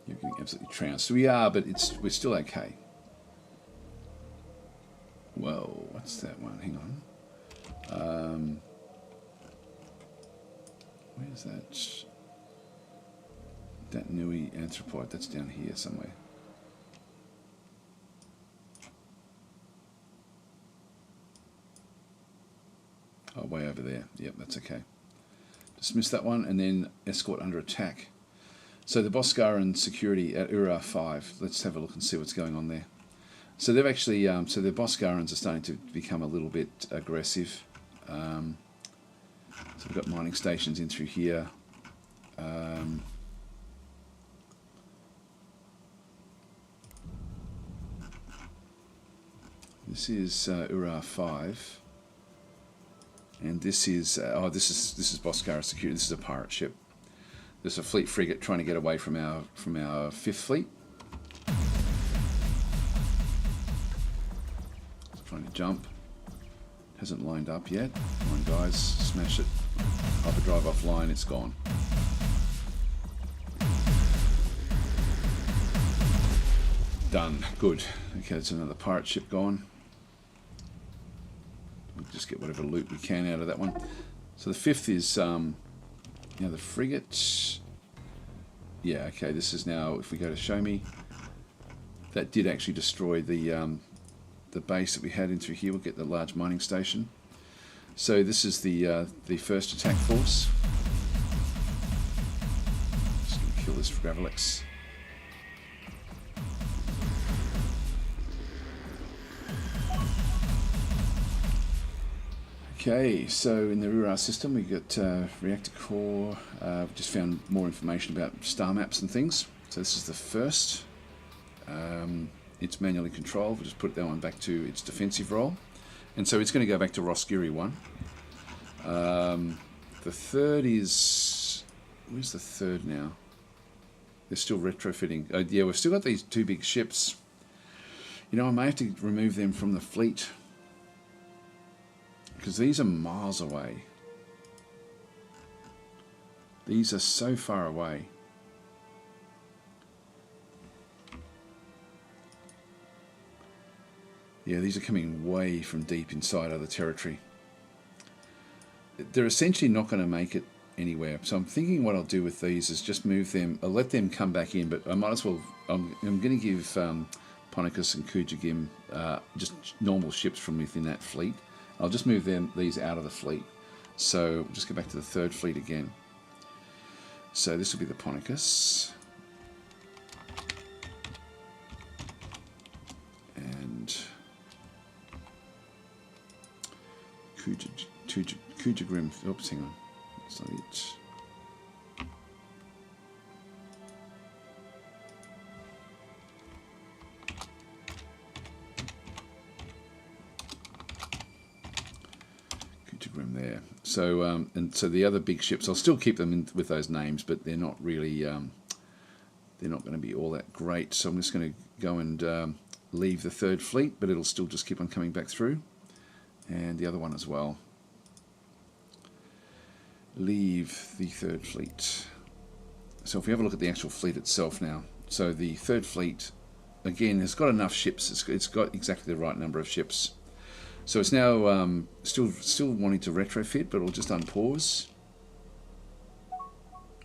You're getting absolutely trounced. We are, but we're still okay. Whoa, what's that one? Hang on. Where's that? Dat Nui anthropod. That's down here somewhere. Oh, way over there. Yep, that's okay. Dismiss that one, and then escort under attack. So the Boscaran security at Ura 5. Let's have a look and see what's going on there. So they've actually, so the Boscarans are starting to become a little bit aggressive. So we've got mining stations in through here. This is Ura 5, and this is this is Boscara security. This is a pirate ship. There's a fleet frigate trying to get away from our fifth fleet. It's trying to jump. Hasn't lined up yet. Come on, guys, smash it. Hyperdrive offline. It's gone. Done. Good. Okay, there's another pirate ship gone. We'll just get whatever loot we can out of that one. So the fifth is the frigate. Yeah, okay, this is now, if we go to show me, that did actually destroy the base that we had in through here. We'll get the large mining station. So this is the first attack force. Just gonna kill this Gravelex. Okay, so in the Ura system we got reactor core. We've just found more information about star maps and things. So this is the first. It's manually controlled. We'll just put that one back to its defensive role. And so it's going to go back to Roskiri 1. The third is... Where's the third now? They're still retrofitting. Yeah, we've still got these two big ships. You know, I may have to remove them from the fleet, because these are miles away. These are so far away. Yeah, these are coming way from deep inside other territory. They're essentially not going to make it anywhere. So I'm thinking what I'll do with these is just move them. I'll let them come back in, but I might as well... I'm going to give Ponicus and Kujagim just normal ships from within that fleet. I'll just move these out of the fleet. So we'll just go back to the third fleet again. So this will be the Ponicus. And Kujagrim. Oops, hang on. That's not it. There. So and so the other big ships, I'll still keep them in with those names, but they're not really they're not going to be all that great. So I'm just going to go and leave the third fleet, but it'll still just keep on coming back through, and the other one as well. Leave the third fleet. So if we have a look at the actual fleet itself now, so the third fleet again has got enough ships. It's got exactly the right number of ships. So it's now still wanting to retrofit, but it'll just unpause.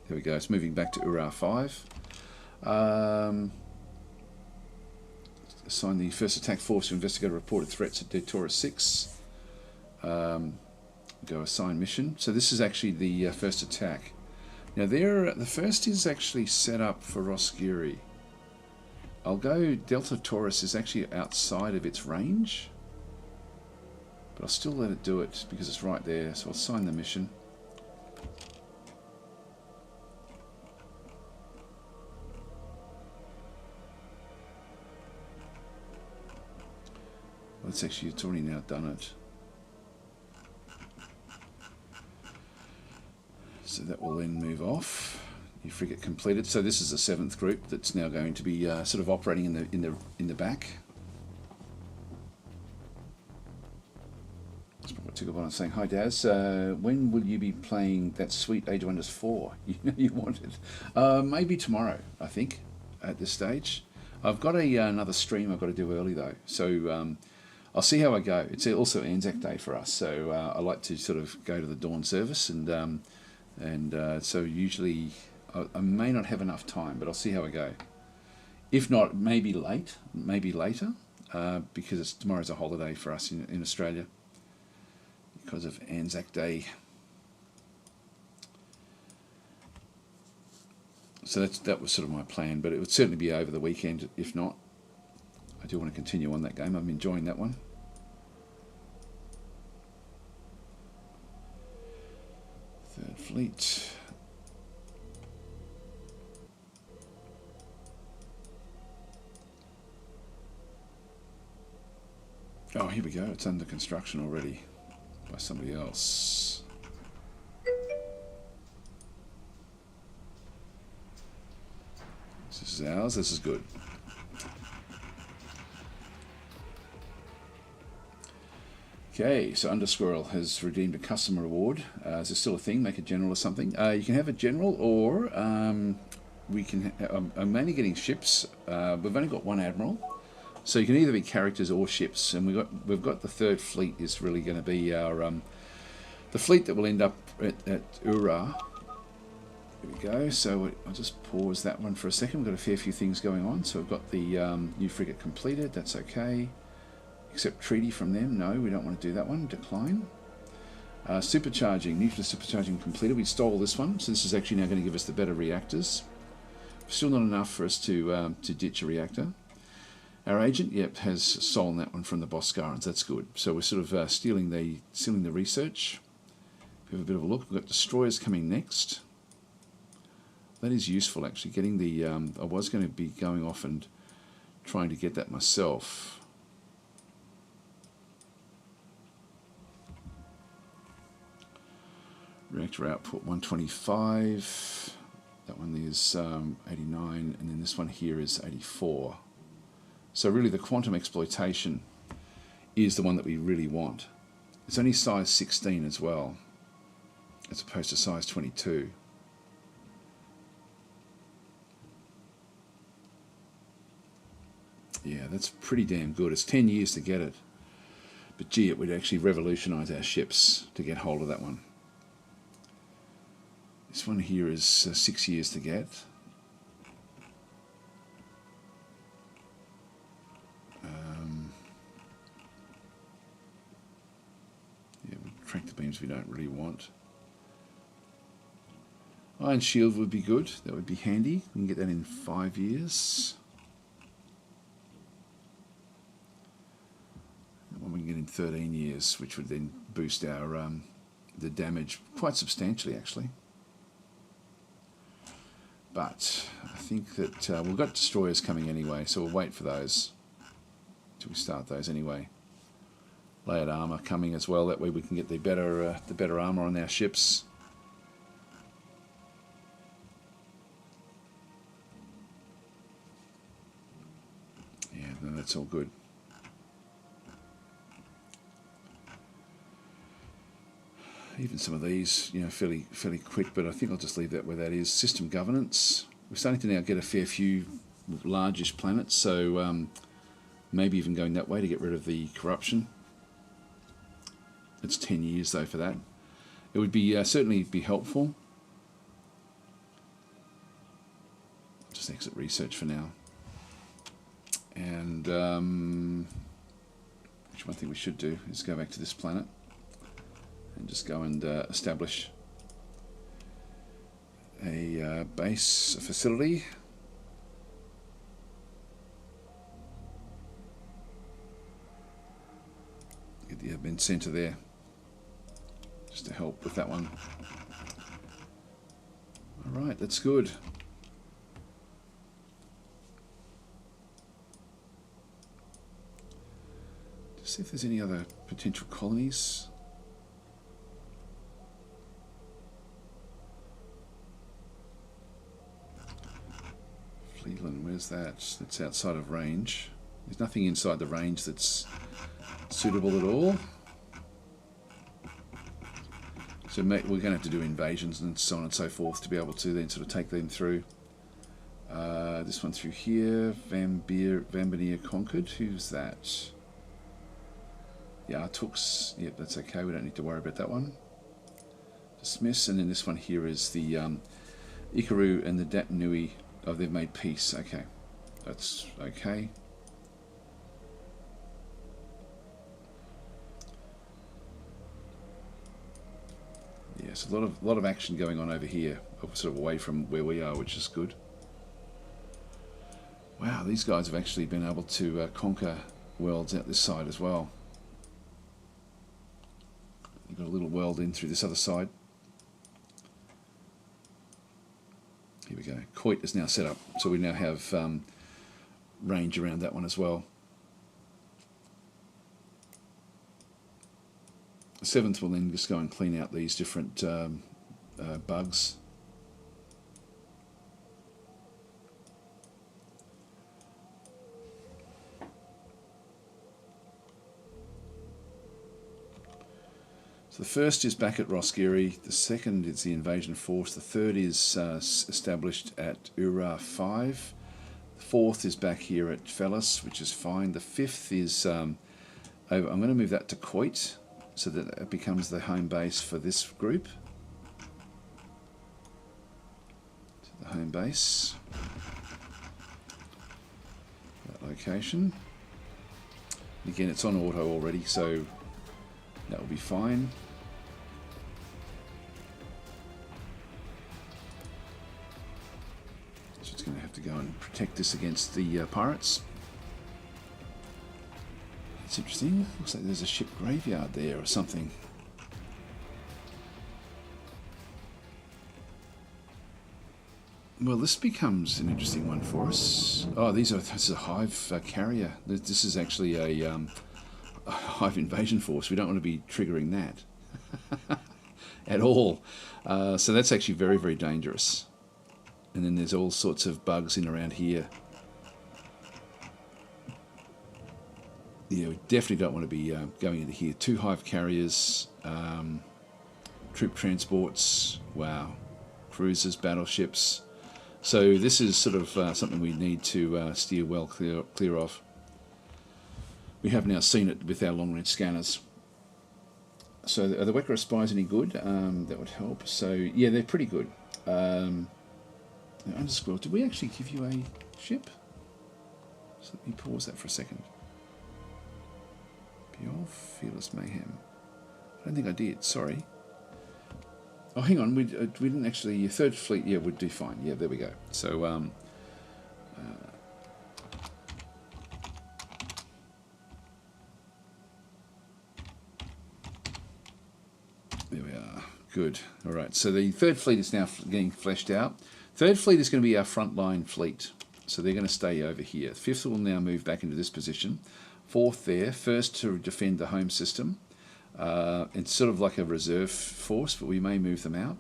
There we go. It's moving back to Ura 5. Assign the first attack force to investigate reported threats at Detour 6. Go assign mission. So this is actually the first attack. Now the first is actually set up for Roskiri. I'll go Delta Taurus is actually outside of its range. But I'll still let it do it because it's right there. So I'll sign the mission. Well, it's already now done it. So that will then move off. Your frigate completed. So this is the seventh group that's now going to be sort of operating in the back. Tigabon saying, "Hi Daz, when will you be playing that sweet Age of Wonders 4? You know you wanted. Maybe tomorrow, I think, at this stage. I've got another stream I've got to do early though, so I'll see how I go. It's also Anzac Day for us, so I like to sort of go to the dawn service, and so usually I may not have enough time, but I'll see how I go. If not, maybe later, because tomorrow's a holiday for us in Australia. because of Anzac Day. So that was sort of my plan, but it would certainly be over the weekend. If not, I do want to continue on that game. I'm enjoying that one. Third Fleet. Oh, here we go. It's under construction already by somebody else. This is ours. This is good. Okay, so Undersquirrel has redeemed a customer reward. Is this still a thing? Make a general or something? You can have a general, or we can. I'm mainly getting ships. We've only got one admiral, so you can either be characters or ships. And we've got the third fleet is really going to be our the fleet that will end up at Ura. There we go. So I'll just pause that one for a second. We've got a fair few things going on. So we've got the new frigate completed. That's okay. Accept treaty from them. No, we don't want to do that one. Decline. Supercharging. Nuclear supercharging completed. We stole this one, so this is actually now going to give us the better reactors. Still not enough for us to ditch a reactor. Our agent, yep, has stolen that one from the Boscarans. That's good. So we're sort of stealing the research. We have a bit of a look. We've got destroyers coming next. That is useful actually. Getting the I was going to be going off and trying to get that myself. Reactor output 125. That one is 89, and then this one here is 84. So really the quantum exploitation is the one that we really want. It's only size 16 as well, as opposed to size 22. Yeah, that's pretty damn good. It's 10 years to get it. But gee, it would actually revolutionise our ships to get hold of that one. This one here is 6 years to get. Yeah, tractor beams we don't really want. Iron shield would be good. That would be handy. We can get that in 5 years. That one we can get in 13 years, which would then boost our the damage quite substantially, actually. But I think that we've got destroyers coming anyway, so we'll wait for those till we start those anyway. Layered armour coming as well. That way we can get the better armour on our ships. Yeah, no, that's all good. Even some of these, you know, fairly quick, but I think I'll just leave that where that is. System governance. We're starting to now get a fair few largish planets, so maybe even going that way to get rid of the corruption. It's 10 years though for that. It would be certainly be helpful. Just exit research for now. And which one thing we should do is go back to this planet. And just go and establish a base, a facility. Get the admin center there, just to help with that one. All right, that's good. Just see if there's any other potential colonies. Fleetland, where's that? That's outside of range. There's nothing inside the range that's suitable at all. So we're going to have to do invasions and so on and so forth to be able to then sort of take them through. This one through here, Vambernier conquered. Who's that? Yeah, Tooks. Yep, that's okay. We don't need to worry about that one. Dismiss. And then this one here is the Ikaru and the Datanui. Oh, they've made peace. Okay, that's okay. Yes, a lot of action going on over here, sort of away from where we are, which is good. Wow, these guys have actually been able to conquer worlds out this side as well. You've got a little world in through this other side. Here we go. Coit is now set up, so we now have range around that one as well. The 7th will then just go and clean out these different bugs. So the 1st is back at Rosgiri, the 2nd is the invasion force, the 3rd is established at Ura 5, the 4th is back here at Fellis, which is fine, the 5th is, over, I'm going to move that to Coit, so that it becomes the home base for this group. To the home base, that location. Again, it's on auto already, so that will be fine. So it's going to have to go and protect this against the pirates. It's interesting. Looks like there's a ship graveyard there or something. Well, this becomes an interesting one for us. Oh, this is a hive carrier. This is actually a hive invasion force. We don't want to be triggering that at all. So that's actually very, very dangerous. And then there's all sorts of bugs in around here. Yeah, we definitely don't want to be going into here. 2 hive carriers, troop transports, wow, cruisers, battleships. So this is sort of something we need to steer well clear of. We have now seen it with our long-range scanners. So are the Wekra spies any good? That would help. So yeah, they're pretty good. Underscore, did we actually give you a ship? So let me pause that for a second. Pure Fearless Mayhem. I don't think I did, sorry. Oh, hang on, we didn't actually... 3rd Fleet, yeah, would do fine. Yeah, there we go. So, there we are. Good. All right, so the 3rd Fleet is now getting fleshed out. 3rd Fleet is going to be our frontline fleet. So they're going to stay over here. 5th will now move back into this position. 4th there, 1st to defend the home system. It's sort of like a reserve force, but we may move them out.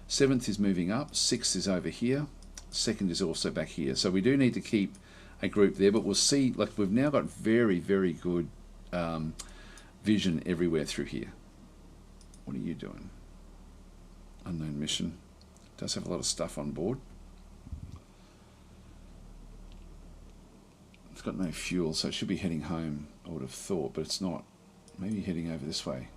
7th is moving up, 6th is over here, 2nd is also back here. So we do need to keep a group there, but we'll see, like we've now got very, very good vision everywhere through here. What are you doing? Unknown mission. Does have a lot of stuff on board. It's got no fuel, so it should be heading home, I would have thought, but it's not. Maybe heading over this way.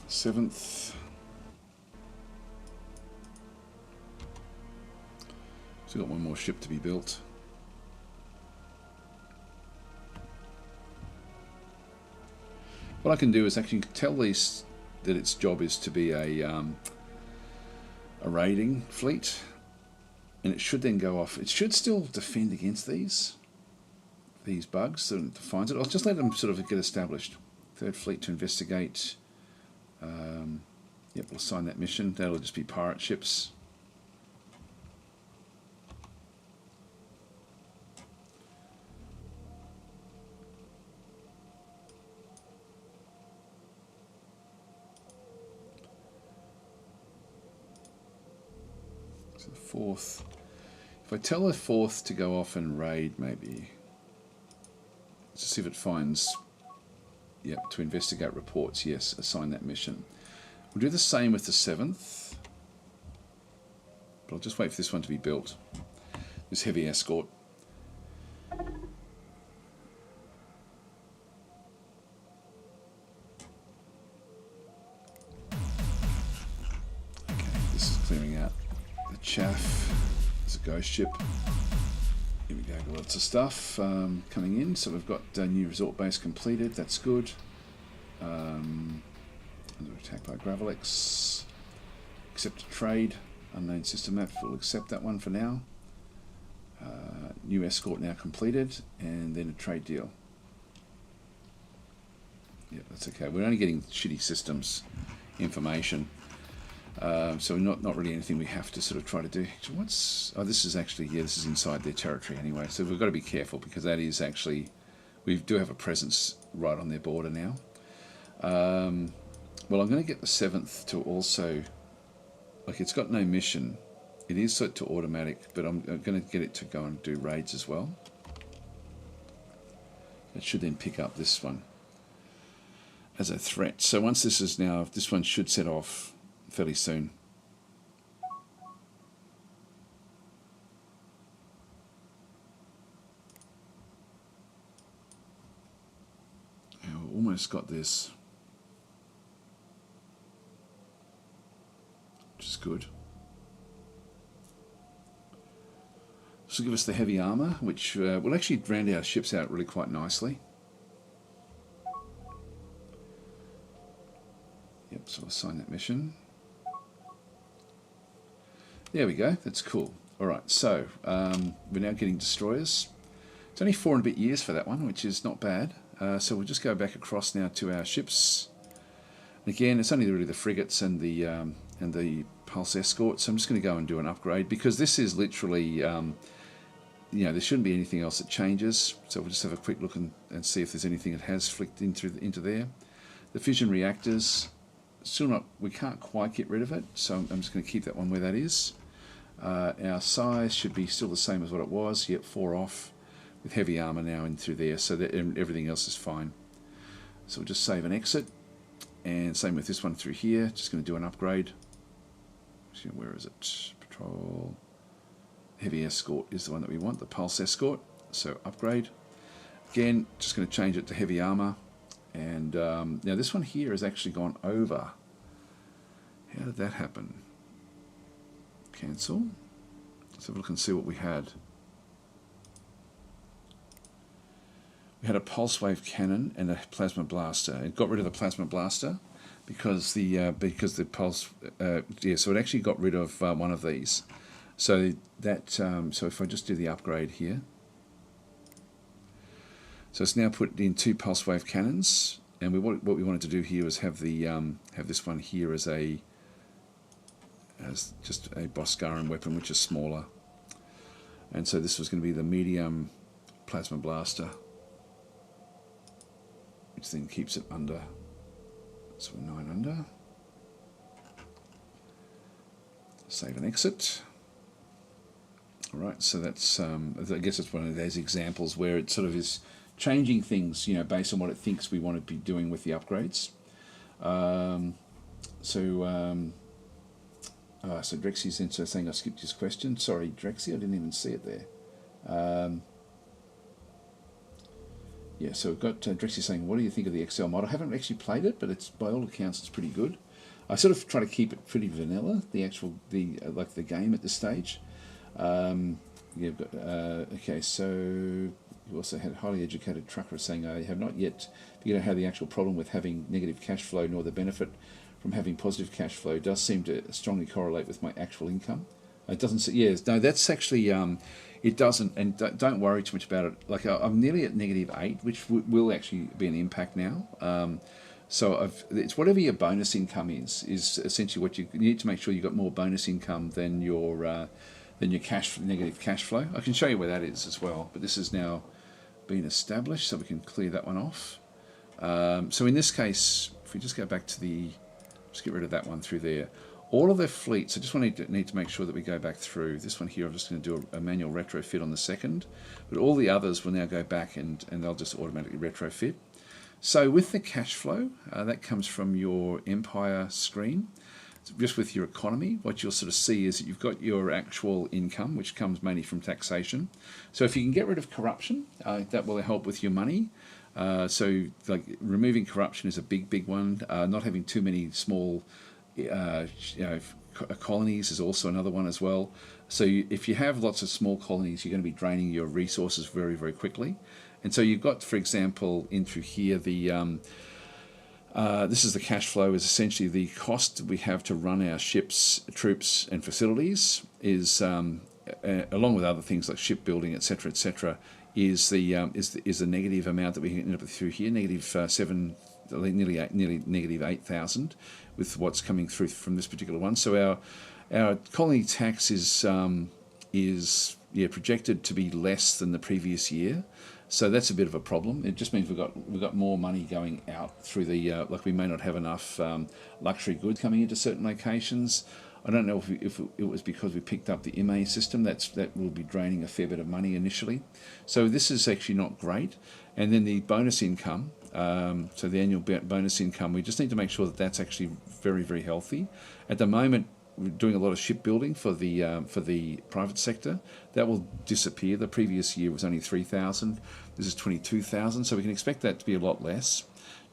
Seventh. Still got one more ship to be built. What I can do is I can tell these that its job is to be a raiding fleet, and it should then go off. It should still defend against these bugs, so it defines it. I'll just let them sort of get established. 3rd Fleet to investigate. Yep, we'll assign that mission. That'll just be pirate ships. So 4th. If I tell the 4th to go off and raid, maybe. Let's see if it finds. Yep, to investigate reports. Yes, assign that mission. We'll do the same with the 7th. But I'll just wait for this one to be built. This heavy escort. clearing out the chaff. There's a ghost ship. Here we go, got lots of stuff coming in. So we've got new resort base completed, that's good. Under attack by Gravelex. Accept a trade, unknown system map, we'll accept that one for now. New escort now completed, and then a trade deal. Yeah, that's okay. We're only getting shitty systems information. So not really anything we have to sort of try to do. This is actually, yeah, this is inside their territory anyway, so we've got to be careful because that is actually, we do have a presence right on their border now. Well, I'm going to get the 7th to also, like, it's got no mission. It is set to automatic, but I'm going to get it to go and do raids as well. It should then pick up this one as a threat. So once this is now, this one should set off fairly soon. Almost got this, which is good. This will give us the heavy armor, which will actually round our ships out really quite nicely. Yep, so I'll assign that mission. There we go, that's cool. Alright, so we're now getting destroyers. It's only 4 and a bit years for that one, which is not bad. So we'll just go back across now to our ships. And again, it's only really the frigates and the pulse escort, so I'm just going to go and do an upgrade, because this is literally, you know, there shouldn't be anything else that changes. So we'll just have a quick look and see if there's anything that has flicked into there. The fission reactors, still not, we can't quite get rid of it, so I'm just going to keep that one where that is. Our size should be still the same as what it was. Yep, 4 off, with heavy armor now in through there, so that everything else is fine. So we'll just save and exit, and same with this one through here. Just going to do an upgrade. So where is it? Patrol. Heavy escort is the one that we want, the pulse escort. So upgrade. Again, just going to change it to heavy armor. And now this one here has actually gone over. How did that happen? Cancel. Let's have a look and see what we had. We had a pulse wave cannon and a plasma blaster. It got rid of the plasma blaster because the pulse. Yeah, so it actually got rid of one of these. So that so if I just do the upgrade here, so it's now put in 2 pulse wave cannons, and what we wanted to do here was have the have this one here as just a Boscaran weapon, which is smaller. And so this was going to be the medium plasma blaster, which then keeps it under. So we're 9 under. Save and exit. Alright, so that's I guess it's one of those examples where it sort of is changing things, you know, based on what it thinks we want to be doing with the upgrades. So Drexy's into saying I skipped his question. Sorry, Drexy, I didn't even see it there. Yeah, so we've got Drexy saying, what do you think of the XL mod? I haven't actually played it, but it's, by all accounts, it's pretty good. I sort of try to keep it pretty vanilla, like the game at this stage. Yeah, but, okay, so you also had highly educated trucker saying, I have not yet figured out how the actual problem with having negative cash flow nor the benefit from having positive cash flow does seem to strongly correlate with my actual income. It doesn't say, yes, no, that's actually, it doesn't, and don't worry too much about it. Like, I'm nearly at -8, which will actually be an impact now. So it's whatever your bonus income is essentially what you need to make sure you've got more bonus income than your negative cash flow. I can show you where that is as well, but this has now been established, so we can clear that one off. So in this case, if we just go back to just get rid of that one through there. All of their fleets, I just need to make sure that we go back through. This one here, I'm just going to do a manual retrofit on the second, but all the others will now go back and they'll just automatically retrofit. So with the cash flow, that comes from your Empire screen. Just with your economy, what you'll sort of see is that you've got your actual income, which comes mainly from taxation. So if you can get rid of corruption, that will help with your money. So like removing corruption is a big one. Not having too many small colonies is also another one as well. So if you have lots of small colonies, you're going to be draining your resources very, very quickly. And so you've got, for example, in through here, this is the cash flow, is essentially the cost that we have to run our ships, troops, and facilities, is along with other things like shipbuilding, etc., is the negative amount that we end up with through here, negative nearly negative 8,000, with what's coming through from this particular one. So our colony tax is projected to be less than the previous year. So that's a bit of a problem. It just means we've got more money going out through the like we may not have enough luxury goods coming into certain locations. I don't know if it was because we picked up the MA system. That will be draining a fair bit of money initially. So this is actually not great. And then the bonus income, so the annual bonus income, we just need to make sure that that's actually very, very healthy. At the moment, we're doing a lot of shipbuilding for the private sector. That will disappear. The previous year was only 3,000. This is 22,000. So we can expect that to be a lot less.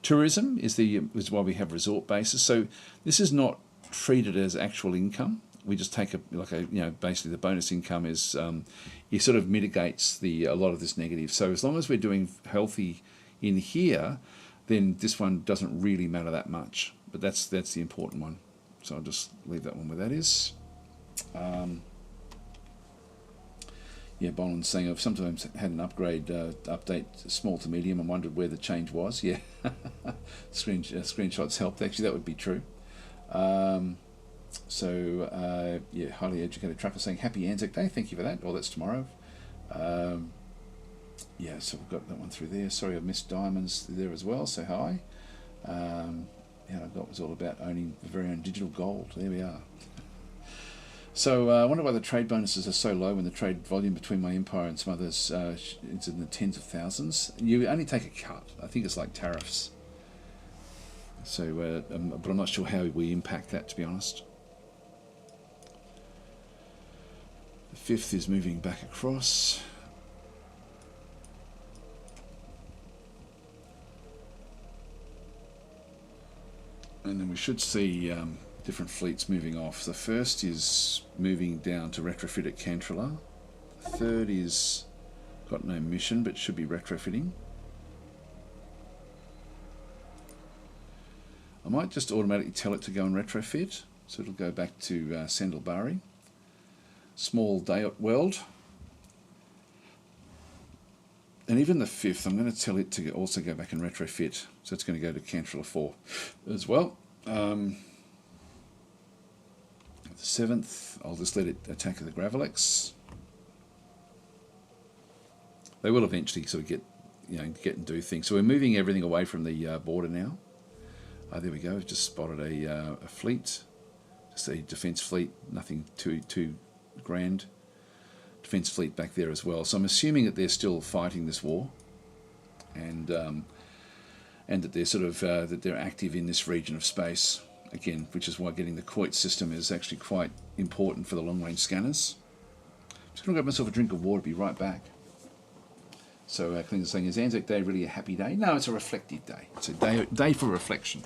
Tourism is why we have resort bases. So this is not treated as actual income. We just take basically the bonus income is it sort of mitigates a lot of this negative. So as long as we're doing healthy in here, then this one doesn't really matter that much. But that's the important one. So I'll just leave that one where that is. Boland's saying I've sometimes had an update small to medium and wondered where the change was. Yeah, screenshots helped. Actually, that would be true. Highly educated trucker saying happy Anzac Day. Thank you for that. Well, that's tomorrow. So we've got that one through there. Sorry, I missed Diamonds there as well. So hi. I got was all about owning the very own digital gold. There we are. So I wonder why the trade bonuses are so low when the trade volume between my empire and some others is in the tens of thousands. You only take a cut. I think it's like tariffs. So, but I'm not sure how we impact that, to be honest. The fifth is moving back across. And then we should see different fleets moving off. The first is moving down to retrofit at Cantrilla. The third is got no mission but should be retrofitting. I might just automatically tell it to go and retrofit, so it'll go back to Sandalbari. Small day world. And even the fifth, I'm going to tell it to also go back and retrofit. So it's going to go to Cantrilla 4 as well. The seventh, I'll just let it attack the Gravelex. They will eventually sort of get and do things. So we're moving everything away from the border now. There we go. We've just spotted a fleet, just a defence fleet. Nothing too grand. Defence fleet back there as well. So I'm assuming that they're still fighting this war, and that they're sort of that they're active in this region of space again, which is why getting the Coit system is actually quite important for the long-range scanners. I'm just going to grab myself a drink of water. Be right back. So Clinton's saying, is Anzac Day really a happy day? No, it's a reflective day. It's a day for reflection.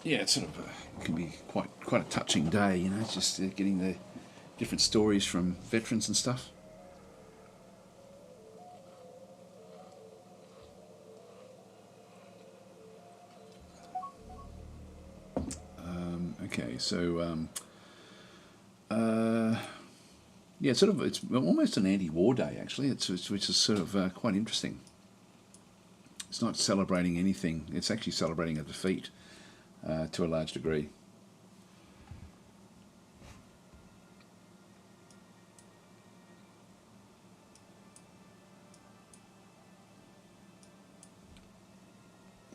It's sort of it can be quite a touching day, It's just getting the different stories from veterans and stuff. Okay, so it's almost an anti-war day actually. Which is sort of quite interesting. It's not celebrating anything. It's actually celebrating a defeat. To a large degree.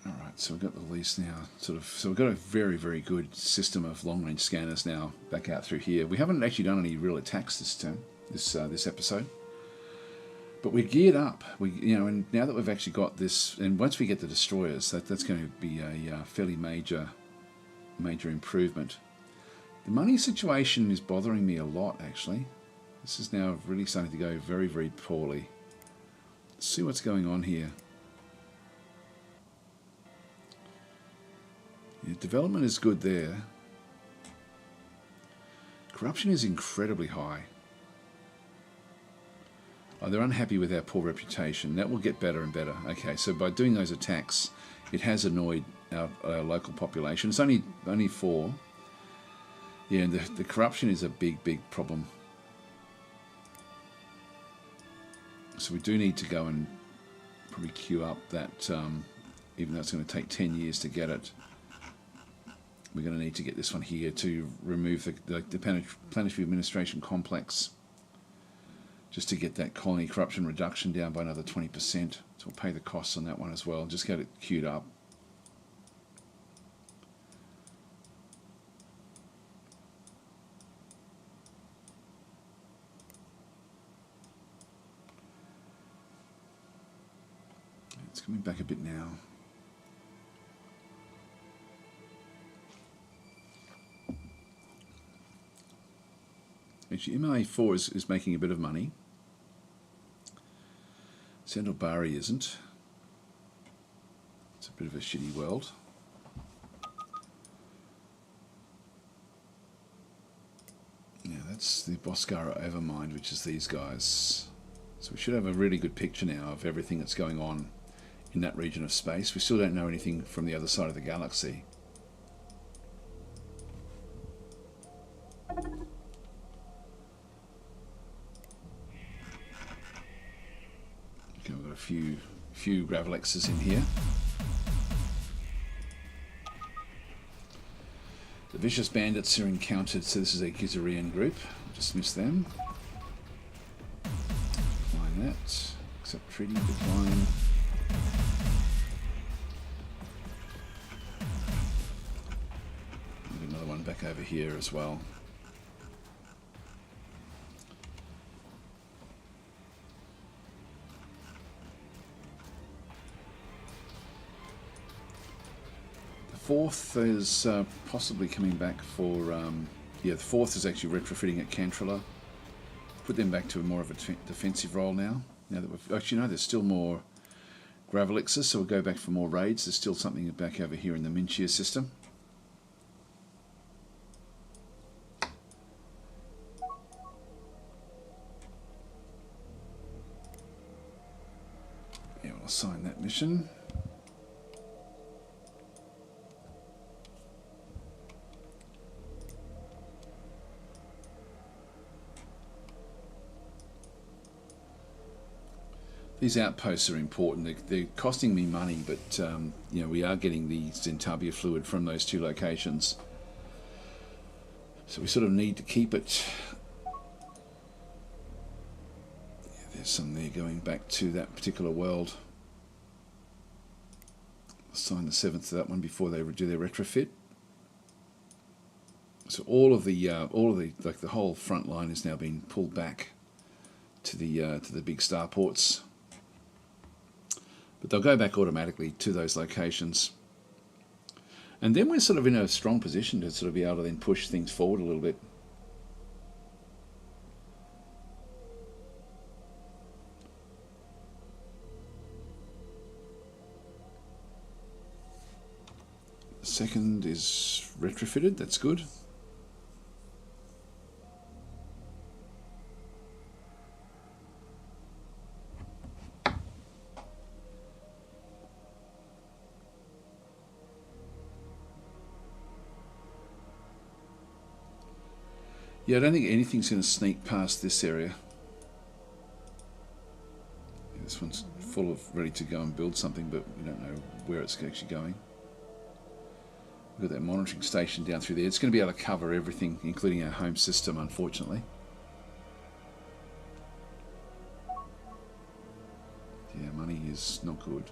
Alright, so we've got the lease now, so we've got a very, very good system of long-range scanners now back out through here. We haven't actually done any real attacks this episode. But we're geared up. And now that we've actually got this, and once we get the destroyers, that's going to be a fairly major improvement. The money situation is bothering me a lot, actually. This is now really starting to go very, very poorly. Let's see what's going on here. Yeah, development is good there. Corruption is incredibly high. Oh, they're unhappy with our poor reputation. That will get better and better. Okay, so by doing those attacks, it has annoyed our local population. It's only 4. Yeah, and the corruption is a big, big problem. So we do need to go and probably queue up that, even though it's going to take 10 years to get it, we're going to need to get this one here to remove the Planetary Administration Complex, just to get that colony corruption reduction down by another 20%. So we'll pay the costs on that one as well, just get it queued up. It's coming back a bit now. Actually, MLA4 is making a bit of money. Central Bari isn't. It's a bit of a shitty world. Yeah, that's the Boscara Overmind, which is these guys. So we should have a really good picture now of everything that's going on in that region of space. We still don't know anything from the other side of the galaxy. Okay, we've got a few Gravelexes in here. The Vicious Bandits are encountered, so this is a Gizarian group. Dismiss them. Decline that. Accept treaty, decline. Another one back over here as well. The 4th is possibly coming back for, yeah, the 4th is actually retrofitting at Cantrilla. Put them back to more of a defensive role now. Now that we've, actually no, there's still more Gravelixes, so we'll go back for more raids. There's still something back over here in the Minchia system. Yeah, we'll assign that mission. These outposts are important. They're costing me money, but you know, we are getting the Zentabia fluid from those 2 locations, so we sort of need to keep it. Yeah, there's some there going back to that particular world. Assign the 7th to that one before they do their retrofit. So all of the like the whole front line is now being pulled back to the big starports. But they'll go back automatically to those locations. And then we're sort of in a strong position to sort of be able to then push things forward a little bit. The 2nd is retrofitted, that's good. Yeah, I don't think anything's going to sneak past this area. Yeah, this one's full of ready to go and build something, but we don't know where it's actually going. We've got that monitoring station down through there. It's going to be able to cover everything, including our home system, unfortunately. Yeah, money is not good.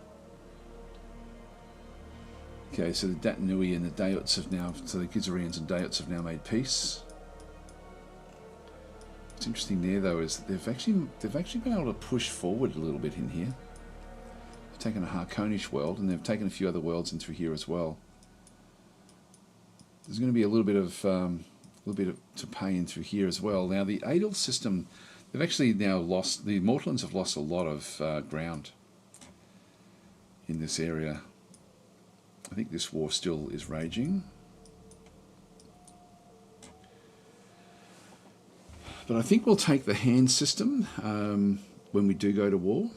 Okay, so the Datanui and the Dayots have now, so the Gizarians and Dayots have now made peace. What's interesting there, though, is that they've actually been able to push forward a little bit in here. They've taken a Harkonish world, and they've taken a few other worlds in through here as well. There's going to be a little bit of little bit to pay in through here as well. Now the Adel system, they've actually now lost, the Mortlands have lost a lot of ground in this area. I think this war still is raging. But I think we'll take the hand system when we do go to war.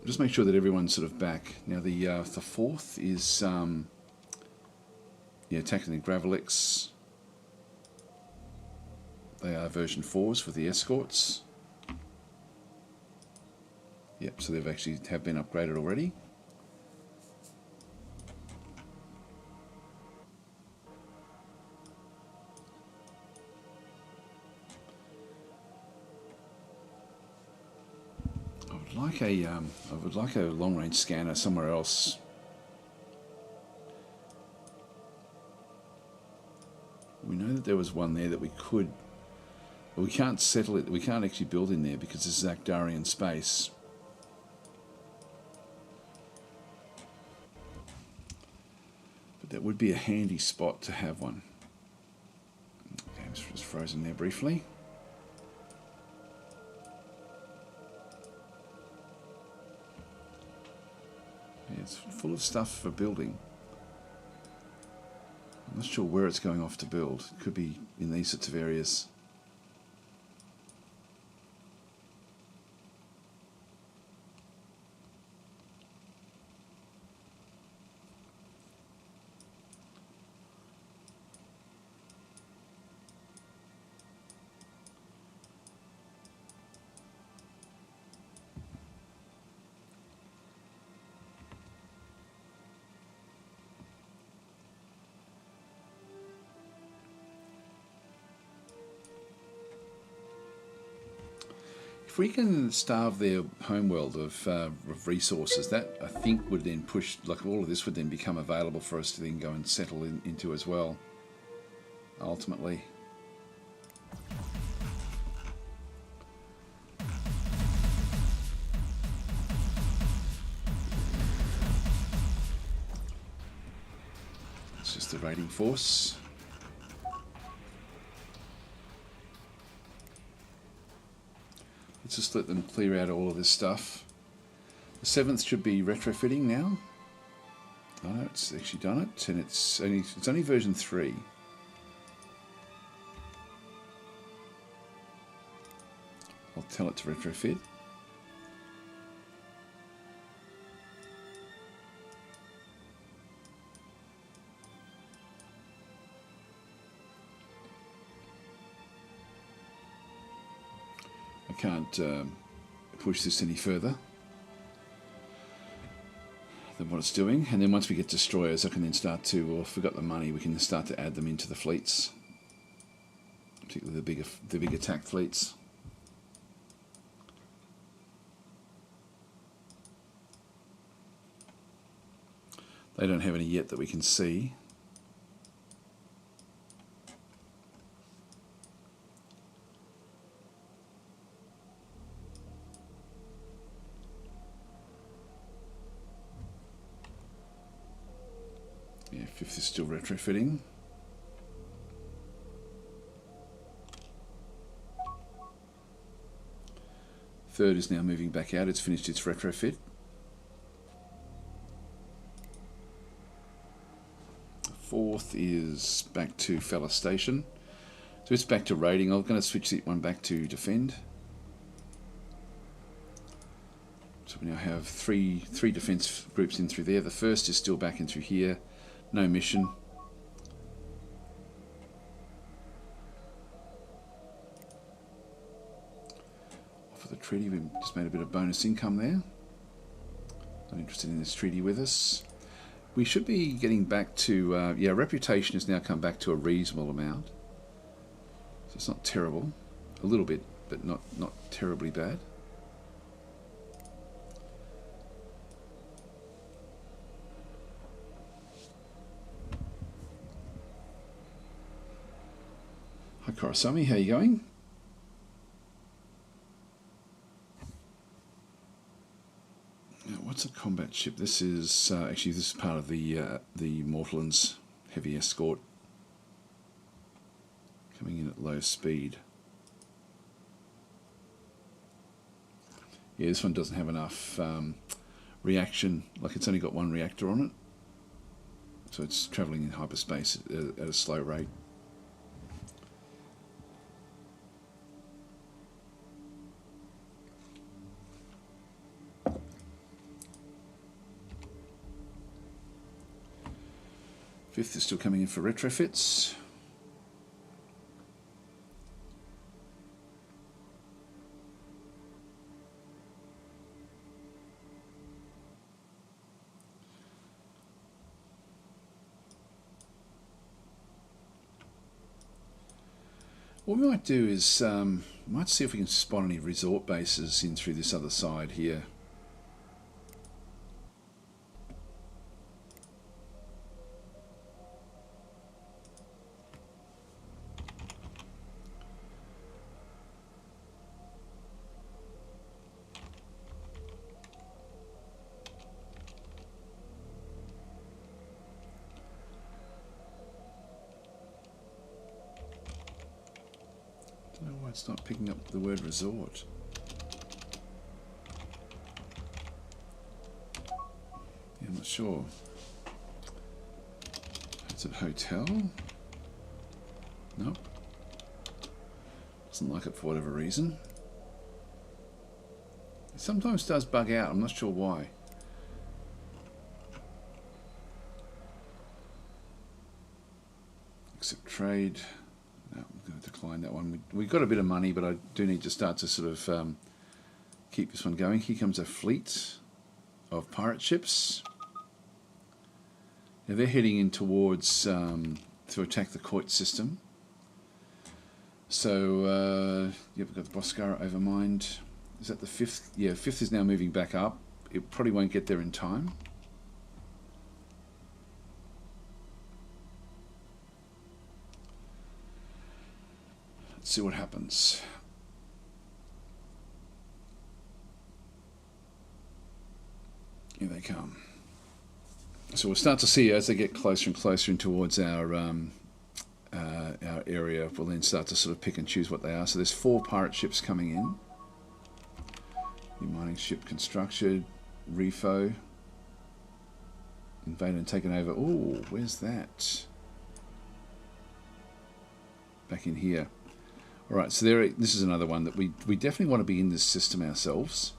Just make sure that everyone's sort of back. Now the fourth is attacking the Gravelix. They are version 4s for the escorts. Yep, so they've actually have been upgraded already. I would like a long-range scanner somewhere else. We know that there was one there that we could, but we can't settle it. We can't actually build in there because this is Akhdarian space. But that would be a handy spot to have one. Okay, it's just frozen there briefly. It's full of stuff for building. I'm not sure where it's going off to build. It could be in these sorts of areas. If we can starve their homeworld of resources, that I think would then push, like all of this would then become available for us to then go and settle into as well, ultimately. It's just the raiding force. Let's just let them clear out all of this stuff. The 7th should be retrofitting now. Oh no, it's actually done it, and it's only version 3. I'll tell it to retrofit. I can't push this any further than what it's doing, and then once we get destroyers I can then start to, or if we've got the money, we can start to add them into the fleets, particularly the big attack fleets. They don't have any yet that we can see. Yeah, 5th is still retrofitting. Third is now moving back out. It's finished its retrofit. Fourth is back to Fella Station. So it's back to raiding. I'm going to switch that one back to defend. So we now have three defense groups in through there. The first is still back in through here. No mission. For the treaty, we just made a bit of bonus income there. Not interested in this treaty with us. We should be getting back to, yeah, reputation has now come back to a reasonable amount. So it's not terrible. A little bit, but not terribly bad. Hi Korosami, how are you going? What's a combat ship? This is actually this is part of the Mortlands heavy escort. coming in at low speed. Yeah, this one doesn't have enough reaction, like it's only got one reactor on it, so it's travelling in hyperspace at a slow rate. Fifth is still coming in for retrofits. What we might do is might see if we can spot any resort bases in through this other side here. I don't know why it's not picking up the word resort. Yeah, I'm not sure. Is it hotel? Nope. Doesn't like it for whatever reason. It sometimes does bug out, I'm not sure why. Accept trade. No, I'm going to decline that one. We've got a bit of money, but I do need to start to sort of keep this one going. Here comes a fleet of pirate ships. Now they're heading in towards to attack the Coit system. So, yep, we've got the Boscara overmined. Is that the fifth? Yeah, fifth is now moving back up. It probably won't get there in time. Let's see what happens. Here they come. So we'll start to see as they get closer and closer in towards our area. We'll then start to sort of pick and choose what they are. So there's 4 pirate ships coming in. New mining ship constructed. Refo. Invaded and taken over. Oh, where's that? Back in here. Alright, so this is another one that we definitely want to be in this system ourselves.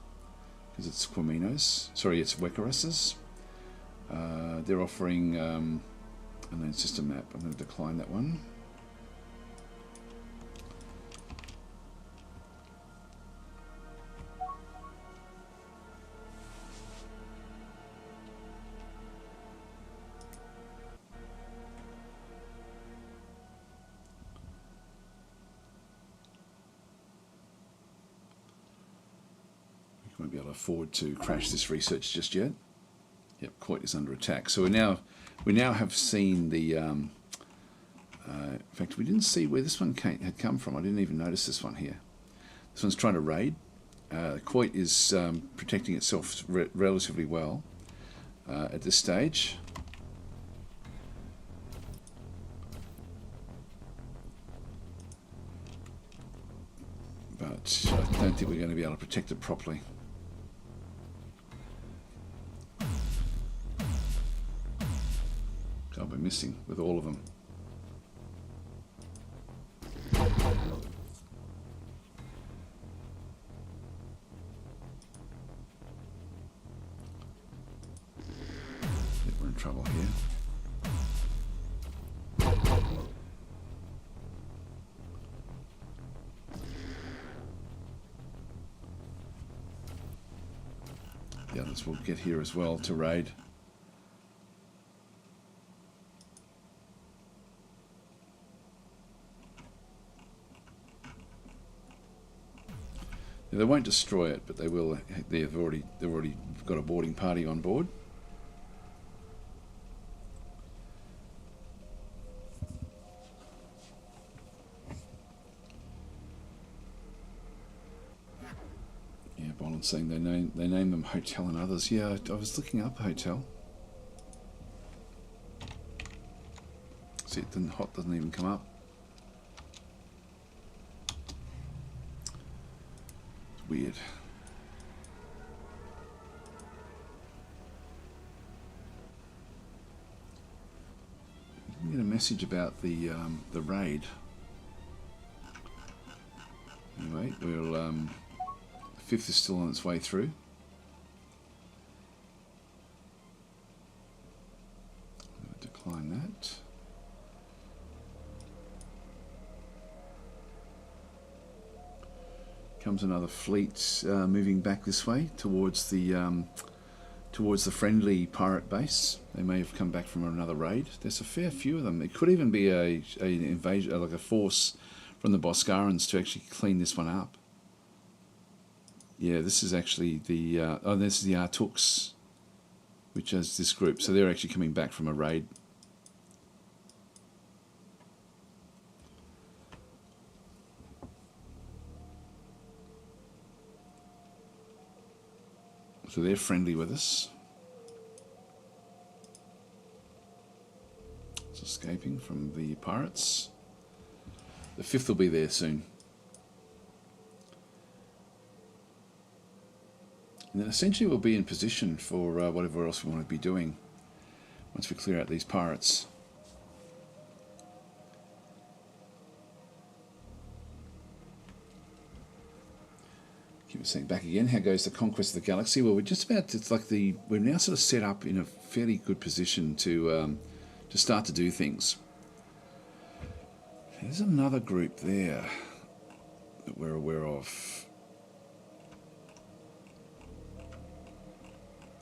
Because it's Quaminos. Sorry, it's Wekarus's. They're offering unknown system map. I'm going to decline that one. We won't be able to afford to crash this research just yet. Yep, Coit is under attack. So we now have seen the. In fact, we didn't see where this one had come from. I didn't even notice this one here. This one's trying to raid. Coit is protecting itself relatively well at this stage. But I don't think we're going to be able to protect it properly. God, we're missing with all of them. We're in trouble here. The others will get here as well to raid. They won't destroy it, but they will. They've already got a boarding party on board. Yeah, Boland's saying they name them hotel and others. Yeah, I was looking up hotel. See, hot doesn't even come up. Weird. I get a message about the raid. Anyway, we'll the 5th is still on its way through. Decline that. Comes another fleet moving back this way towards the friendly pirate base. They may have come back from another raid. There's a fair few of them. It could even be an invasion, like a force from the Boscarans to actually clean this one up. Yeah, this is actually the this is the Artooks, which is this group. So they're actually coming back from a raid. So they're friendly with us. It's escaping from the pirates. The 5th will be there soon. And then essentially we'll be in position for whatever else we want to be doing once we clear out these pirates. Keep it saying back again. How goes the conquest of the galaxy? Well, we're just about to, we're now sort of set up in a fairly good position to start to do things. There's another group there that we're aware of.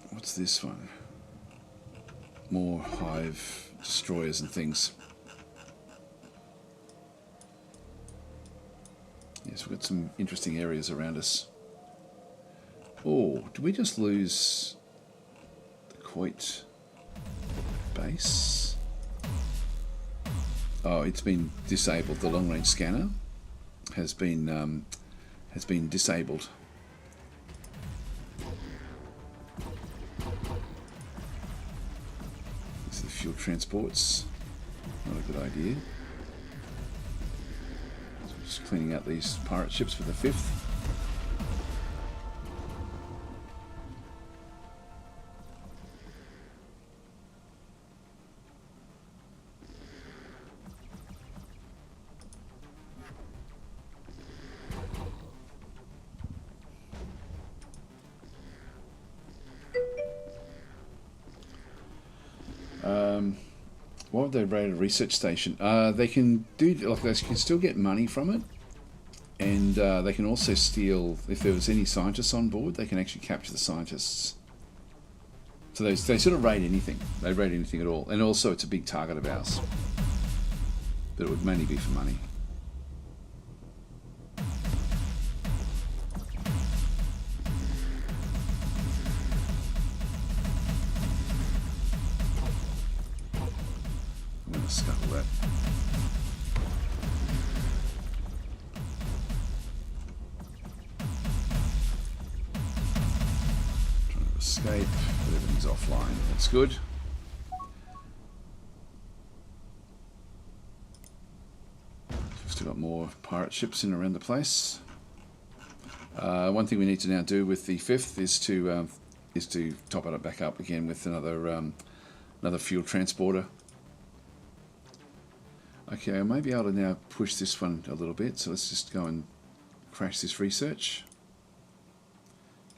What's this one? More hive destroyers and things. Yes, we've got some interesting areas around us. Oh, did we just lose the Coit base? Oh, it's been disabled. The long-range scanner has been disabled. These are the fuel transports. Not a good idea. So just cleaning out these pirate ships for the 5th. Why would they raid a research station? They can do, like, they can still get money from it, and they can also steal. If there was any scientists on board, they can actually capture the scientists. So they sort of raid anything. They raid anything at all, and also it's a big target of ours. But it would mainly be for money. Scuttle that. Trying to escape, but everything's offline. That's good. We've still got more pirate ships in around the place. One thing we need to now do with the 5th is to top it back up again with another fuel transporter. Okay, I may be able to now push this one a little bit, so let's just go and crash this research.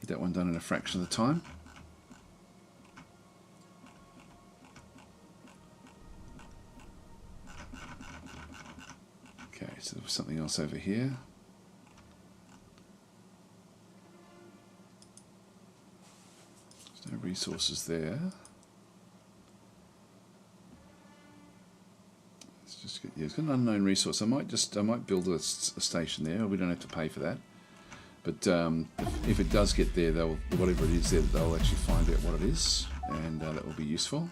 Get that one done in a fraction of the time. Okay, so there was something else over here. There's no resources there. Yeah, it's got an unknown resource. I might build a station there. We don't have to pay for that. But if it does get there, whatever it is there, they'll actually find out what it is, and that will be useful.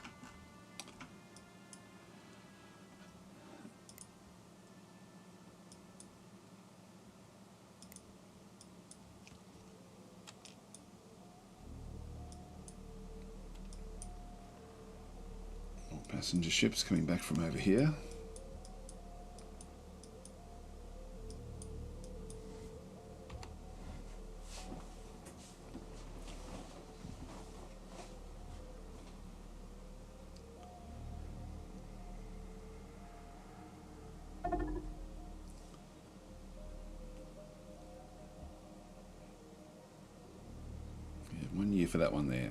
More passenger ships coming back from over here. year for that one there.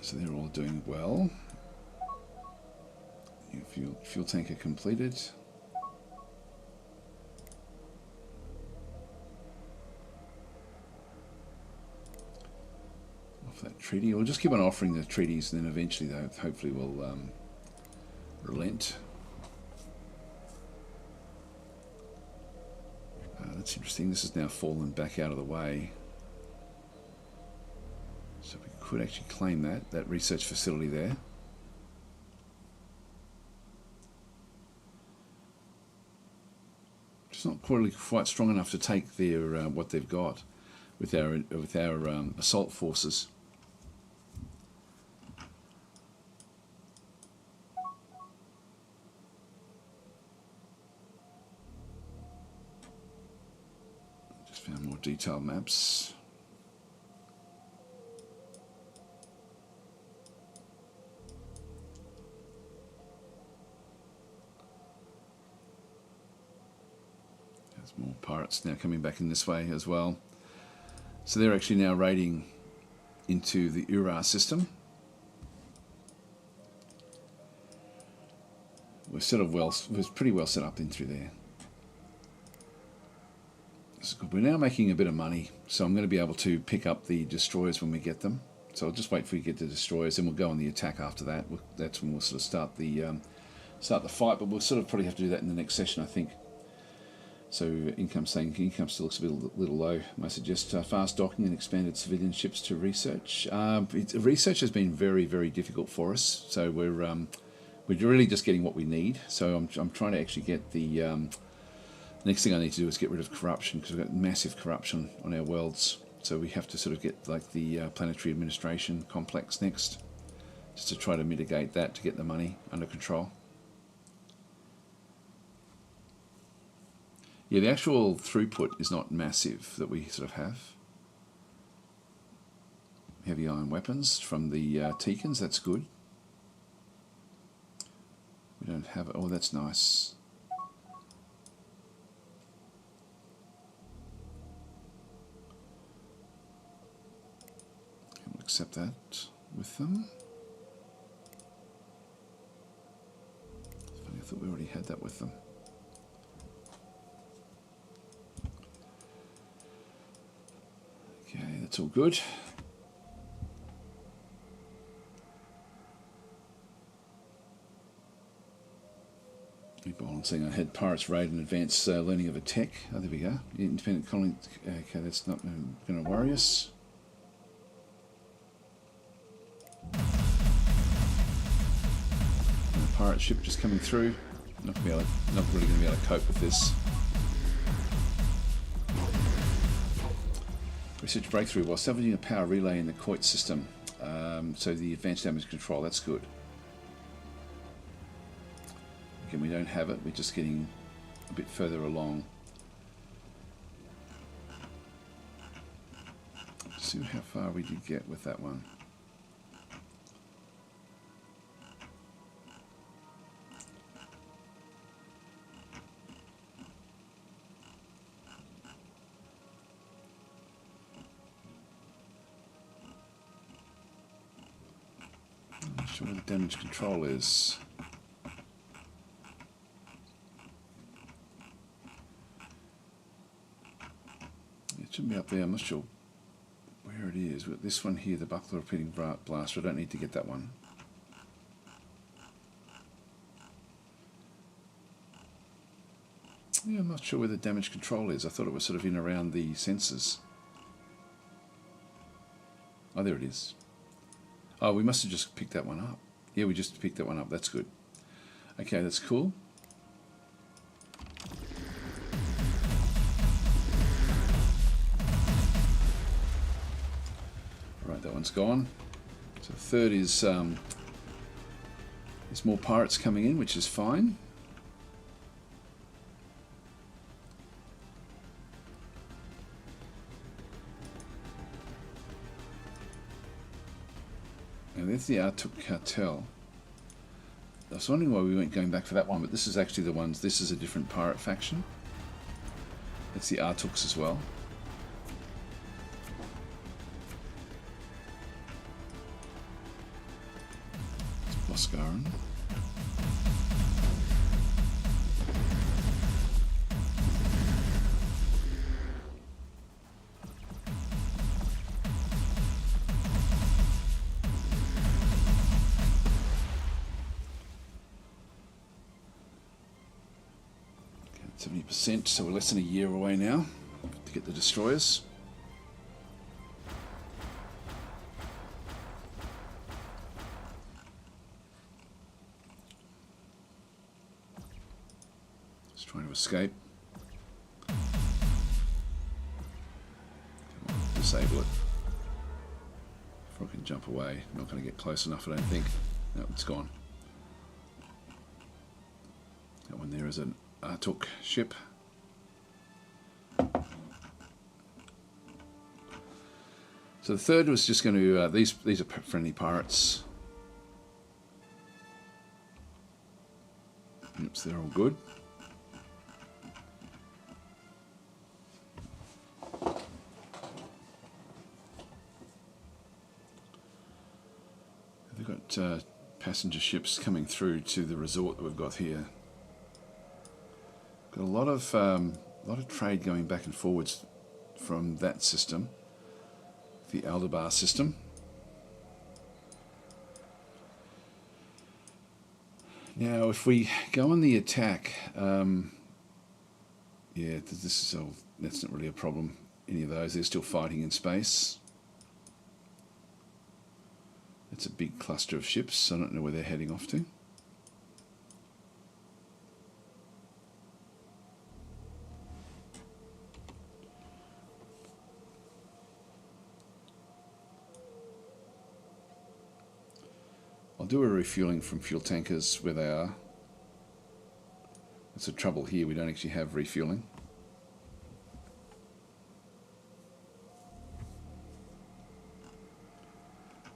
So they're all doing well. New fuel tanker completed. Off that treaty. We'll just keep on offering the treaties, and then eventually they hopefully will relent. That's interesting. This has now fallen back out of the way. So we could actually claim that research facility there. It's not quite strong enough to take their what they've got with our assault forces. Just found more detailed maps. More pirates now coming back in this way as well. So they're actually now raiding into the Ura system. We're pretty well set up in through there. That's good. We're now making a bit of money, so I'm going to be able to pick up the destroyers when we get them. So I'll just wait for you to get the destroyers, and we'll go on the attack after that. That's when we'll sort of start the fight, but we'll sort of probably have to do that in the next session, I think. So income still looks a little low. I suggest fast docking and expanded civilian ships to research. Research has been very, very difficult for us. So we're really just getting what we need. So I'm trying to actually get the next thing I need to do is get rid of corruption, because we've got massive corruption on our worlds. So we have to sort of get like the planetary administration complex next, just to try to mitigate that, to get the money under control. Yeah, the actual throughput is not massive that we sort of have. Heavy iron weapons from the Teekans, that's good. We don't have it. Oh, that's nice. We'll accept that with them. It's funny, I thought we already had that with them. Okay, that's all good. Saying I had pirates raid and advanced learning of a tech. Oh, there we go. Independent colony. Okay, that's not going to worry us. And a pirate ship just coming through. Not really going to be able to cope with this. Research breakthrough while salvaging a power relay in the Coit system. So the advanced damage control, that's good. Again, we don't have it, we're just getting a bit further along. Let's see how far we did get with that one. I'm not sure what the damage control is. It should be up there. I'm not sure where it is. But this one here, the buckler repeating blaster, I don't need to get that one. Yeah, I'm not sure where the damage control is. I thought it was sort of in around the sensors. Oh, there it is. Oh, we must have just picked that one up. Yeah, we just picked that one up. That's good. Okay, that's cool. Right, that one's gone. So the third is there's more pirates coming in, which is fine. And there's the Artuk cartel. I was wondering why we weren't going back for that one, but this is actually the ones. This is a different pirate faction. It's the Artooks as well. It's Boscaran. Okay, 70%, so we're less than a year away now to get the destroyers. Just trying to escape. Come on, disable it. Before I can jump away. Not going to get close enough, I don't think. No, it's gone. That one there is an Artook ship. So the third was just going to, these are friendly pirates. Yep, so they're all good. They've got passenger ships coming through to the resort that we've got here. Got a lot of trade going back and forwards from that system, the Aldebar system. Now, if we go on the attack, yeah, this is all. That's not really a problem. Any of those, they're still fighting in space. It's a big cluster of ships. I don't know where they're heading off to. I'll do a refueling from fuel tankers where they are. That's the trouble here, we don't actually have refueling.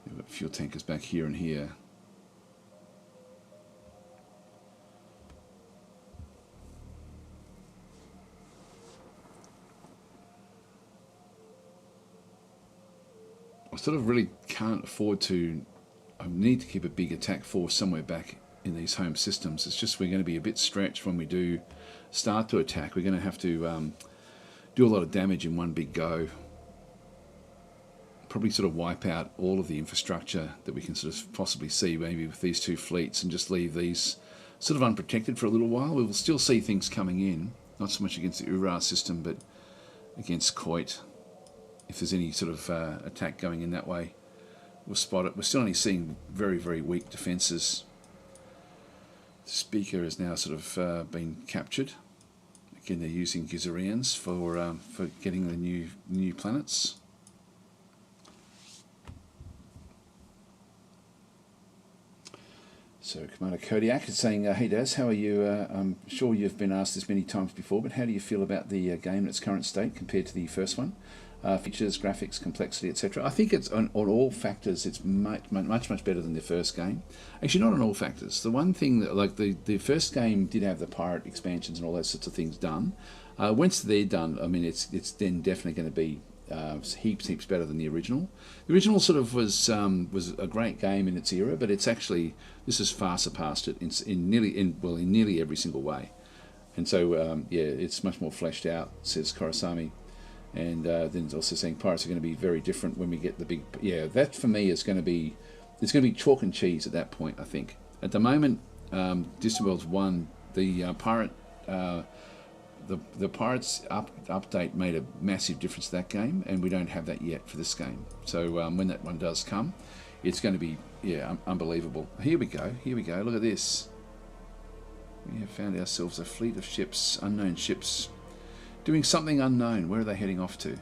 We've got fuel tankers back here and here. I sort of really can't afford to. I need to keep a big attack force somewhere back in these home systems. It's just we're going to be a bit stretched when we do start to attack. We're going to have to do a lot of damage in one big go. Probably sort of wipe out all of the infrastructure that we can sort of possibly see maybe with these two fleets and just leave these sort of unprotected for a little while. We will still see things coming in, not so much against the Ura system, but against Coit. If there's any sort of attack going in that way, we'll spot it. We're still only seeing very, very weak defences. The speaker has now sort of been captured. Again, they're using Gizarians for getting the new planets. So Commander Kodiak is saying, hey Daz, how are you? I'm sure you've been asked this many times before, but how do you feel about the game in its current state compared to the first one? Features, graphics, complexity, etc. I think it's on all factors. It's much better than the first game. Actually, not on all factors. The one thing that, like the first game, did have the pirate expansions and all those sorts of things done. Once they're done, I mean, it's then definitely going to be heaps better than the original. The original sort of was a great game in its era, but it's actually this has far surpassed it in nearly every single way. And so yeah, it's much more fleshed out, says Korosami. And then it's also saying pirates are going to be very different when we get the big. Yeah, that for me is going to be chalk and cheese at that point. I think at the moment, Distant Worlds 1, the pirate. The Pirates update made a massive difference to that game, and we don't have that yet for this game. So when that one does come, it's going to be unbelievable. Here we go. Look at this. We have found ourselves a fleet of ships, unknown ships, doing something unknown. Where are they heading off to?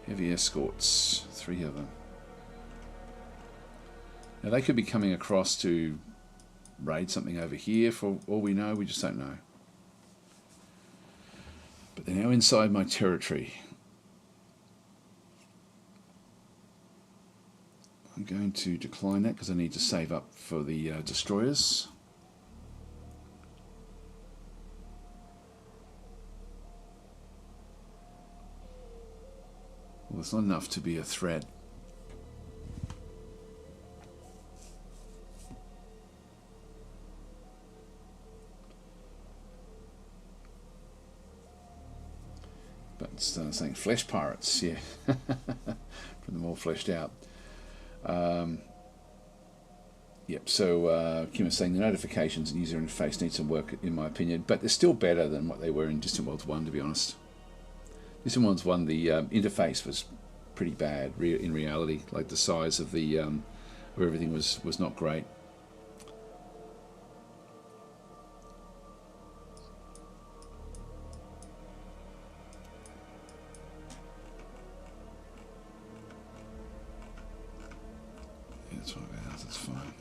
Heavy escorts, 3 of them. Now they could be coming across to raid something over here for all we know. We just don't know. But they're now inside my territory. I'm going to decline that because I need to save up for the destroyers. Well, it's not enough to be a threat. But it's saying flesh pirates, yeah. From them all fleshed out. Yep, so Kim is saying the notifications and user interface need some work, in my opinion, but they're still better than what they were in Distant Worlds 1, to be honest. Distant Worlds 1, the interface was pretty bad in reality. Like the size of the where everything was not great. Yeah, that's what it is. That's fine.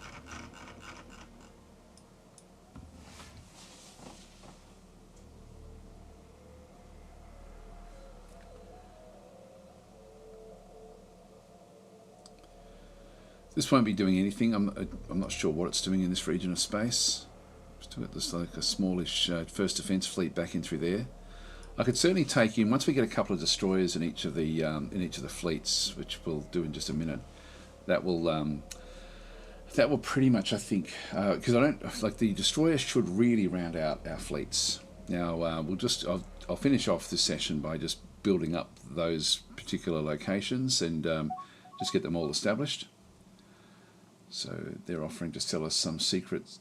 This won't be doing anything. I'm not sure what it's doing in this region of space. Still got this like a smallish first defence fleet back in through there. I could certainly take in once we get a couple of destroyers in each of the fleets, which we'll do in just a minute. That will pretty much, I think, because I don't like the destroyers should really round out our fleets. Now I'll finish off this session by just building up those particular locations and just get them all established. So they're offering to sell us some secret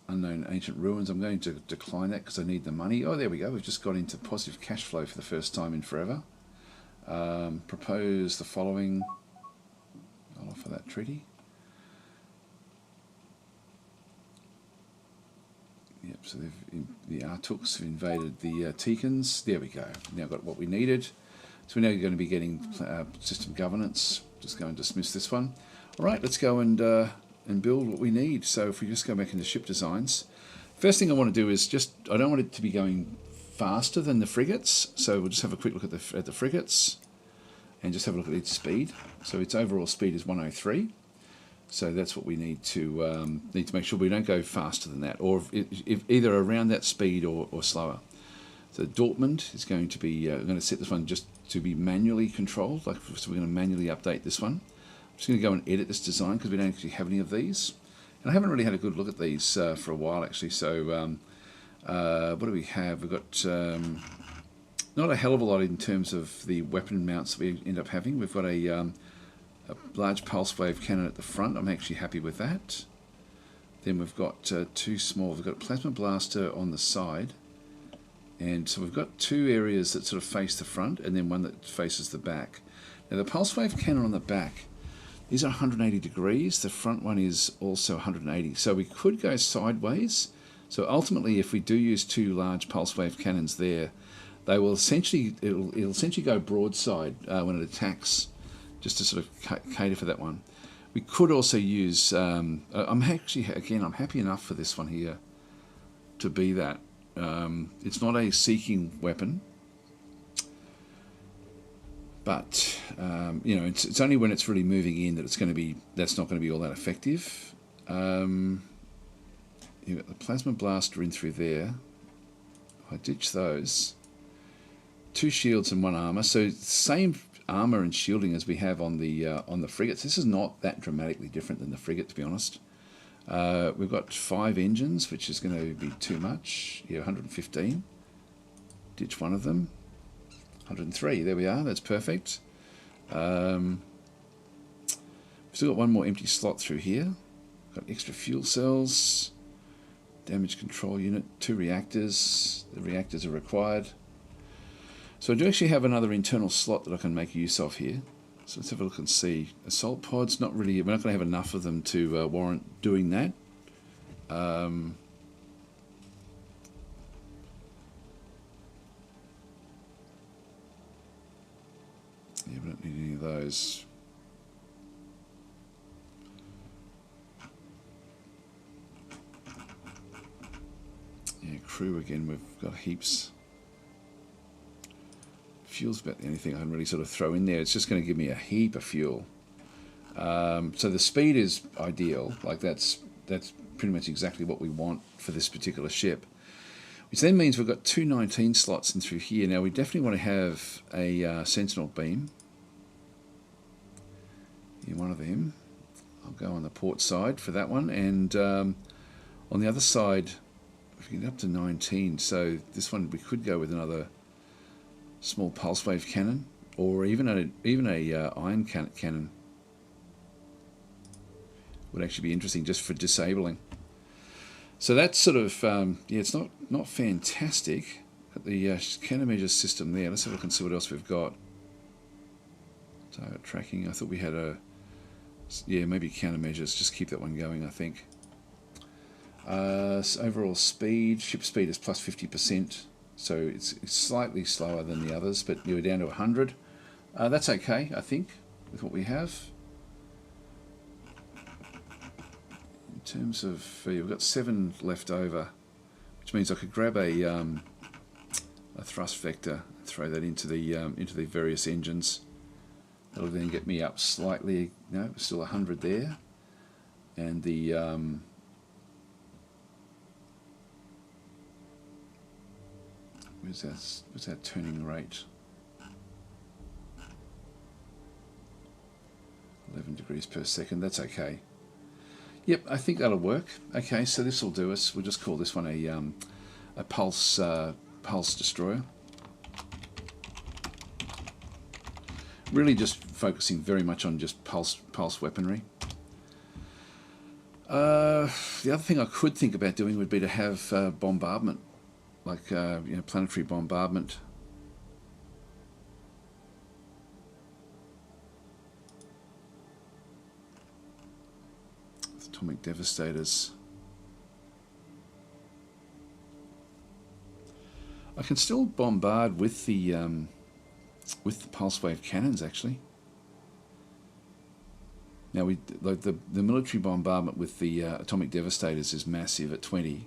unknown ancient ruins. I'm going to decline that because I need the money. Oh, there we go. We've just got into positive cash flow for the first time in forever. Propose the following. I'll offer that treaty. Yep, so the Artuks have invaded the Tikans. There we go. Now got what we needed. So we're now going to be getting system governance. Just go and dismiss this one. All right, let's go and build what we need. So if we just go back into ship designs, first thing I want to do is I don't want it to be going faster than the frigates. So we'll just have a quick look at the frigates and just have a look at its speed. So its overall speed is 103. So that's what we need to make sure we don't go faster than that, or if either around that speed or slower. So Dortmund is going to be, I'm going to set this one just to be manually controlled. So we're going to manually update this one. I'm just going to go and edit this design because we don't actually have any of these. And I haven't really had a good look at these for a while actually. So what do we have? We've got not a hell of a lot in terms of the weapon mounts that we end up having. We've got a large pulse wave cannon at the front. I'm actually happy with that. Then we've got two small. We've got a plasma blaster on the side. And so we've got two areas that sort of face the front and then one that faces the back. Now the pulse wave cannon on the back, these are 180 degrees. The front one is also 180. So we could go sideways. So ultimately, if we do use two large pulse wave cannons there, they will essentially, it'll essentially go broadside when it attacks, just to sort of cater for that one. We could also use, I'm happy enough for this one here to be that. It's not a seeking weapon, but it's only when it's really moving in that that's not going to be all that effective. You've got the plasma blaster in through there. I ditch those. 2 shields and 1 armor. So same armor and shielding as we have on the frigates. This is not that dramatically different than the frigate, to be honest. We've got 5 engines, which is going to be too much. Yeah, 115. Ditch one of them. 103. There we are. That's perfect. We've still got one more empty slot through here. Got extra fuel cells. Damage control unit. 2 reactors. The reactors are required. So I do actually have another internal slot that I can make use of here. So let's have a look and see. Assault pods, not really. We're not going to have enough of them to warrant doing that. Yeah, we don't need any of those. Yeah, crew again, we've got heaps. Fuel's about the only thing I can really sort of throw in there. It's just going to give me a heap of fuel. So the speed is ideal. Like that's pretty much exactly what we want for this particular ship. Which then means we've got two 19 slots in through here. Now we definitely want to have a sentinel beam in one of them. I'll go on the port side for that one, and on the other side, if we get up to 19, so this one we could go with another small pulse wave cannon, or even a ion cannon would actually be interesting just for disabling. So that's sort of yeah, it's not fantastic. At the countermeasures system there. Let's have a look and see what else we've got. Target tracking. I thought we had a maybe countermeasures. Just keep that one going, I think. So overall speed, ship speed is plus 50%, so it's slightly slower than the others, but you're down to 100. That's okay, I think, with what we have. In terms of, we've got 7 left over, which means I could grab a thrust vector and throw that into the various engines. That'll then get me up slightly. No, still 100 there, and the what's that turning rate? 11 degrees per second. That's okay. Yep, I think that'll work. Okay, so this will do us. We'll just call this one a pulse destroyer. Really, just focusing very much on just pulse weaponry. The other thing I could think about doing would be to have bombardment, like planetary bombardment. Atomic devastators. I can still bombard with the pulse wave cannons, actually. Now the military bombardment with the atomic devastators is massive at 20.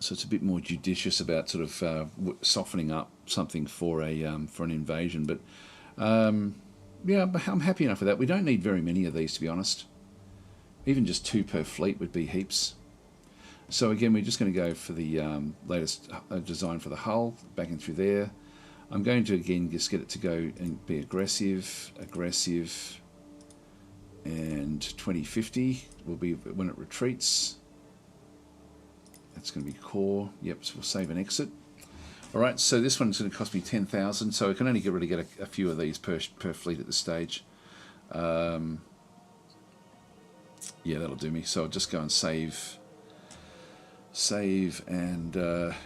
So it's a bit more judicious about sort of softening up something for an invasion. But yeah, I'm happy enough with that. We don't need very many of these, to be honest. Even just 2 per fleet would be heaps. So again, we're just going to go for the latest design for the hull, back in through there. I'm going to again just get it to go and be aggressive, and 2050 will be when it retreats. That's going to be core. Yep, so we'll save and exit. All right, so this one's going to cost me 10,000, so I can only really get a few of these per fleet at this stage. Yeah, that'll do me. So I'll just go and save, and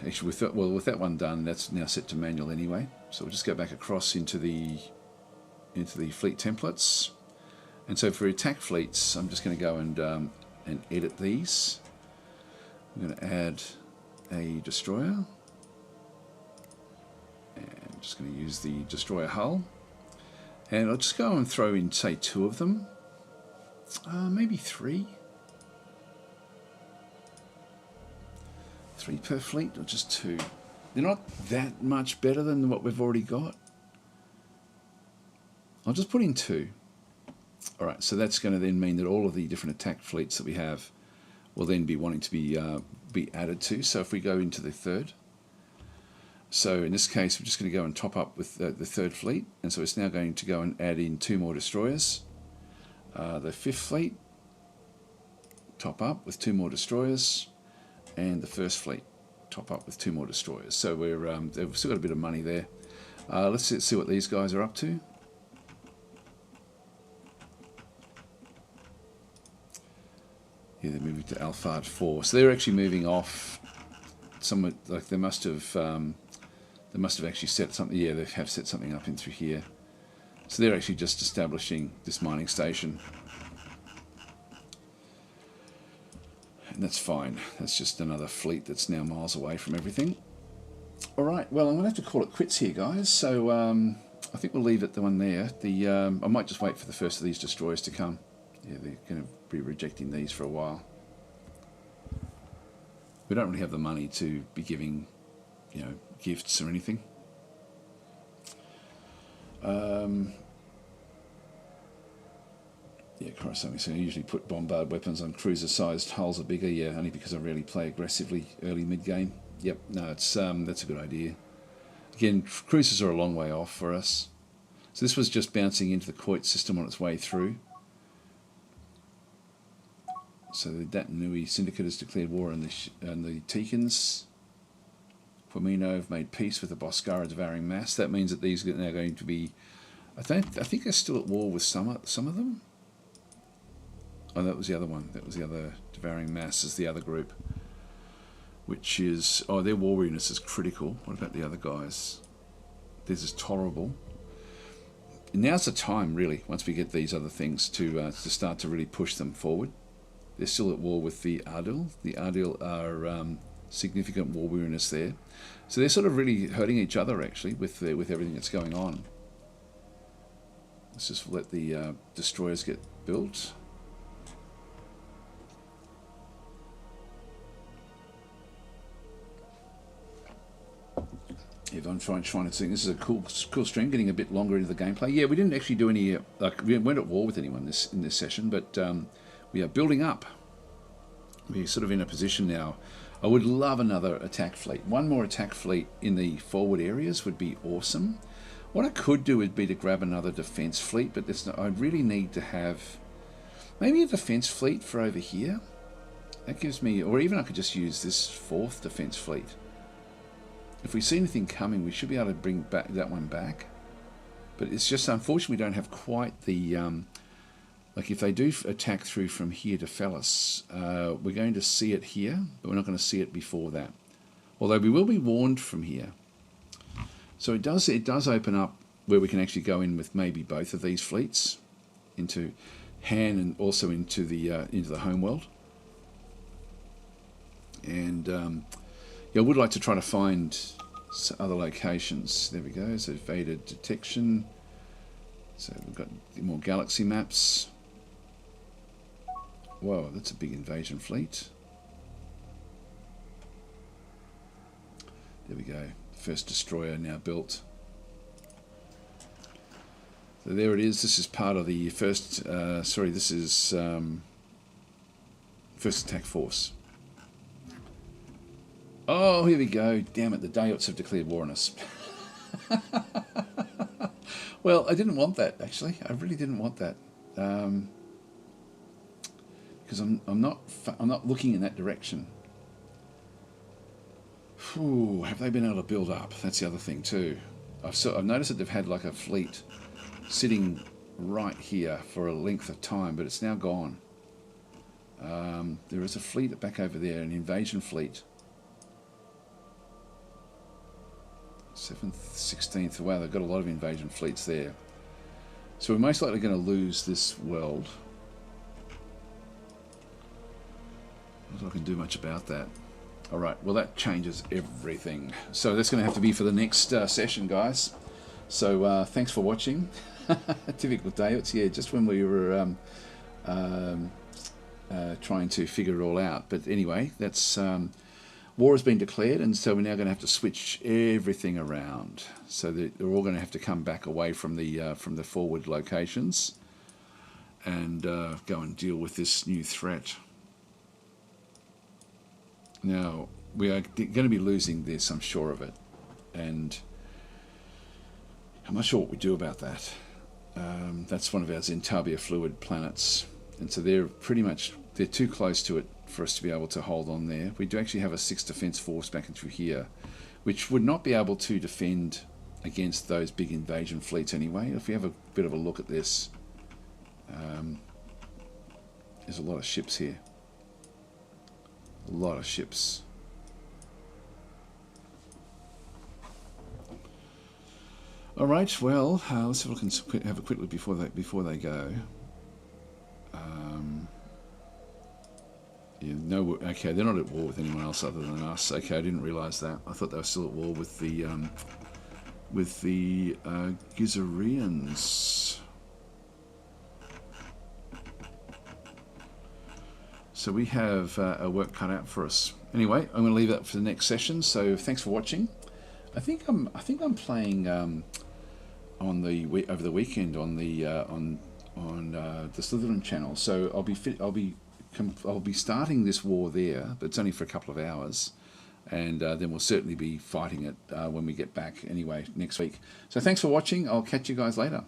actually with that one done, that's now set to manual anyway. So we'll just go back across into the fleet templates, and so for attack fleets, I'm just going to go and edit these. I'm going to add a destroyer. I'm just going to use the destroyer hull, and I'll just go and throw in, say, 2 of them, maybe 3 per fleet, or just 2. They're not that much better than what we've already got. I'll just put in 2. All right, so that's going to then mean that all of the different attack fleets that we have will then be wanting to be added to. So if we go into the 3rd. So in this case, we're just going to go and top up with the 3rd fleet, and so it's now going to go and add in 2 more destroyers. The 5th fleet, top up with 2 more destroyers, and the 1st fleet, top up with 2 more destroyers. So we've still got a bit of money there. Let's see what these guys are up to. Yeah, they're moving to Alphard 4, so they're actually moving off. Somewhat like they must have actually set something. Yeah, they have set something up in through here. So they're actually just establishing this mining station, and that's fine. That's just another fleet that's now miles away from everything. All right. Well, I'm going to have to call it quits here, guys. So I think we'll leave it the one there. I might just wait for the first of these destroyers to come. Yeah, they're going to be rejecting these for a while. We don't really have the money to be giving, gifts or anything. Yeah, Christ, so I usually put bombard weapons on cruiser-sized hulls are bigger. Yeah, only because I rarely play aggressively early mid-game. Yep, no, it's that's a good idea. Again, cruisers are a long way off for us. So this was just bouncing into the Coit system on its way through. So the Datanui Syndicate has declared war on the Tikans. Firmino have made peace with the Boscara devouring mass. That means that these are now going to be... I think they're still at war with some of them. Oh, that was the other one. That was the other devouring mass is the other group. Which is... Oh, their war weariness is critical. What about the other guys? This is tolerable. Now's the time, really, once we get these other things, to start to really push them forward. They're still at war with the Ardil. The Ardil are significant war weariness there. So they're sort of really hurting each other, actually, with everything that's going on. Let's just let the destroyers get built. If I'm trying to think, this is a cool stream, getting a bit longer into the gameplay. Yeah, we didn't actually do any, we weren't at war with anyone in this session, but we are building up. We're sort of in a position now. I would love another attack fleet. One more attack fleet in the forward areas would be awesome. What I could do would be to grab another defense fleet, but I really need to have maybe a defense fleet for over here. That gives me, or even I could just use this 4th defense fleet. If we see anything coming, we should be able to bring that one back. But it's just unfortunate we don't have quite the... like if they do attack through from here to Fellas, we're going to see it here, but we're not going to see it before that. Although we will be warned from here. So it does open up where we can actually go in with maybe both of these fleets into Han and also into the homeworld. And yeah, I would like to try to find other locations. There we go. So evaded detection. So we've got more galaxy maps. Whoa, that's a big invasion fleet. There we go. First destroyer now built. So there it is. This is part of the first... sorry, this is first attack force. Oh, here we go. Damn it, the Dayots have declared war on us. Well, I didn't want that, actually. I really didn't want that. Because I'm not looking in that direction. Whew, have they been able to build up? That's the other thing too. I've noticed that they've had like a fleet sitting right here for a length of time, but it's now gone. There is a fleet back over there, an invasion fleet. 7th, 16th. Wow, they've got a lot of invasion fleets there. So we're most likely going to lose this world. Not that I can do much about that. Alright, well that changes everything. So that's going to have to be for the next session, guys. So thanks for watching. Typical Dayots, yeah, just when we were trying to figure it all out. But anyway, that's war has been declared, and so we're now going to have to switch everything around. So they're all going to have to come back away from the forward locations and go and deal with this new threat. Now, we are going to be losing this, I'm sure of it, and I'm not sure what we do about that. That's one of our Zentabia fluid planets, and so they're too close to it for us to be able to hold on there. We do actually have a 6th defense force back into here, which would not be able to defend against those big invasion fleets anyway. If we have a bit of a look at this, there's a lot of ships here. A lot of ships. All right. Well, let's have a quick look before they go. Yeah, no. Okay, they're not at war with anyone else other than us. Okay, I didn't realise that. I thought they were still at war with the Gizareans. So we have a work cut out for us. Anyway, I'm going to leave that for the next session. So thanks for watching. I think I'm playing on the over the weekend on the the Slytherin channel. So I'll be starting this war there, but it's only for a couple of hours, and then we'll certainly be fighting it when we get back anyway next week. So thanks for watching. I'll catch you guys later.